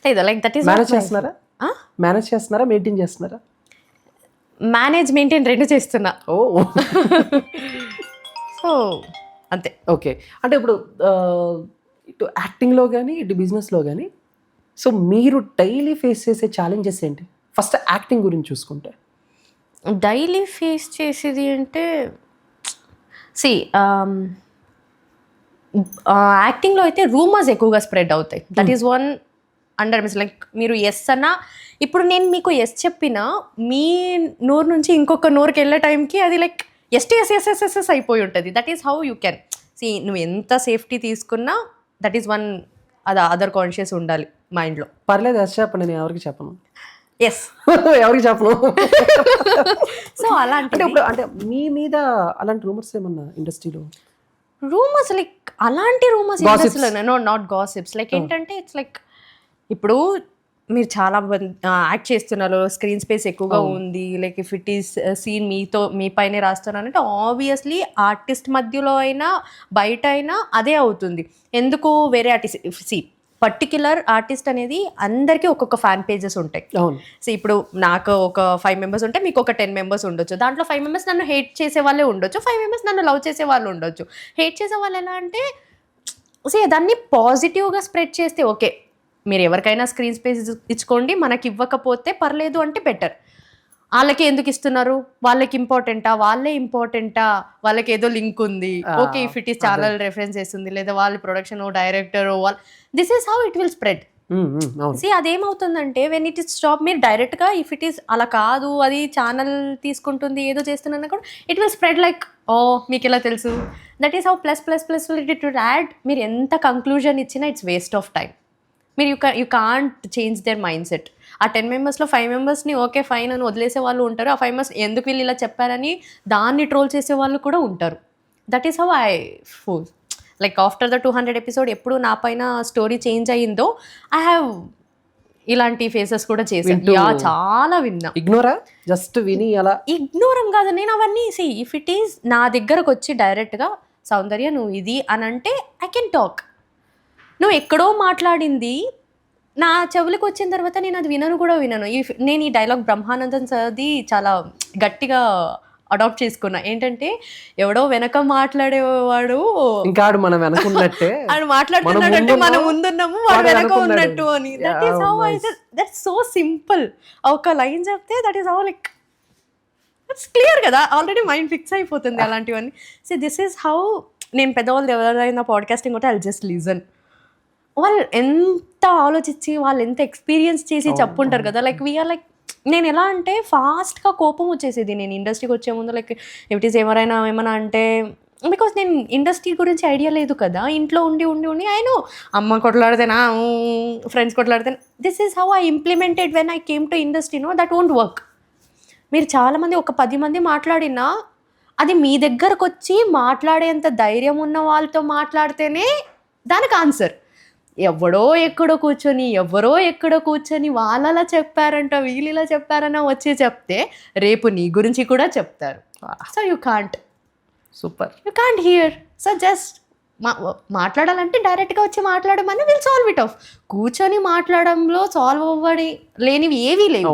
Speaker 2: లేదా లైక్ దట్ ఈస్
Speaker 1: మేనేజ్ చేస్తున్నారా మెయింటైన్ చేస్తున్నారా?
Speaker 2: మేనేజ్ మెయింటైన్ రెండు చేస్తున్నా.
Speaker 1: ఓ
Speaker 2: సో అంతే.
Speaker 1: ఓకే, అంటే ఇప్పుడు ఇటు యాక్టింగ్లో కానీ ఇటు బిజినెస్లో కానీ సో మీరు డైలీ ఫేస్ చేసే ఛాలెంజెస్ ఏంటి? ఫస్ట్ యాక్టింగ్ గురించి చూసుకుంటే
Speaker 2: డైలీ ఫేస్ చేసేది అంటే యాక్టింగ్లో అయితే రూమర్స్ ఎక్కువగా స్ప్రెడ్ అవుతాయి. That is one under miss. Like మీరు ఎస్ అన్నా, ఇప్పుడు నేను మీకు ఎస్ చెప్పినా మీ నోరు నుంచి ఇంకొక నోరుకి వెళ్ళే టైంకి అది లైక్ ఎస్ అయిపోయి ఉంటుంది. That is how you can నువ్వు ఎంత సేఫ్టీ తీసుకున్నా దట్ ఈస్ వన్, అది అదర్ కాన్షియస్ ఉండాలి మైండ్లో.
Speaker 1: పర్లేదు, ఎస్ చెప్పండి, నేను ఎవరికి చెప్పను.
Speaker 2: ఎస్
Speaker 1: ఎవరికి చెప్పను.
Speaker 2: సో అలాంటి
Speaker 1: అంటే ఇప్పుడు అంటే మీ మీద అలాంటి రూమర్స్ ఏమన్నా ఇండస్ట్రీలో?
Speaker 2: రూమర్స్ లైక్ అలాంటి రూమర్స్ నాట్ గాసిప్స్. లైక్ ఏంటంటే ఇట్స్ లైక్ ఇప్పుడు మీరు చాలా యాక్ట్ చేస్తున్నారు, స్క్రీన్ స్పేస్ ఎక్కువగా ఉంది, like if it is scene మీ పైనే రాస్తున్నారంటే ఆబ్వియస్లీ ఆర్టిస్ట్ మధ్యలో అయినా బయట అయినా అదే అవుతుంది. ఎందుకు వేరే ఆర్టిస్ట్ పర్టిక్యులర్ ఆర్టిస్ట్ అనేది అందరికీ ఒక్కొక్క ఫ్యాన్ పేజెస్ ఉంటాయి.
Speaker 1: అవును.
Speaker 2: సో ఇప్పుడు నాకు ఒక 5 మెంబర్స్ ఉంటే మీకు ఒక 10 మెంబర్స్ ఉండొచ్చు. దాంట్లో 5 మెంబర్స్ నన్ను హేట్ చేసే వాళ్ళే ఉండొచ్చు, 5 మెంబర్స్ నన్ను లవ్ చేసే వాళ్ళు ఉండొచ్చు. హేట్ చేసే వాళ్ళు ఎలా అంటే దాన్ని పాజిటివ్గా స్ప్రెడ్ చేస్తే ఓకే, మీరు ఎవరికైనా స్క్రీన్ స్పేస్ ఇచ్చుకోండి, మనకి ఇవ్వకపోతే పర్లేదు అంటే బెటర్. వాళ్ళకి ఎందుకు ఇస్తున్నారు, వాళ్ళకి ఇంపార్టెంటా, వాళ్ళే ఇంపార్టెంటా, వాళ్ళకి ఏదో లింక్ ఉంది, okay if it is channel reference చేస్తుంది, లేదా వాళ్ళ ప్రొడక్షన్ డైరెక్టర్ వాళ్ళు, this is how it will spread. అదేమవుతుందంటే వెన్ ఇట్ ఇస్ స్టాప్, మీరు డైరెక్ట్గా ఇఫ్ ఇట్ ఈస్ అలా కాదు, అది ఛానల్ తీసుకుంటుంది ఏదో చేస్తున్నా కూడా ఇట్ విల్ స్ప్రెడ్ లైక్ ఓ మీకు ఎలా తెలుసు. That is how plus plus plus it will add. మీరు ఎంత కంక్లూజన్ ఇచ్చినా ఇట్స్ వేస్ట్ ఆఫ్ టైం. మీరు you can't change their mind set. ఆ 10 మెంబర్స్లో 5 మెంబర్స్ని ఓకే ఫైన్ అని వదిలేసే వాళ్ళు ఉంటారు. ఆ 5 మెంబర్స్ ఎందుకు వీళ్ళు ఇలా చెప్పారని దాన్ని ట్రోల్ చేసే వాళ్ళు కూడా ఉంటారు. That is how I feel. Like after the 200 episode ఎప్పుడు నా పైన స్టోరీ చేంజ్ అయ్యిందో ఐ హ్యావ్ ఇలాంటి ఫేసెస్ కూడా చేశాను. చాలా విన్నా.
Speaker 1: ఇగ్నోరా, జస్ట్ విని అలా
Speaker 2: ఇగ్నోరం కాదు, నేను అవన్నీ ఇఫ్ ఇట్ ఈస్ నా దగ్గరకు వచ్చి డైరెక్ట్గా సౌందర్య నువ్వు ఇది అని అంటే ఐ కెన్ టాక్. నువ్వు ఎక్కడో మాట్లాడింది నా చెవులకు వచ్చిన తర్వాత నేను అది వినను. నేను ఈ డైలాగ్ బ్రహ్మానందన్ సార్ది చాలా గట్టిగా అడాప్ట్ చేసుకున్నా. ఏంటంటే ఎవడో వెనక మాట్లాడేవాడు
Speaker 1: ఇంకా మనం వెనకున్నట్టే
Speaker 2: ఆడు మాట్లాడుతున్నాడంటే మనం ముందున్నాము వాడు వెనక ఉన్నట్టు అని. That is how that's so simple. ఒక లైన్ చెప్తే that is how like it's clear కదా, ఆల్రెడీ మైండ్ ఫిక్స్ అయిపోతుంది అలాంటివన్నీ. సో దిస్ ఈస్ హౌ నేను పెద్దవాళ్ళు ఎవరైనా పాడ్కాస్టింగ్ ఉంటే ఐ జస్ట్ లిజన్. వాళ్ళు ఎంత ఆలోచించి వాళ్ళు ఎంత ఎక్స్పీరియన్స్ చేసి చెప్పుంటారు కదా. లైక్ వీఆర్ లైక్ నేను ఎలా అంటే ఫాస్ట్గా కోపం వచ్చేసేది నేను ఇండస్ట్రీకి వచ్చే ముందు. లైక్ ఇట్ ఈస్ ఏమైనా అంటే బికాస్ నేను ఇండస్ట్రీ గురించి ఐడియా లేదు కదా, ఇంట్లో ఉండి ఆయన అమ్మ కొట్లాడితేనా ఫ్రెండ్స్ కొట్లాడితేనా. This is how I implemented when I came to industry. That won't work. మీరు చాలామంది ఒక 10 మంది మాట్లాడినా అది మీ దగ్గరకు వచ్చి మాట్లాడేంత ధైర్యం ఉన్న వాళ్ళతో మాట్లాడితేనే దానికి ఆన్సర్. ఎవరో ఎక్కడో కూర్చొని వాళ్ళలా చెప్పారంట వీళ్ళు ఇలా చెప్పారన్న వచ్చి చెప్తే రేపు నీ గురించి కూడా చెప్తారు. So you can't hear. So just మాట్లాడాలంటే డైరెక్ట్గా వచ్చి మాట్లాడమని విల్ సాల్వ్ ఇట్ ఆఫ్. కూర్చొని మాట్లాడంలో సాల్వ్ అవ్వడి లేనివి ఏవీ లేవు.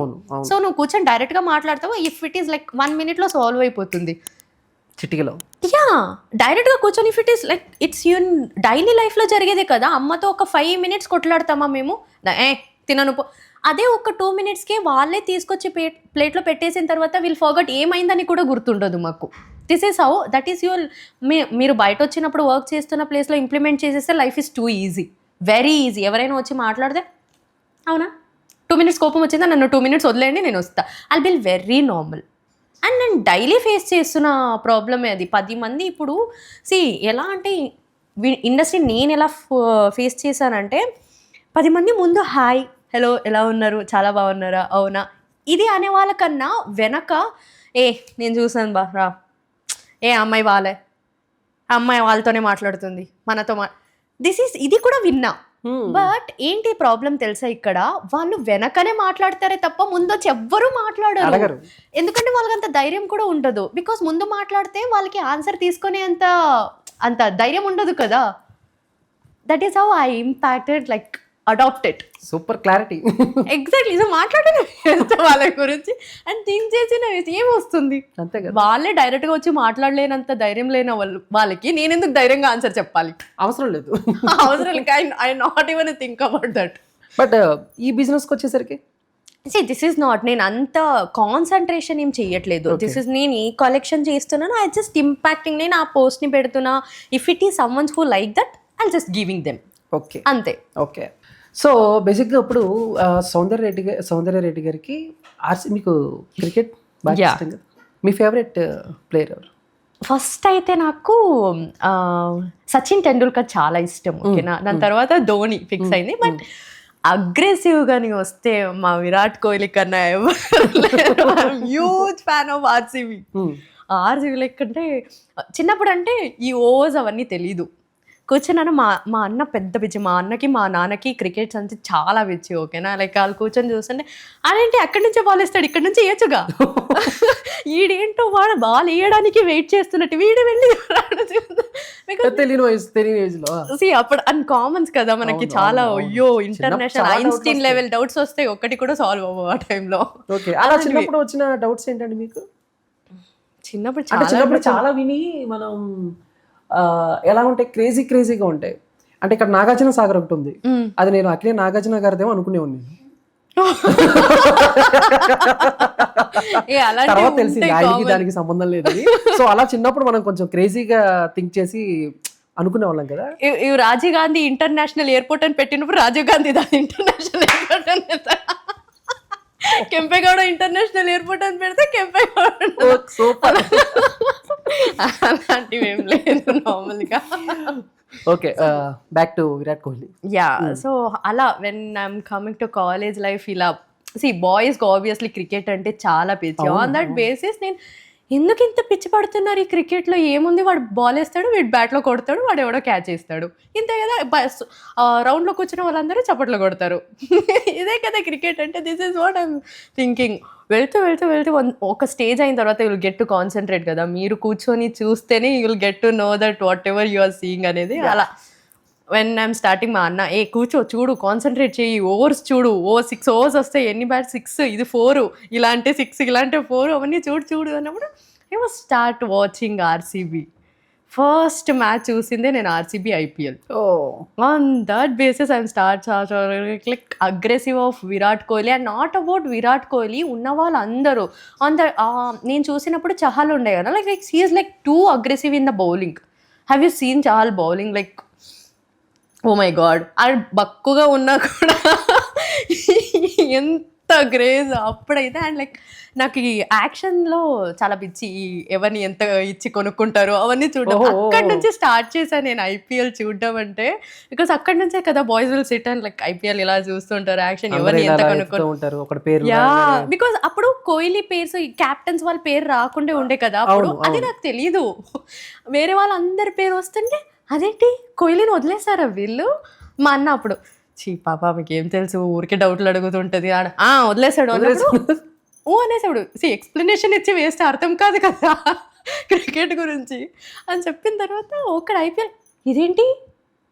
Speaker 2: సో నువ్వు కూర్చొని డైరెక్ట్గా మాట్లాడతావు, if it is like 1 minute solve అయిపోతుంది చిటికలో. డైరెక్ట్గా కూర్చొని if it is like it's Yoon daily లైఫ్లో జరిగేదే కదా. అమ్మతో ఒక 5 minutes కొట్లాడతామా మేము, తినను పో. అదే ఒక 2 minutesకే వాళ్ళే తీసుకొచ్చి ప్లేట్లో పెట్టేసిన తర్వాత వీళ్ళు ఫర్గట్ ఏమైందని కూడా గుర్తుండదు మాకు. This is how that is your. మీరు బయట వచ్చినప్పుడు వర్క్ చేస్తున్న ప్లేస్లో ఇంప్లిమెంట్ చేసేస్తే life is two easy, very easy. ఎవరైనా వచ్చి మాట్లాడితే అవునా 2 minutes కోపం వచ్చిందా, నన్ను 2 minutes వదిలేయండి నేను వస్తా, I will very normal. And నేను డైలీ ఫేస్ చేస్తున్న ప్రాబ్లమే అది. 10 మంది ఇప్పుడు ఎలా అంటే ఇండస్ట్రీ నేను ఎలా ఫేస్ చేశానంటే 10 మంది ముందు హాయ్ హలో ఎలా ఉన్నారు, చాలా బాగున్నారా, అవునా, ఇది అనే వాళ్ళకన్నా వెనక నేను చూసాను రా, అమ్మాయి అమ్మాయి వాళ్ళతోనే మాట్లాడుతుంది మనతో ఇది కూడా విన్నా. బట్ ఏంటి ప్రాబ్లం తెలుసా, ఇక్కడ వాళ్ళు వెనకనే మాట్లాడతారే తప్ప ముందొచ్చి ఎవ్వరూ మాట్లాడరు. ఎందుకంటే వాళ్ళకి అంత ధైర్యం కూడా ఉండదు. బికాస్ ముందు మాట్లాడితే వాళ్ళకి ఆన్సర్ తీసుకునే అంత ధైర్యం ఉండదు కదా. That is how I impacted like adapted.
Speaker 1: Super clarity.
Speaker 2: Exactly. So మాట్లాడిన వాళ్ళ గురించి అండ్ థింక్ చేసిన ఏమొస్తుంది,
Speaker 1: అంతే కదా.
Speaker 2: వాళ్ళే డైరెక్ట్గా వచ్చి మాట్లాడలేనంత ధైర్యం లేని వాళ్ళకి నేను ఎందుకు ధైర్యంగా ఆన్సర్ చెప్పాలి,
Speaker 1: అవసరం లేదు.
Speaker 2: I not even think about that.
Speaker 1: But ఈ బిజినెస్కి వచ్చేసరికి
Speaker 2: దిస్ ఈస్ నాట్, నేను అంత కాన్సన్ట్రేషన్ ఏం చెయ్యట్లేదు. దిస్ ఇస్ నేను ఈ కలెక్షన్ చేస్తున్నాను, ఐ జస్ట్ ఇంపాక్టింగ్. నేను ఆ పోస్ట్ని పెడుతున్నా. If it is someone's who like that I just giving them.
Speaker 1: Okay
Speaker 2: అంతే.
Speaker 1: ఓకే. సో బేసిక్గా ఇప్పుడు సౌందర్య రెడ్డి గారికి మీకు క్రికెట్ బాగా ఇష్టం కదా. మీ ఫేవరెట్ ప్లేయర్ ఎవరు?
Speaker 2: ఫస్ట్ అయితే నాకు సచిన్ టెండూల్కర్ చాలా ఇష్టం. ఓకేనా, దాని తర్వాత ధోని ఫిక్స్ అయింది. బట్ అగ్రెసివ్గా నీ వస్తే మా విరాట్ కోహ్లీ కన్నా హ్యూజ్ ఫ్యాన్ ఆఫ్ ఆర్సీబీ. లెక్క అంటే చిన్నప్పుడు అంటే ఈ ఓవర్స్ అవన్నీ తెలీదు. కూర్చున్నాను. మా అన్న పెద్ద పిచ్చి. మా అన్నకి మా నాన్నకి క్రికెట్స్ అంటే చాలా పిచ్చి. ఓకేనా, లైక్ వాళ్ళు కూర్చొని చూస్తుంటే అదేంటి అక్కడి నుంచే బాల్ వేస్తాడు, ఇక్కడ నుంచి వేయచ్చుగా, ఈడేంటో వాడు బాల్ వేయడానికి వెయిట్ చేస్తున్నట్టు వీడు వెళ్ళి
Speaker 1: తెలియని వయసు, తెలియని ఏజ్ లో
Speaker 2: అప్పుడు అన్కామన్స్ కదా మనకి చాలా. అయ్యో ఇంటర్నేషనల్ ఐన్స్టీన్ లెవెల్ డౌట్స్ వస్తాయి, ఒకటి కూడా సాల్వ్ అవ్వవు ఆ టైంలో.
Speaker 1: ఓకే, అలా చిన్నప్పుడు వచ్చిన డౌట్స్ ఏంటండి మీకు?
Speaker 2: చిన్నప్పుడు
Speaker 1: చాలా విని మనం ఎలా ఉంటాయి, క్రేజీగా ఉంటాయి. అంటే ఇక్కడ నాగార్జున సాగర్ ఒకటి ఉంది, అది నేను అఖిలే నాగార్జున గారిదేమో అనుకునేవాడిని. తర్వాత తెలిసింది ఆయనకి దానికి సంబంధం లేదు. సో అలా చిన్నప్పుడు మనం కొంచెం క్రేజీగా థింక్ చేసి అనుకునే వాళ్ళం కదా.
Speaker 2: రాజీవ్ గాంధీ ఇంటర్నేషనల్ ఎయిర్పోర్ట్ అని పెట్టినప్పుడు రాజీవ్ గాంధీ దాని ఇంటర్నేషనల్ ఎయిర్పోర్ట్ అని పెడతా, కెంపేగౌడ ఇంటర్నేషనల్ ఎయిర్పోర్ట్ అని పెడితే కెంపేగౌడ.
Speaker 1: సూపర్.
Speaker 2: అలాంటివి ఏం లేదు నార్మల్ గా.
Speaker 1: Okay, back to Virat Kohli.
Speaker 2: Yeah, so అలా when I'm coming to college life, ఇలా బాయ్స్ ఆబ్వియస్లీ క్రికెట్ అంటే చాలా పిచ్చి. ఆన్ దట్ బేసిస్ నేను ఎందుకు ఇంత పిచ్చి పడుతున్నారు ఈ క్రికెట్లో, ఏముంది, వాడు బాల్ వేస్తాడు, వీడు బ్యాట్లో కొడతాడు, వాడు ఎవడో క్యాచ్ చేస్తాడు, ఇంతే కదా. రౌండ్లో కూర్చున్న వాళ్ళందరూ చప్పట్లు కొడతారు, ఇదే కదా క్రికెట్ అంటే. This is what I'm thinking. వెళ్తూ ఒక స్టేజ్ అయిన తర్వాత you will get to concentrate కదా, మీరు కూర్చొని చూస్తేనే you will get to know that whatever you are seeing అనేది. అలా వెన్ ఐఎమ్ స్టార్టింగ్, మా అన్న కూర్చో చూడు, కాన్సన్ట్రేట్ చేయి, ఓవర్స్ చూడు, 6 ఓవర్స్ వస్తాయి, ఎన్ని బ్యాట్ 6, ఇది 4, ఇలాంటి 6, ఇలాంటి 4, అవన్నీ చూడు అన్నప్పుడు I was start watching RCB. First match చూసిందే నేను RCB IPL. On that basis I'm start like aggressive of Virat Kohli. And not about Virat Kohli, ఉన్న వాళ్ళందరూ ఆన్ ద నేను చూసినప్పుడు చహల్ ఉండే కదా, like he is like too aggressive in the bowling. Have you seen Chahal bowling? Like oh my God, అది బక్కుగా ఉన్నా కూడా ఎంత గ్రేజ్ అప్పుడైతే. అండ్ లైక్ నాకు ఈ యాక్షన్లో చాలా పిచ్చి, ఎవరిని ఎంత ఇచ్చి కొనుక్కుంటారు అవన్నీ చూడడం. అక్కడి నుంచి స్టార్ట్ చేశాను నేను ఐపీఎల్ చూడడం అంటే. బికాస్ అక్కడి నుంచే కదా boys will SIT and like IPL ఇలా చూస్తుంటారు, యాక్షన్ ఎవరిని ఎంత కొనుక్కుంటారు. యా, బికాస్ అప్పుడు కోహ్లీ పేర్స్, క్యాప్టెన్స్ వాళ్ళ పేరు రాకుండా ఉండే కదా అప్పుడు. అది నాకు తెలీదు. వేరే వాళ్ళందరి పేరు వస్తుంటే అదేంటి కోహ్లీని వదిలేసారా వీళ్ళు. మా అన్న అప్పుడు పాప మీకు ఏం తెలుసు, ఊరికే డౌట్లు అడుగుతుంటది, వదిలేసాడు అనేసాడు. ఎక్స్ప్లెనేషన్ ఇచ్చి వేస్ట్, అర్థం కాదు కదా క్రికెట్ గురించి అని చెప్పిన తర్వాత ఒక్కడ ఐపీఎల్ ఇదేంటి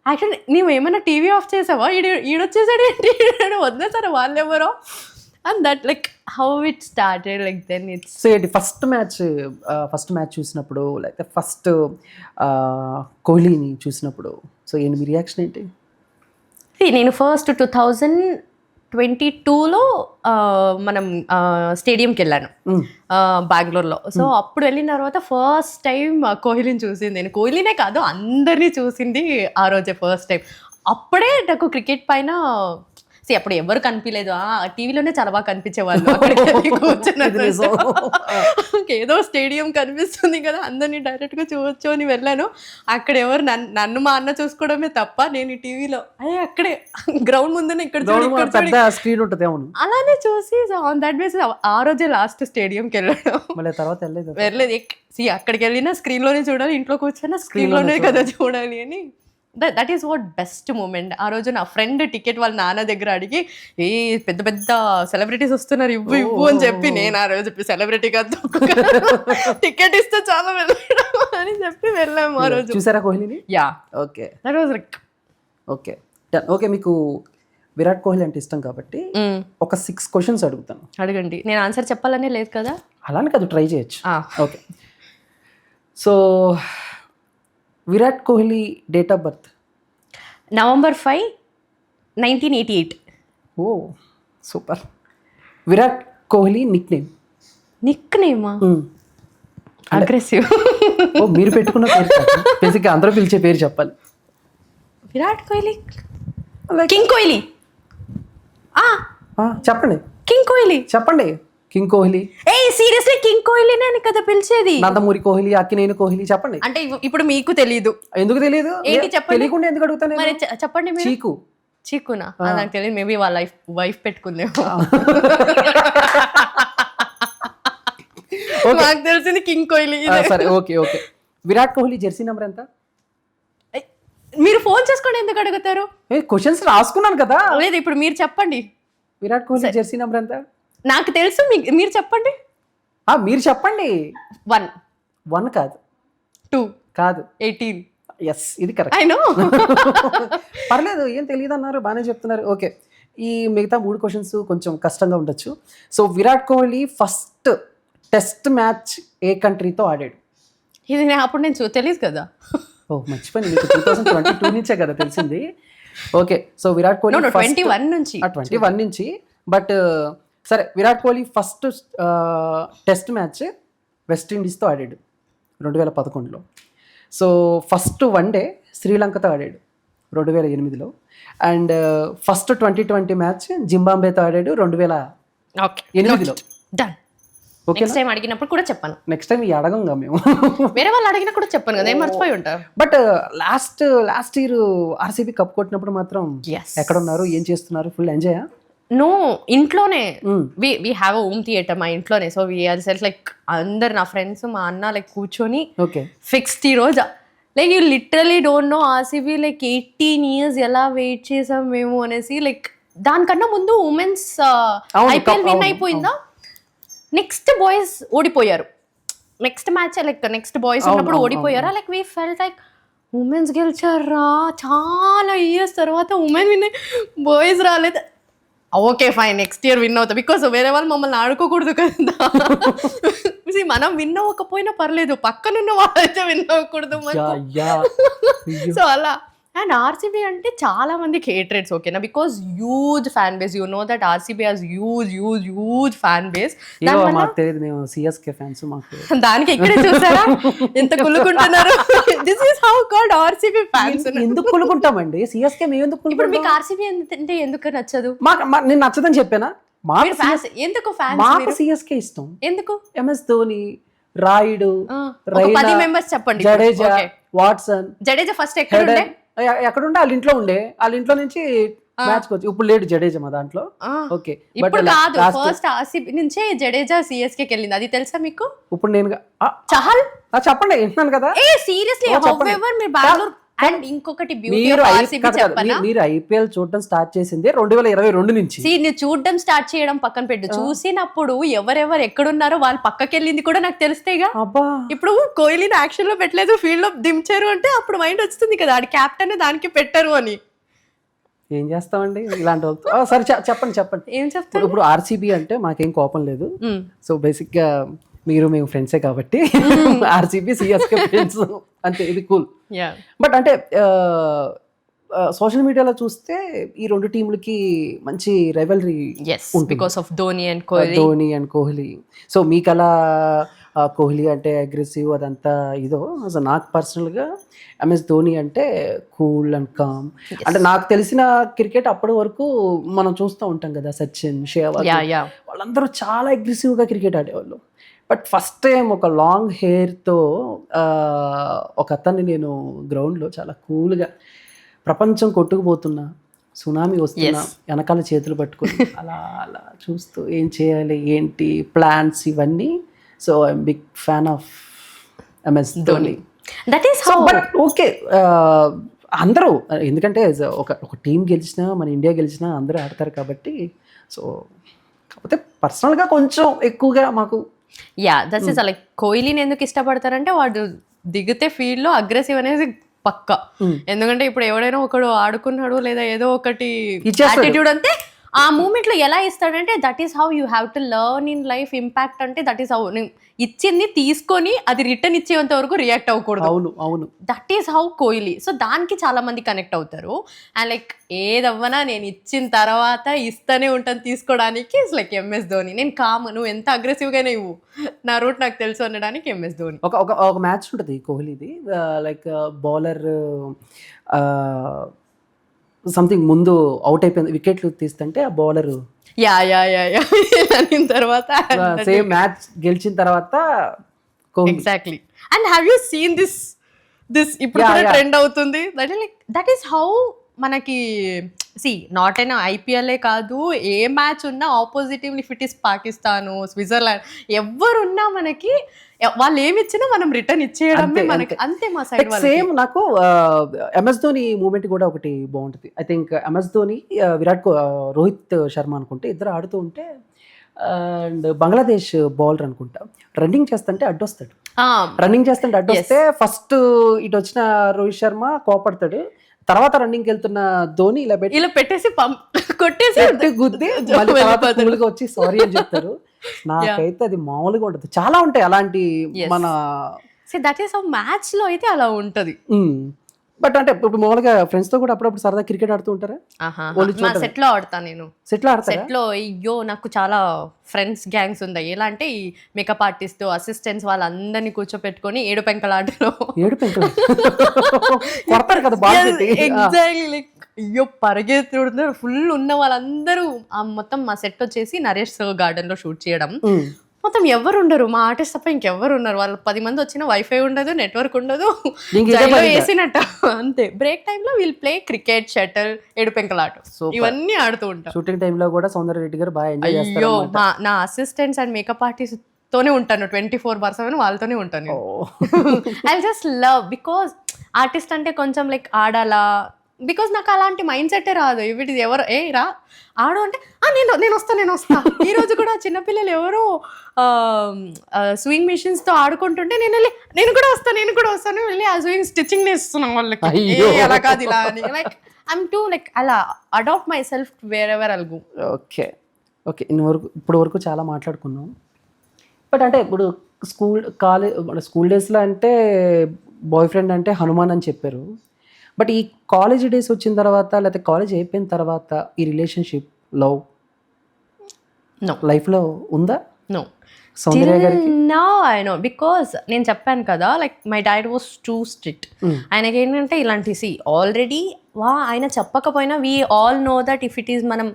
Speaker 2: యాక్చువల్లీ నువ్వేమైనా టీవీ ఆఫ్ చేసావా, ఈడొచ్చేసాడు ఏంటి, వదిలేసారా వాళ్ళెవరో. And that like how it started. Like then it's
Speaker 1: first match చూసినప్పుడు, లైక్ ఫస్ట్ కోహ్లీని చూసినప్పుడు, సో ఏంటి మీ రియాక్షన్ ఏంటి?
Speaker 2: నేను ఫస్ట్ 2022లో మనం స్టేడియంకి వెళ్ళాను బెంగళూరులో. సో అప్పుడు వెళ్ళిన తర్వాత ఫస్ట్ టైం కోహ్లీని చూసింది నేను. కోహ్లీనే కాదు అందరినీ చూసింది ఆ రోజే ఫస్ట్ టైం. అప్పుడే నాకు క్రికెట్ పైన అప్పుడు ఎవరు కనిపించలేదు, టీవీలోనే చాలా బాగా కనిపించేవాళ్ళు. అక్కడికి కూర్చున్న ఏదో స్టేడియం కనిపిస్తుంది కదా, అందరినీ డైరెక్ట్గా చూడొచ్చు అని వెళ్ళాను. అక్కడ ఎవరు నన్ను మా అన్న చూసుకోవడమే తప్ప, నేను టీవీలో అక్కడే గ్రౌండ్ ముందునే ఇక్కడ
Speaker 1: స్క్రీన్ ఉంటుంది
Speaker 2: అలానే చూసి ఆన్ దట్ బేసిస్ ఆ రోజే లాస్ట్ స్టేడియంకి వెళ్ళాను.
Speaker 1: తర్వాత
Speaker 2: వెళ్ళలేదు. అక్కడికి వెళ్ళినా స్క్రీన్లోనే చూడాలి, ఇంట్లో కూర్చొని స్క్రీన్లోనే కదా చూడాలి అని. That is what best moment. ఆ రోజు నా ఫ్రెండ్ టికెట్ వాళ్ళ నాన్న దగ్గర అడిగి, పెద్ద పెద్ద సెలబ్రిటీస్ వస్తున్నారు, ఇవ్వు అని చెప్పి, నేను ఆ రోజు సెలబ్రిటీ కాదు టికెట్ ఇస్తే చాలా వెళ్ళడం అని చెప్పి వెళ్ళాము ఆ రోజు.
Speaker 1: చూసారా కోహ్లీని?
Speaker 2: Yeah,
Speaker 1: okay.
Speaker 2: That was like
Speaker 1: okay. మీకు విరాట్ కోహ్లీ అంటే ఇష్టం కాబట్టి ఒక 6 క్వశ్చన్స్ అడుగుతాను,
Speaker 2: అడగండి. నేను ఆన్సర్ చెప్పాలనే లేదు కదా.
Speaker 1: అలానే కాదు, ట్రై చేయొచ్చు. Okay. So Virat Kohli date of birth
Speaker 2: November 5, 1988.
Speaker 1: Oh super. Virat Kohli nick
Speaker 2: నేమా? అగ్రెసివ్.
Speaker 1: ఓ మీరు పెట్టుకున్న పేరు, బేసిక్గా అందరూ పిలిచే పేరు చెప్పాలి.
Speaker 2: విరాట్ కోహ్లీ, కింగ్ కోహ్లీ.
Speaker 1: చెప్పండి,
Speaker 2: కింగ్ కోహ్లీ
Speaker 1: చెప్పండి. కింగ్ కోహ్లీ.
Speaker 2: సీరియస్లీ కింగ్ కోహ్లీనే కదా పిలిచేది.
Speaker 1: నందమూరి కోహ్లీ, అక్కినేని కోహ్లీ. చెప్పండి.
Speaker 2: అంటే ఇప్పుడు మీకు తెలియదు.
Speaker 1: ఎందుకు తెలియదు?
Speaker 2: ఏంటి చెప్పండి.
Speaker 1: తెలియకుండా ఎందుకు అడుగుతాను?
Speaker 2: మరి చెప్పండి. చీకునా? నాకు తెలియదు, మేబీ వాళ్ళ వైఫ్ పెట్టుకుందేమో. నాకు తెలిసింది కింగ్ కోహ్లీ.
Speaker 1: సరే, okay. Virat Kohli Jersey number ఎంత?
Speaker 2: మీరు ఫోన్ చేసుకోండి ఎందుకు అడుగుతారు?
Speaker 1: క్వశ్చన్స్ రాసుకున్నాను కదా.
Speaker 2: లేదు ఇప్పుడు మీరు చెప్పండి.
Speaker 1: విరాట్ కోహ్లీ జెర్సీ నెంబర్ ఎంత?
Speaker 2: నాకు తెలుసు, మీరు చెప్పండి.
Speaker 1: మీరు చెప్పండి.
Speaker 2: 1
Speaker 1: 1 కాదు,
Speaker 2: 2
Speaker 1: కాదు,
Speaker 2: 18.
Speaker 1: ఎస్, ఇది కరెక్ట్.
Speaker 2: I know.
Speaker 1: పర్లేదు, ఏం తెలియదు అన్నారు, బాగానే చెప్తున్నారు. ఓకే, ఈ మిగతా 3 క్వశ్చన్స్ కొంచెం కష్టంగా ఉండొచ్చు. So Virat Kohli first test match ఏ కంట్రీతో ఆడాడు?
Speaker 2: ఇది అప్పుడు నేను తెలియదు కదా.
Speaker 1: మర్చిపోయింది, మీకు 2022 నుంచే కదా తెలిసింది. ఓకే, సో విరాట్ కోహ్లీ
Speaker 2: 21 నుంచి
Speaker 1: 21 నుంచి. బట్ సరే, Virat Kohli first test match వెస్టిండీస్తో ఆడాడు 2011లో. సో ఫస్ట్ వన్డే శ్రీలంకతో ఆడాడు 2008లో. అండ్ ఫస్ట్ 2020 మ్యాచ్ జింబాబ్వేతో ఆడాడు 2008లో.
Speaker 2: డన్. నెక్స్ట్ టైం అడిగినప్పుడు కూడా చెప్పాను.
Speaker 1: నెక్స్ట్ టైం ఈ అడగంగా మేము.
Speaker 2: వేరే వాళ్ళు అడిగినా కూడా చెప్పాను కదా, ఏం మర్చిపోయి ఉంటారు.
Speaker 1: But last year RCB cup కొట్టినప్పుడు మాత్రం ఎక్కడ ఉన్నారు, ఏం చేస్తున్నారు? Full enjoy?
Speaker 2: నో, ఇంట్లోనే. We have a home theatre మా ఇంట్లోనే. So we are self like అందరు నా ఫ్రెండ్స్ మా అన్న లైక్ కూర్చొని ఫిక్స్డ్ ఈ రోజు like you literally don't know RCB like 18 years ఎలా వెయిట్ చేసాం మేము అనేసి. లైక్ దానికన్నా ముందు ఉమెన్స్ ఐపీఎల్ విన్ అయిపోయిందా, నెక్స్ట్ బాయ్స్ ఓడిపోయారు. Next match like next boys ఉన్నప్పుడు ఓడిపోయారా. Like we felt like women's గెలిచారా, చాలా ఇయర్స్ తర్వాత ఉమెన్ విన్, బాయ్స్ రాలేదు. Okay fine, next year win అవుతా, బికాస్ వేరే వాళ్ళు మమ్మల్ని ఆడుకోకూడదు కదా. మనం విన్ అవ్వకపోయినా పర్లేదు, పక్కనున్న వాళ్ళైతే విన్ అవ్వకూడదు. సో అలా. అండ్ ఆర్సీబీ అంటే చాలా మందికి హేట్రేట్స్, ఓకేనా, because huge fan base. You know that RCB has huge fan base. దానికి ఇక్కడే చూసారా ఎంత కుళ్ళుకుంటున్నారు. This is how called RCB fans.
Speaker 1: ఎందుకు కుళ్ళుకుంటామండి? సిఎస్కే మేము ఎందుకు?
Speaker 2: ఇప్పుడు మీకు ఆర్సీబీ అంటే ఎందుకు నచ్చదు?
Speaker 1: నేను నచ్చదని చెప్పానా?
Speaker 2: ఎందుకు
Speaker 1: ఫ్యాన్స్ సిఎస్కే ఇష్టం.
Speaker 2: ఎందుకు?
Speaker 1: ఎంఎస్ ధోని, రాయుడు,
Speaker 2: 10 members చెప్పండి.
Speaker 1: జడేజా, వాట్సన్.
Speaker 2: జడేజా ఫస్ట్ ఎక్కడుండే?
Speaker 1: ఎక్కడుండే? వాళ్ళ ఇంట్లో ఉండే. వాళ్ళ ఇంట్లో నుంచి మ్యాచ్ వచ్చి ఇప్పుడు లేడు జడేజా మా దాంట్లో. ఓకే,
Speaker 2: ఇప్పుడు కాదు, ఫస్ట్ ఆర్సీబీ నుంచే జడేజా సిఎస్కేకి వెళ్ళింది, అది తెలుసా మీకు?
Speaker 1: ఇప్పుడు నేను
Speaker 2: చహల్
Speaker 1: చెప్పండి, వింటున్నాను కదా.
Speaker 2: సీరియస్లీ హౌఎవర్ మీరు బెంగళూరు. అండ్ ఇంకొకటి
Speaker 1: మీరు ఐపీఎల్ చూడడం స్టార్ట్ చేసింది 2022 నుంచి.
Speaker 2: నువ్వు చూడడం స్టార్ట్ చేయడం పక్కన పెట్టు, చూసినప్పుడు ఎవరెవరు ఎక్కడున్నారో వాళ్ళు పక్కకి వెళ్ళింది కూడా నాకు తెలిస్తేగా. ఇప్పుడు కోహ్లీని యాక్షన్ లో పెట్టలేదు, ఫీల్డ్ లో దించారు అంటే అప్పుడు మైండ్ వస్తుంది కదా, ఆడి క్యాప్టెన్ దానికి పెట్టారు అని.
Speaker 1: ఏం చేస్తామండి ఇలాంటి వాళ్ళతో. సరే చెప్పండి.
Speaker 2: ఏం చెప్తారు?
Speaker 1: ఇప్పుడు ఆర్సీబీ అంటే మాకేం కోపం లేదు. సో బేసిక్ గా మేము ఫ్రెండ్సే కాబట్టి ఆర్సీబీ సిఎస్కే ఫ్రెండ్స్ అంతే, ఇది కూల్. బట్ అంటే సోషల్ మీడియాలో చూస్తే ఈ 2 టీంలకి మంచి rivalry
Speaker 2: because of Dhoni and Kohli.
Speaker 1: So మీకు అలా కోహ్లీ అంటే అగ్రెసివ్ అదంతా ఇదో. సో నాకు పర్సనల్గా ఎంఎస్ ధోని అంటే కూల్ అండ్ కామ్. అంటే నాకు తెలిసిన క్రికెట్ అప్పటి వరకు మనం చూస్తూ ఉంటాం కదా, సచిన్, షేవాగ్, వాళ్ళందరూ చాలా అగ్రెసివ్గా క్రికెట్ ఆడేవాళ్ళు. బట్ ఫస్ట్ టైం ఒక లాంగ్ హెయిర్తో ఒక అతన్ని నేను గ్రౌండ్లో చాలా కూల్గా, ప్రపంచం కొట్టుకుపోతున్నా, సునామీ వస్తున్నా, వెనకాల చేతులు పట్టుకొని అలా చూస్తూ ఏం చేయాలి, ఏంటి ప్లాన్స్, ఇవన్నీ. So I'm big fan of MS Dhoni. But okay, అందరూ ఎందుకంటే ఒక టీం గెలిచినా, మన ఇండియా గెలిచినా అందరూ ఆడతారు కాబట్టి. సో కాకపోతే పర్సనల్గా కొంచెం ఎక్కువగా మాకు
Speaker 2: దట్స్ ఇస్ లైక్ కోహ్లీని ఎందుకు ఇష్టపడతారంటే వాడు దిగితే ఫీల్డ్ లో అగ్రెసివ్ అనేది పక్క. ఎందుకంటే ఇప్పుడు ఎవడైనా ఒకడు ఆడుకున్నాడు లేదా ఏదో ఒకటి యాటిట్యూడ్ అంటే ఆ మూమెంట్ లో ఎలా ఇస్తాడంటే that is how you have to learn in life. Impact అంటే దట్ ఈస్ హౌ ఇచ్చింది తీసుకొని అది రిటర్న్ ఇచ్చేంత వరకు రియాక్ట్ అవ్వకూడదు.
Speaker 1: అవును,
Speaker 2: that is how Kohli. So దానికి చాలా మంది కనెక్ట్ అవుతారు. అండ్ లైక్ ఏదవ్వనా నేను ఇచ్చిన తర్వాత ఇస్తూనే ఉంటాను తీసుకోవడానికి. It's like MS Dhoni. నేను కాము, నువ్వు ఎంత అగ్రెసివ్గానే ఇవ్వు, నా రూట్ నాకు తెలుసు అనడానికి ఎంఎస్ ధోని.
Speaker 1: ఒక మ్యాచ్ ఉంటుంది కోహ్లీది, లైక్ బౌలర్ సంథింగ్ ముందు అవుట్ అయిపోయింది, వికెట్లు తీస్తుంటే ఆ బౌలర్
Speaker 2: తర్వాత
Speaker 1: సేమ్ మ్యాచ్ గెలిచిన తర్వాత
Speaker 2: exactly. And have you seen this ఇప్పుడు కూడా ట్రెండ్ అవుతుంది. దట్ ఈస్ హౌ మనకి నాట్ అయినా ఐపీఎల్ఏ కాదు, ఏ మ్యాచ్ ఉన్నా ఆపోజిటివ్, if it is Pakistan, Switzerland, ఎవరున్నా మనకి వాళ్ళు ఏమి ఇచ్చినా మనం రిటర్న్ ఇచ్చేయడమే మనకి, అంతే మా సైడ్ వాళ్ళు.
Speaker 1: సేమ్ నాకు ఎంఎస్ ధోని మూమెంట్ కూడా ఒకటి బాగుంటుంది. I think MS Dhoni Rohit Sharma అనుకుంటే ఇద్దరు ఆడుతూ ఉంటే అండ్ బంగ్లాదేశ్ బౌలర్ అనుకుంటా రన్నింగ్ చేస్తుంటే అడ్డొస్తాడు. రన్నింగ్ చేస్తుంటే అడ్డొస్తే ఫస్ట్ ఇటు వచ్చిన రోహిత్ శర్మ కోపడతాడు. తర్వాత రన్నింగ్ వెళ్తున్న ధోని ఇలా
Speaker 2: పెట్టేసి కొట్టేసి
Speaker 1: గుద్ది కూల్గా వచ్చి సారీ అని చెప్తారు. నాకైతే అది మామూలుగా ఉండదు. చాలా ఉంటాయి అలాంటి మన
Speaker 2: దట్ ఈస్ మ్యాచ్ లో అయితే అలా ఉంటది.
Speaker 1: బట్ అంటే ఇప్పుడు మామూలుగా ఫ్రెండ్స్ తో కూడా అప్పుడప్పుడు సరదా క్రికెట్ ఆడుతూ ఉంటారా?
Speaker 2: సెట్ లో ఆడతా నేను.
Speaker 1: సెట్ లో ఆడతా.
Speaker 2: సెట్ లో అయ్యో నాకు చాలా ఫ్రెండ్స్ గ్యాంగ్స్ ఉన్నాయి. ఎలా అంటే ఈ మేకప్ ఆర్టిస్ట్ అసిస్టెంట్స్ వాళ్ళందరినీ కూర్చోపెట్టుకొని 7 పెంకల ఆటలో
Speaker 1: 7 పెంకలు కొడతారు కదా బాగా.
Speaker 2: ఎగ్జాక్ట్లీ లైక్ అయ్యో పరిగెత్తుడుతున్నారు ఫుల్ ఉన్న వాళ్ళందరూ. మొత్తం మా సెట్ వచ్చేసి నరేష్ గార్డెన్ లో షూట్ చేయడం. మొత్తం ఎవరు ఉండరు, మా ఆర్టిస్ట్ తప్ప ఇంకెవరు ఉన్నారు. వాళ్ళు 10 మంది వచ్చినా వైఫై ఉండదు, నెట్వర్క్ ఉండదు, వేసినట్టు అంతే. బ్రేక్ టైమ్ లో వీల్ ప్లే క్రికెట్, షటిల్, 7 పెంకల ఆట, ఇవన్నీ ఆడుతూ ఉంటాం.
Speaker 1: షూటింగ్ టైమ్ లో కూడా సౌందర్య రెడ్డి గారు బాగా ఎంజాయ్ చేస్తారు.
Speaker 2: అయ్యో నా అసిస్టెంట్స్ అండ్ మేకప్ ఆర్టిస్ట్ తోనే ఉంటాను 24/7, వాళ్ళతోనే ఉంటాను. I just love because artist అంటే కొంచెం లైక్ ఆడాలా, బికాస్ నాకు అలాంటి మైండ్ సెట్టే రాదు. ఇవి ఎవరు రా ఆడు అంటే నేను వస్తా. ఈ రోజు కూడా చిన్నపిల్లలు ఎవరో స్వింగ్ మిషన్స్ తో ఆడుకుంటుంటే నేను కూడా వస్తాను వెళ్ళి ఆ స్వింగ్ స్టిచ్చింగ్ నేస్తున్నాం వాళ్ళకి. అలా కాదు ఇలా అని లైక్ ఐమ్ టు లైక్ అలా adapt myself wherever అల్గు.
Speaker 1: ఓకే ఇప్పుడు వరకు చాలా మాట్లాడుకున్నాం. బట్ అంటే ఇప్పుడు స్కూల్ డేస్లో అంటే బాయ్ ఫ్రెండ్ అంటే హనుమాన్ అని చెప్పారు. బట్ ఈ కాలేజ్ డేస్ వచ్చిన తర్వాత లేకపోతే కాలేజ్ అయిపోయిన తర్వాత ఈ రిలేషన్షిప్ లవ్ లైఫ్లో ఉందా?
Speaker 2: నో.
Speaker 1: సౌందర్య గారికి
Speaker 2: నో ఐ నో బికాస్ నేను చెప్పాను కదా like my dad was too strict. ఆయనకి ఏంటంటే ఇలాంటి ఆల్రెడీ ఆయన చెప్పకపోయినా we all know that if it is మనం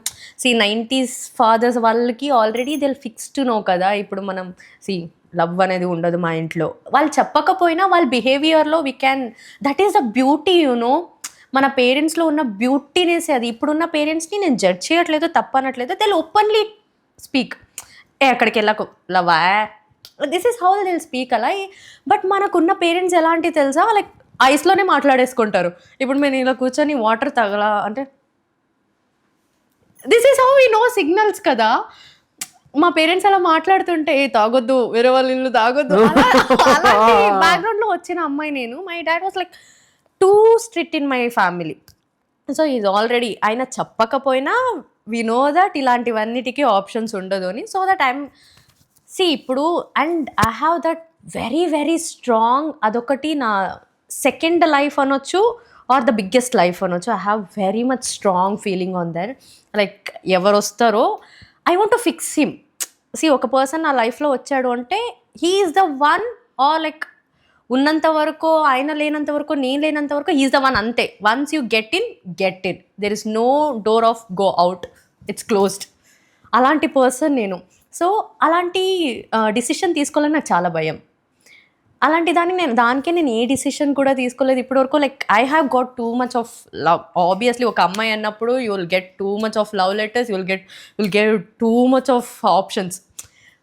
Speaker 2: 90s ఫాదర్స్ వాళ్ళకి already they fix to know కదా. ఇప్పుడు మనం లవ్ అనేది ఉండదు మా ఇంట్లో. వాళ్ళు చెప్పకపోయినా వాళ్ళ బిహేవియర్లో we can, that is the beauty you know. మన పేరెంట్స్లో ఉన్న బ్యూటీనెస్ అది. ఇప్పుడున్న పేరెంట్స్ని నేను జడ్జ్ చేయట్లేదు, తప్పనట్లేదు. దే ఓపెన్లీ స్పీక్, అక్కడికి వెళ్ళకు లవా, this is how they speak అలా. బట్ మనకున్న పేరెంట్స్ ఎలాంటి తెలుసా, లైక్ ఐస్లోనే మాట్లాడేసుకుంటారు. ఇప్పుడు నేను ఇలా కూర్చొని వాటర్ తగలా అంటే this is how we know signals కదా. మా పేరెంట్స్ అలా మాట్లాడుతుంటే తాగొద్దు, వేరే వాళ్ళ ఇల్లు తాగొద్దు, అలాంటి బ్యాక్గ్రౌండ్లో వచ్చిన అమ్మాయి నేను. My dad was like two strict in my family. So is already ఆయన చెప్పకపోయినా వి నో దట్ ఇలాంటివన్నిటికీ ఆప్షన్స్ ఉండదు అని. సో దట్ ఐఎమ్ ఇప్పుడు and I have that very very strong, అదొకటి నా సెకండ్ లైఫ్ అనొచ్చు ఆర్ ద బిగ్గెస్ట్ లైఫ్ అనొచ్చు. I have very much strong feeling on that. Like ఎవరు వస్తారో I want to fix him. ఒక పర్సన్ నా లైఫ్లో వచ్చాడు అంటే he is the one, or like ఉన్నంత వరకు, ఆయన లేనంత వరకు, నేను లేనంత వరకు హీ ఈజ్ ద వన్, అంతే. Once you get in there is no door of go out, it's closed. అలాంటి పర్సన్ నేను. సో అలాంటి డిసిషన్ తీసుకోవాలని నాకు చాలా భయం. అలాంటి దానికే నేను ఏ డిసిషన్ కూడా తీసుకోలేదు ఇప్పటివరకు. Like I have got too much of love. Obviously ఒక అమ్మాయి అన్నప్పుడు you will get too much of love letters, you will get too much of options.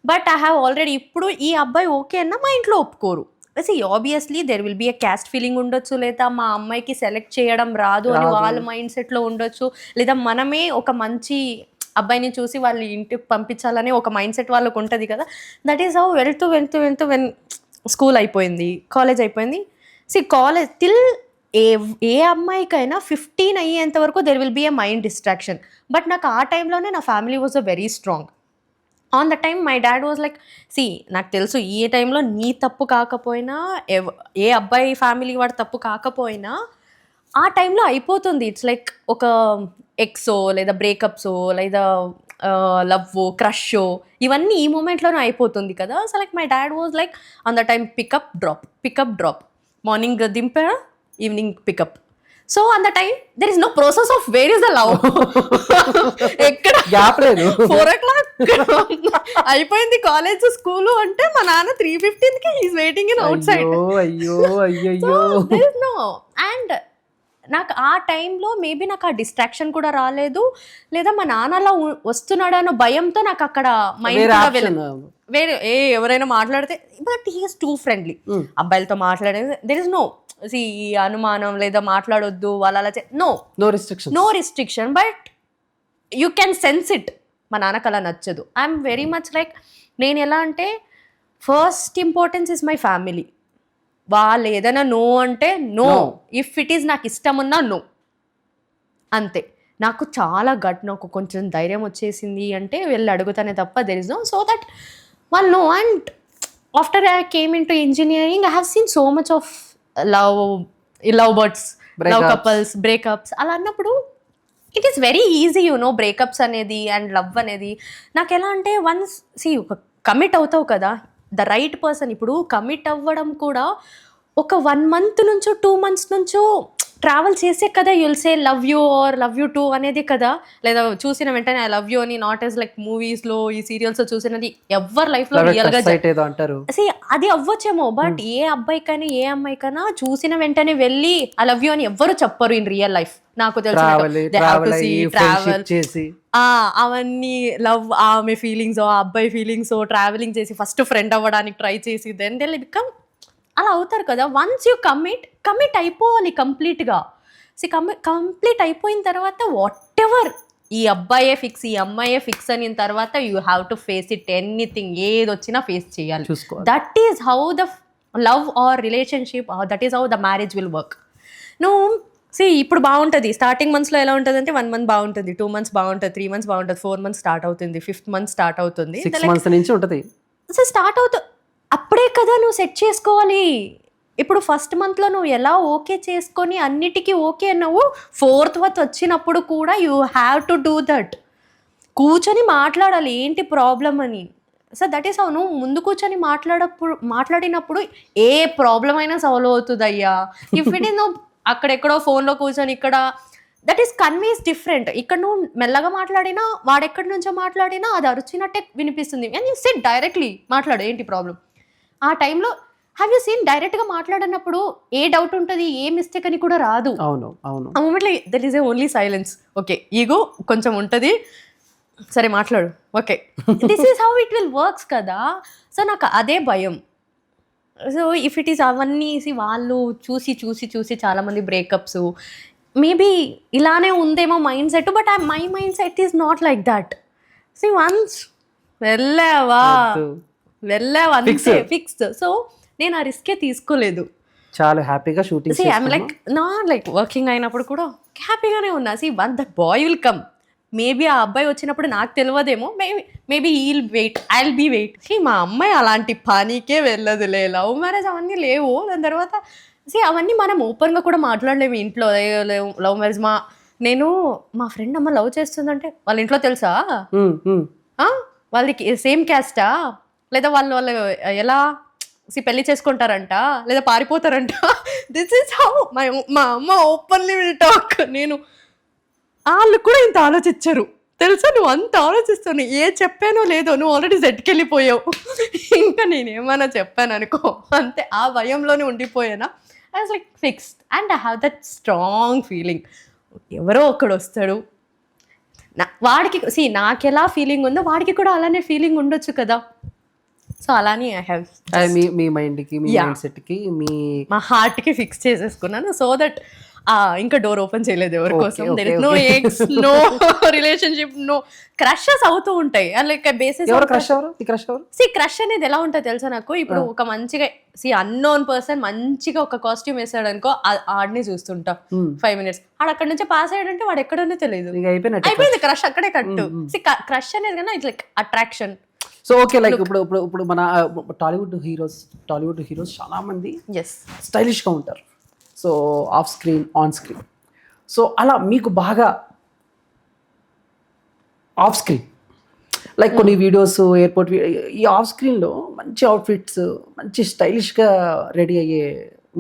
Speaker 2: But I have already, ఇప్పుడు ఈ అబ్బాయి ఓకే అన్నా మా ఇంట్లో ఒప్పుకోరు. Obviously there will be a caste feeling ఉండొచ్చు, లేదా మా అమ్మాయికి సెలెక్ట్ చేయడం రాదు అని వాళ్ళ మైండ్ సెట్లో ఉండొచ్చు, లేదా మనమే ఒక మంచి అబ్బాయిని చూసి వాళ్ళ ఇంటికి పంపించాలనే ఒక మైండ్ సెట్ వాళ్ళకు ఉంటుంది కదా. దట్ ఈస్ హౌ వెళ్తూ వెన్ స్కూల్ అయిపోయింది, కాలేజ్ అయిపోయింది. కాలేజ్ టిల్ ఏ అమ్మాయికైనా 15 అయ్యేంత వరకు there will be a mind distraction. But నాకు ఆ టైంలోనే నా family was a very strong. On the time my dad was like నాకు తెలుసు ఈ టైంలో నీ తప్పు కాకపోయినా, ఏ అబ్బాయి ఫ్యామిలీ వాడు తప్పు కాకపోయినా ఆ టైంలో అయిపోతుంది. ఇట్స్ లైక్ ఒక ఎక్సో లేదా బ్రేకప్సో లేదా లవ్ క్రష్ ఇవన్నీ ఈ మూమెంట్లోనే అయిపోతుంది కదా. So like my dad was like on the time pickup drop, morning దింపా, evening pickup. So on the time there is no process of where is the love. ఎక్కడ 4 o'clock అయిపోయింది కాలేజ్ స్కూలు అంటే మా నాన్న 3:15 he's waiting in outside. No and నాకు ఆ టైంలో మేబీ నాకు ఆ డిస్ట్రాక్షన్ కూడా రాలేదు, లేదా మా నాన్న అలా వస్తున్నాడు అన్న భయంతో నాకు అక్కడ మైండ్
Speaker 1: వేరే
Speaker 2: కూడా
Speaker 1: ఆప్షన్
Speaker 2: వేరే ఎవరైనా మాట్లాడితే, బట్ హీఈస్ టూ ఫ్రెండ్లీ. అబ్బాయిలతో మాట్లాడేది దెర్ ఇస్ నో ఈ అనుమానం లేదా మాట్లాడొద్దు వాళ్ళు అలా no
Speaker 1: no
Speaker 2: restriction, but you can sense it. మా నాన్నకు అలా నచ్చదు. ఐఎమ్ వెరీ మచ్ లైక్, నేను ఎలా అంటే first importance is my family. వాళ్ళు ఏదైనా నో అంటే నో, ఇఫ్ ఇట్ ఈస్ నాకు ఇష్టం ఉన్నా నో, అంతే. నాకు చాలా నాకు కొంచెం ధైర్యం వచ్చేసింది అంటే వెళ్ళి అడుగుతానే తప్ప there is no. So that వాళ్ళు no. And after I came in to engineering I have seen so much of love birds, love couples, breakups. అలా అన్నప్పుడు it is very easy breakups అనేది అండ్ లవ్ అనేది. నాకు ఎలా అంటే వన్స్ ఒక కమిట్ అవుతావు కదా, ద రైట్ పర్సన్. ఇప్పుడు కమిట్ అవ్వడం కూడా ఒక 1 month నుంచో 2 months నుంచో ట్రావెల్ చేసే కదా you'll say love you or love you too అనేది కదా. లేదా చూసిన వెంటనే ఐ లవ్ యూ అని, నాట్ యాజ్ లైక్ మూవీస్లో ఈ సీరియల్స్లో చూసినది ఎవరి లైఫ్లో రియల్గా
Speaker 1: అంటారు.
Speaker 2: అది అవ్వచ్చేమో, బట్ ఏ అబ్బాయికైనా ఏ అమ్మాయికైనా చూసిన వెంటనే వెళ్ళి ఐ లవ్ యూ అని ఎవ్వరు చెప్పరు ఇన్ రియల్ లైఫ్. నాకు తెలిసి ట్రావెల్ అవన్నీ లవ్, ఆమె ఫీలింగ్స్, అబ్బాయి ఫీలింగ్స్, ట్రావెలింగ్ చేసి ఫస్ట్ ఫ్రెండ్ అవ్వడానికి ట్రై చేసి దెన్ దే బికమ్ అలా అవుతారు కదా. వన్స్ యూ కమిట్ అయిపోవాలి కంప్లీట్గా. కంప్లీట్ అయిపోయిన తర్వాత వాట్ ఎవర్, ఈ అబ్బాయే ఫిక్స్, ఈ అమ్మాయే ఫిక్స్ అయిన తర్వాత you have to face it. Anything ఏది వచ్చినా ఫేస్ చేయాలి. That is how the love or relationship, that is how the marriage will work. నువ్వు ఇప్పుడు బాగుంటుంది. స్టార్టింగ్ మంత్స్లో ఎలా ఉంటుంది అంటే 1 month బాగుంటుంది, 2 months బాగుంటుంది, 3 months బాగుంటుంది, 4 months స్టార్ట్ అవుతుంది, 5th month స్టార్ట్ అవుతుంది,
Speaker 1: 6 months నుంచి ఉంటుంది.
Speaker 2: సో స్టార్ట్ అవుతుంది అప్పుడే కదా నువ్వు సెట్ చేసుకోవాలి. ఇప్పుడు ఫస్ట్ మంత్లో నువ్వు ఎలా ఓకే చేసుకొని అన్నిటికీ ఓకే అన్నావు, 4th month వచ్చినప్పుడు కూడా you have to do that. కూర్చొని మాట్లాడాలి ఏంటి ప్రాబ్లం అని. సో దట్ ఈస్ హౌ నువ్వు ముందు కూర్చొని మాట్లాడినప్పుడు ఏ ప్రాబ్లం అయినా సాల్వ్ అవుతుంది అయ్యా. ఇఫ్ ఇట్ ఈస్ నువ్వు అక్కడెక్కడో ఫోన్లో కూర్చొని ఇక్కడ, దట్ ఈస్ కన్వీన్స్ డిఫరెంట్. ఇక్కడ నువ్వు మెల్లగా మాట్లాడినా వాడెక్కడి నుంచో మాట్లాడినా అది అరిచినట్టే వినిపిస్తుంది. అండ్ యూ సెడ్ డైరెక్ట్లీ మాట్లాడు ఏంటి ప్రాబ్లం. ఆ టైంలో హ్యావ్ యూ సీన్ డైరెక్ట్గా మాట్లాడినప్పుడు ఏ డౌట్ ఉంటుంది, ఏ మిస్టేక్ అని కూడా రాదు.
Speaker 1: అవును అవును.
Speaker 2: ఆ మూమెంట్లో that is a only silence. Okay ego కొంచెం ఉంటుంది, సరే మాట్లాడు, okay this is how it will works కదా. సో నాకు అదే భయం. సో ఇఫ్ ఇట్ ఈస్ అవన్నీ వాళ్ళు చూసి చూసి చూసి చాలామంది బ్రేకప్స్ మేబీ ఇలానే ఉందేమో mind set, but my mind set is not like that. Once వెళ్ళావా అంతే ఫిక్స్డ్. సో నేను ఆ రిస్కే తీసుకోలేదు,
Speaker 1: చాలా హ్యాపీగా షూటింగ్.
Speaker 2: ఐఎమ్ లైక్ వర్కింగ్ అయినప్పుడు కూడా హ్యాపీగానే ఉన్నా. One that boy will come. Maybe ఆ అబ్బాయి వచ్చినప్పుడు నాకు తెలియదేమో, maybe I will be wait. మా అమ్మాయి అలాంటి పనికే వెళ్ళదులే, లవ్ మ్యారేజ్ అవన్నీ లేవు. దాని తర్వాత అవన్నీ మనం ఓపెన్గా కూడా మాట్లాడలేము ఇంట్లో. లవ్ మ్యారేజ్ నేను మా ఫ్రెండ్ అమ్మ లవ్ చేస్తుందంటే వాళ్ళ ఇంట్లో తెలుసా, వాళ్ళకి సేమ్ క్యాస్టా, లేదా వాళ్ళు ఎలా పెళ్లి చేసుకుంటారంట, లేదా పారిపోతారంట. దిస్ ఈస్ హౌ మా అమ్మ ఓపెన్లీ విల్ టాక్. వాళ్ళు కూడా ఇంత ఆలోచించరు తెలుసా. నువ్వు అంత ఆలోచిస్తావు, ఏ చెప్పానో లేదో నువ్వు ఆల్రెడీ సెట్కి వెళ్ళిపోయావు. ఇంకా నేనేమన్నా చెప్పాను అనుకో అంతే. ఆ భయంలోనే ఉండిపోయానా. I was like fixed and I have that strong feeling. ఎవరో ఒకడు వస్తాడు, వాడికి నాకు ఎలా ఫీలింగ్ ఉందో వాడికి కూడా అలానే ఫీలింగ్ ఉండొచ్చు కదా. సో అలానే ఐ హ్యావ్
Speaker 1: మీ మైండ్కి, మీ మైండ్ సెట్కి,
Speaker 2: మా హార్ట్కి ఫిక్స్ చేసేసుకున్నాను. సో దట్ ఇంకా డోర్ ఓపెన్ చేయలేదు ఎవరి కోసం. There is no ex, no relationship, no crushes అవుతూ ఉంటాయి. లైక్ బేసిస్ క్రష్ అనేది ఎలా ఉంటుంది తెలుసా నాకు. ఇప్పుడు ఒక మంచిగా అన్నోన్ పర్సన్ మంచిగా ఒక కాస్ట్యూమ్ వేసాడు అనుకో, ఆడిని చూస్తుంటా 5 minutes. ఆడు అక్కడ నుంచి పాస్ అయ్యాడంటే వాడు ఎక్కడో తెలియదు, అయిపోయింది క్రష్ అక్కడే కట్టు. క్రష్ అనేది కన్నా it's like attraction.
Speaker 1: So okay, like ఇప్పుడు మన టాలీవుడ్ హీరోస్ చాలా మంది స్టైలిష్గా ఉంటారు. So off screen, on screen. So అలా మీకు బాగా ఆఫ్ స్క్రీన్, లైక్ కొన్ని వీడియోస్ ఎయిర్పోర్ట్ ఈ ఆఫ్ స్క్రీన్లో మంచి అవుట్ఫిట్స్, మంచి స్టైలిష్గా రెడీ అయ్యే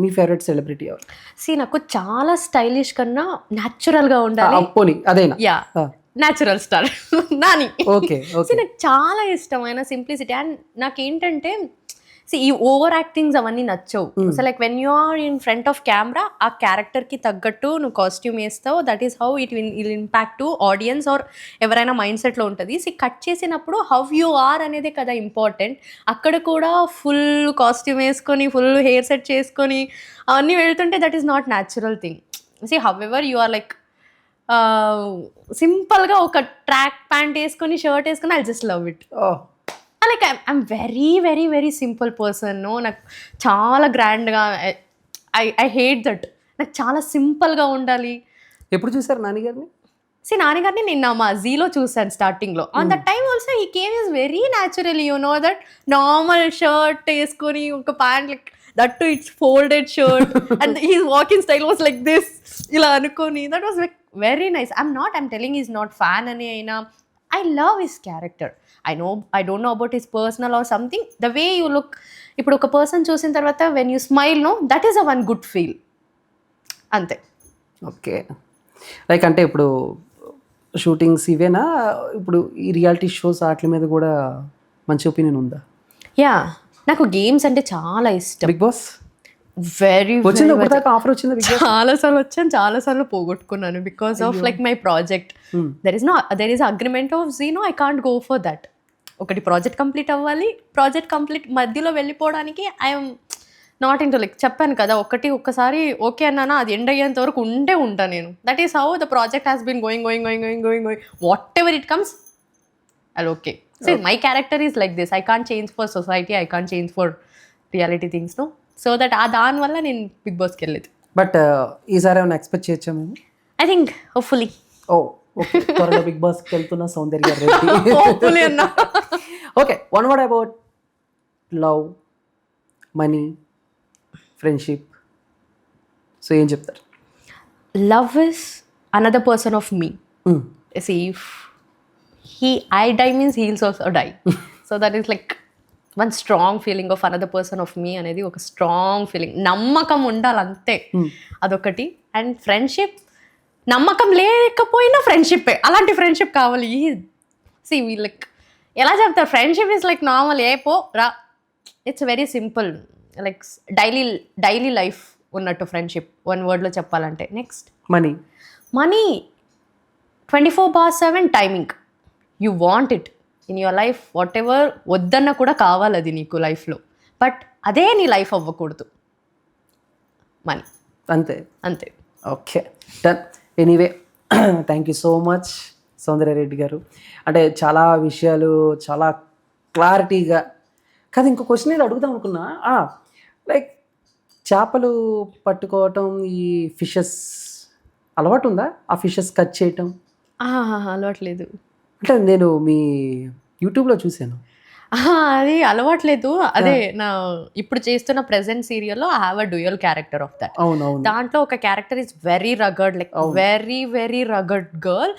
Speaker 1: మీ ఫేవరెట్ సెలబ్రిటీ ఎవరు?
Speaker 2: నాకు చాలా స్టైలిష్ కన్నా న్యాచురల్గా ఉండాలి.
Speaker 1: పోనీ అదేనా?
Speaker 2: Yeah, natural star Nani.
Speaker 1: Okay.
Speaker 2: నాకు చాలా ఇష్టమైన సింప్లిసిటీ. అండ్ నాకేంటంటే ఈ ఓవర్ యాక్టింగ్స్ అవన్నీ నచ్చవు. So like when you are in front of camera ఆ క్యారెక్టర్కి తగ్గట్టు నువ్వు కాస్ట్యూమ్ వేస్తావు. That is how it will impact to audience or ఎవరైనా మైండ్ సెట్లో ఉంటుంది. సో కట్ చేసినప్పుడు హౌ యూ ఆర్ అనేదే కదా ఇంపార్టెంట్. అక్కడ కూడా ఫుల్ కాస్ట్యూమ్ వేసుకొని ఫుల్ హెయిర్ సెట్ చేసుకొని అవన్నీ వెళ్తుంటే that is not natural thing. See however you are like సింపుల్గా ఒక ట్రాక్ ప్యాంట్ వేసుకొని షర్ట్ వేసుకొని I just love it. Like I'm very very very simple person. నాకు చాలా గ్రాండ్గా ఐ హేట్ దట్. నాకు చాలా సింపుల్గా ఉండాలి.
Speaker 1: ఎప్పుడు చూసారు నాన్నగారిని?
Speaker 2: నాన్నగారిని నిన్న మా జీలో చూసాను స్టార్టింగ్లో. ఆన్ దట్ టైమ్ ఆల్సో ఈ came is very naturally you know that normal shirt వేసుకొని ఒక pant like that to it's folded shirt and he walking style was like this ఇలా అనుకొని that was like very nice. I'm telling is not fan అని అయినా I love his character. I don't know about his personal or something. The way you look, ఇప్పుడు ఒక పర్సన్ చూసిన తర్వాత when you smile, no, that is a one good feel. అంతే.
Speaker 1: ఓకే. లైక్ అంటే ఇప్పుడు షూటింగ్స్ ఇవేనా, ఇప్పుడు ఈ రియాలిటీ షోస్ వాటి మీద కూడా మంచి ఒపీనియన్ ఉందా?
Speaker 2: యా, నాకు గేమ్స్ అంటే చాలా ఇష్టం.
Speaker 1: బిగ్ బాస్
Speaker 2: వెరీ
Speaker 1: వచ్చింది, ఒకదాకా ఆఫర్ వచ్చింది.
Speaker 2: చాలా సార్లు వచ్చాను, చాలా సార్లు పోగొట్టుకున్నాను because of like my project. There is agreement of జీనో, I can't go for that. ఒకటి ప్రాజెక్ట్ కంప్లీట్ అవ్వాలి, ప్రాజెక్ట్ కంప్లీట్ మధ్యలో వెళ్ళిపోవడానికి ఐఎమ్ నాట్ ఇంటూ. లైక్ చెప్పాను కదా, ఒక్కసారి ఓకే అన్నానా అది ఎండ్ అయ్యేంత వరకు ఉంటా నేను. That is how the project has been going whatever it comes అది okay. So my character is like this. I can't change for society, I can't change for reality things, no. So that దానివల్ల నేను బిగ్ బాస్కి వెళ్ళేది.
Speaker 1: బట్ ఈసారి ఏమైనా ఎక్స్పెక్ట్ చేయొచ్చా మేము?
Speaker 2: I think hopefully.
Speaker 1: ఓకే, త్వరలో బిగ్ బాస్కి వెళ్తున్న సౌందర్య రెడ్డి.
Speaker 2: హోప్ఫుల్లీ అన్నా.
Speaker 1: Okay, one word about love, money, friendship. So ఏం చెప్తారు?
Speaker 2: Love is another person of me. See, if I die means he'll also die. So that is like one strong feeling of another person of me అనేది ఒక స్ట్రాంగ్ ఫీలింగ్. నమ్మకం ఉండాలి అంతే, అదొకటి. అండ్ ఫ్రెండ్షిప్, నమ్మకం లేకపోయినా ఫ్రెండ్షిప్పే, అలాంటి ఫ్రెండ్షిప్ కావాలి. సి లైక్ ఎలా చెప్తారు, ఫ్రెండ్షిప్ ఇస్ లైక్ నార్మల్, ఏ పో రా, it's very simple. Like daily life ఉన్నట్టు ఫ్రెండ్షిప్, వన్ వర్డ్లో చెప్పాలంటే. Next money 24/7 timing. You want it in your life, what ever వద్దన్న కూడా కావాలి అది నీకు లైఫ్లో. బట్ అదే నీ లైఫ్ అవ్వకూడదు. మనీ అంతే.
Speaker 1: Okay, done. Anyway, thank you so much Soundarya Reddy garu. అంటే చాలా విషయాలు చాలా క్లారిటీగా. కాదు, ఇంకో క్వశ్చన్ నేను అడుగుదాం అనుకున్నా. లైక్ చేపలు పట్టుకోవటం, ఈ ఫిషెస్ అలవాటు ఉందా? ఆ ఫిషెస్ కట్ చేయటం
Speaker 2: అలవాట్లేదు.
Speaker 1: అంటే నేను మీ యూట్యూబ్లో చూశాను.
Speaker 2: అది అలవాట్లేదు. అదే నా ఇప్పుడు చేస్తున్న ప్రెసెంట్ సీరియల్లో I have a dual character of that. దాంట్లో ఒక character is very రగడ్, like very very రగడ్ girl.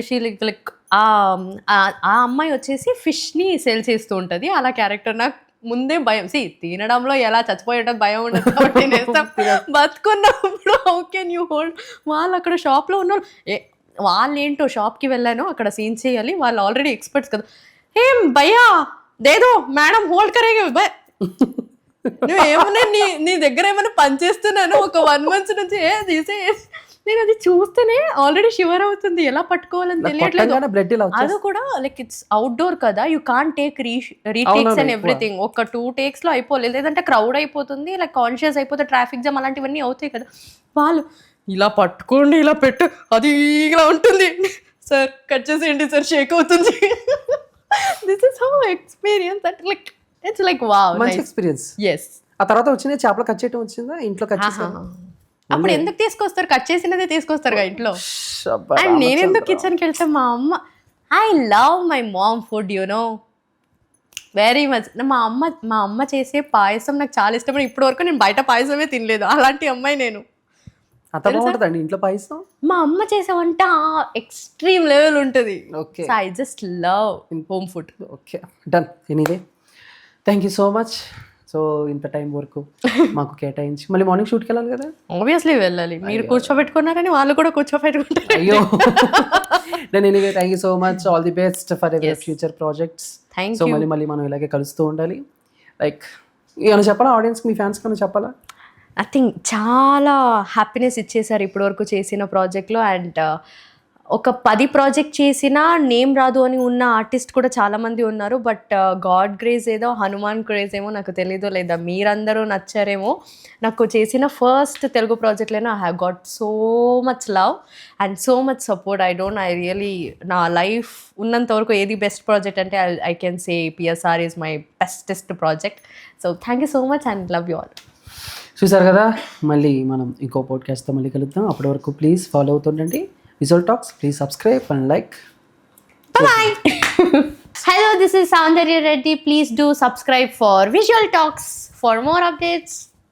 Speaker 2: She like ఆ అమ్మాయి వచ్చేసి ఫిష్ని సేల్ చేస్తూ ఉంటుంది. అలా క్యారెక్టర్ నాకు ముందే భయం. తినడంలో ఎలా చచ్చిపోయి ఉంటుంది, భయం ఉండదు కాబట్టి తినేస్తాం. బతుకున్నప్పుడు హౌ కెన్ యూ హోల్డ్. వాళ్ళు అక్కడ షాప్లో ఉన్న వాళ్ళు ఏంటో షాప్కి వెళ్ళాను, అక్కడ సీన్ చేయాలి, వాళ్ళు ఆల్రెడీ ఎక్స్పర్ట్స్ కదా. ఏం భయ్యా దేదో మేడం హోల్డ్ కరేగా భయ్, నువ్వు ఏమన్నా నీ దగ్గర ఏమైనా పని చేస్తున్నాను ఒక 1 month నుంచి తీసే. నేను అది చూస్తేనే ఆల్రెడీ షివర్ అవుతుంది, ఎలా పట్టుకోవాలని తెలియట్లేదు. అది కూడా లైక్ ఇట్స్ అవుట్డోర్ కదా, you can't take retakes and everything. ఒక 2 takes లో అయిపోలేదు, లేదంటే క్రౌడ్ అయిపోతుంది, లైక్ కాన్షియస్ అయిపోతే ట్రాఫిక్ జామ్ అలాంటివన్నీ అవుతాయి కదా. వాళ్ళు ఇలా పట్టుకోండి, ఇలా పెట్టు, అది ఇలా ఉంటుంది, సార్ కట్ చేసేయండి సార్, షేక్ అవుతుంది. This is how experience that like it's like wow,
Speaker 1: మంచి ఎక్స్పీరియన్స్.
Speaker 2: yes.
Speaker 1: ఆ తర్వాత వచ్చింది చేపలు కట్ చేయడం వచ్చిందా ఇంట్లో? కట్ చేసాను.
Speaker 2: అప్పుడు ఎందుకు తీసుకొస్తారు, కట్ చేసినదే తీసుకొస్తారు ఇంట్లో. అండ్ నేను ఎందుకు కిచెన్కి వెళ్తే మా అమ్మ, I love my mom food, you know very much. మా అమ్మ చేసే పాయసం నాకు చాలా ఇష్టం. ఇప్పటి వరకు నేను బయట పాయసమే తినలేదు, అలాంటి అమ్మాయి నేను.
Speaker 1: అంత బాగుంటుందండి ఇంట్లో పాయసం.
Speaker 2: మా అమ్మ చేసే వంట ఎక్స్ట్రీమ్ లెవెల్ ఉంటుంది.
Speaker 1: Okay,
Speaker 2: so I just love home food.
Speaker 1: Okay, done. Anyway, thank you so much. So ఇంత టైం వరకు మాకు కేటాయించి, మళ్ళీ మార్నింగ్ షూట్కి వెళ్ళాలి కదా.
Speaker 2: ఆబ్వియస్లీ వెళ్ళాలి, మీరు కూర్చోబెట్టుకున్నారని వాళ్ళు కూడా కూర్చోబెట్టుకుంటారు.
Speaker 1: అయ్యో, then anyway thank you so much. All the best for ever future projects. So మళ్ళీ మనం ఇలాగే కలుస్తూ ఉండాలి. లైక్ ఏమైనా చెప్పాలా ఆడియన్స్కి, మీ ఫ్యాన్స్కి ఏమైనా చెప్పాలా?
Speaker 2: ఐ థింక్ చాలా హ్యాపీనెస్ ఇచ్చేసారు ఇప్పటివరకు చేసిన ప్రాజెక్ట్లో. అండ్ ఒక 10 ప్రాజెక్ట్ చేసినా నేమ్ రాదు అని ఉన్న ఆర్టిస్ట్ కూడా చాలామంది ఉన్నారు. బట్ గాడ్ గ్రేస్ ఏదో, హనుమాన్ గ్రేస్ ఏమో నాకు తెలీదు, లేదా మీరందరూ నచ్చారేమో. నాకు చేసిన ఫస్ట్ తెలుగు ప్రాజెక్ట్లోనే I have got so much love and so much support. I really నా లైఫ్ ఉన్నంత వరకు ఏది బెస్ట్ ప్రాజెక్ట్ అంటే I can say PSR is my bestest project. So thank you so much and love you all.
Speaker 1: చూసారు కదా, మళ్ళీ మనం ఇంకో పాడ్కాస్ట్తో మళ్ళీ కలుద్దాం. అప్పటి వరకు ప్లీజ్ ఫాలో అవుతుండండి visual talks. Please subscribe and like.
Speaker 2: Bye. Hello, this is Soundarya Reddy. Please do subscribe for Visual Talks for more updates.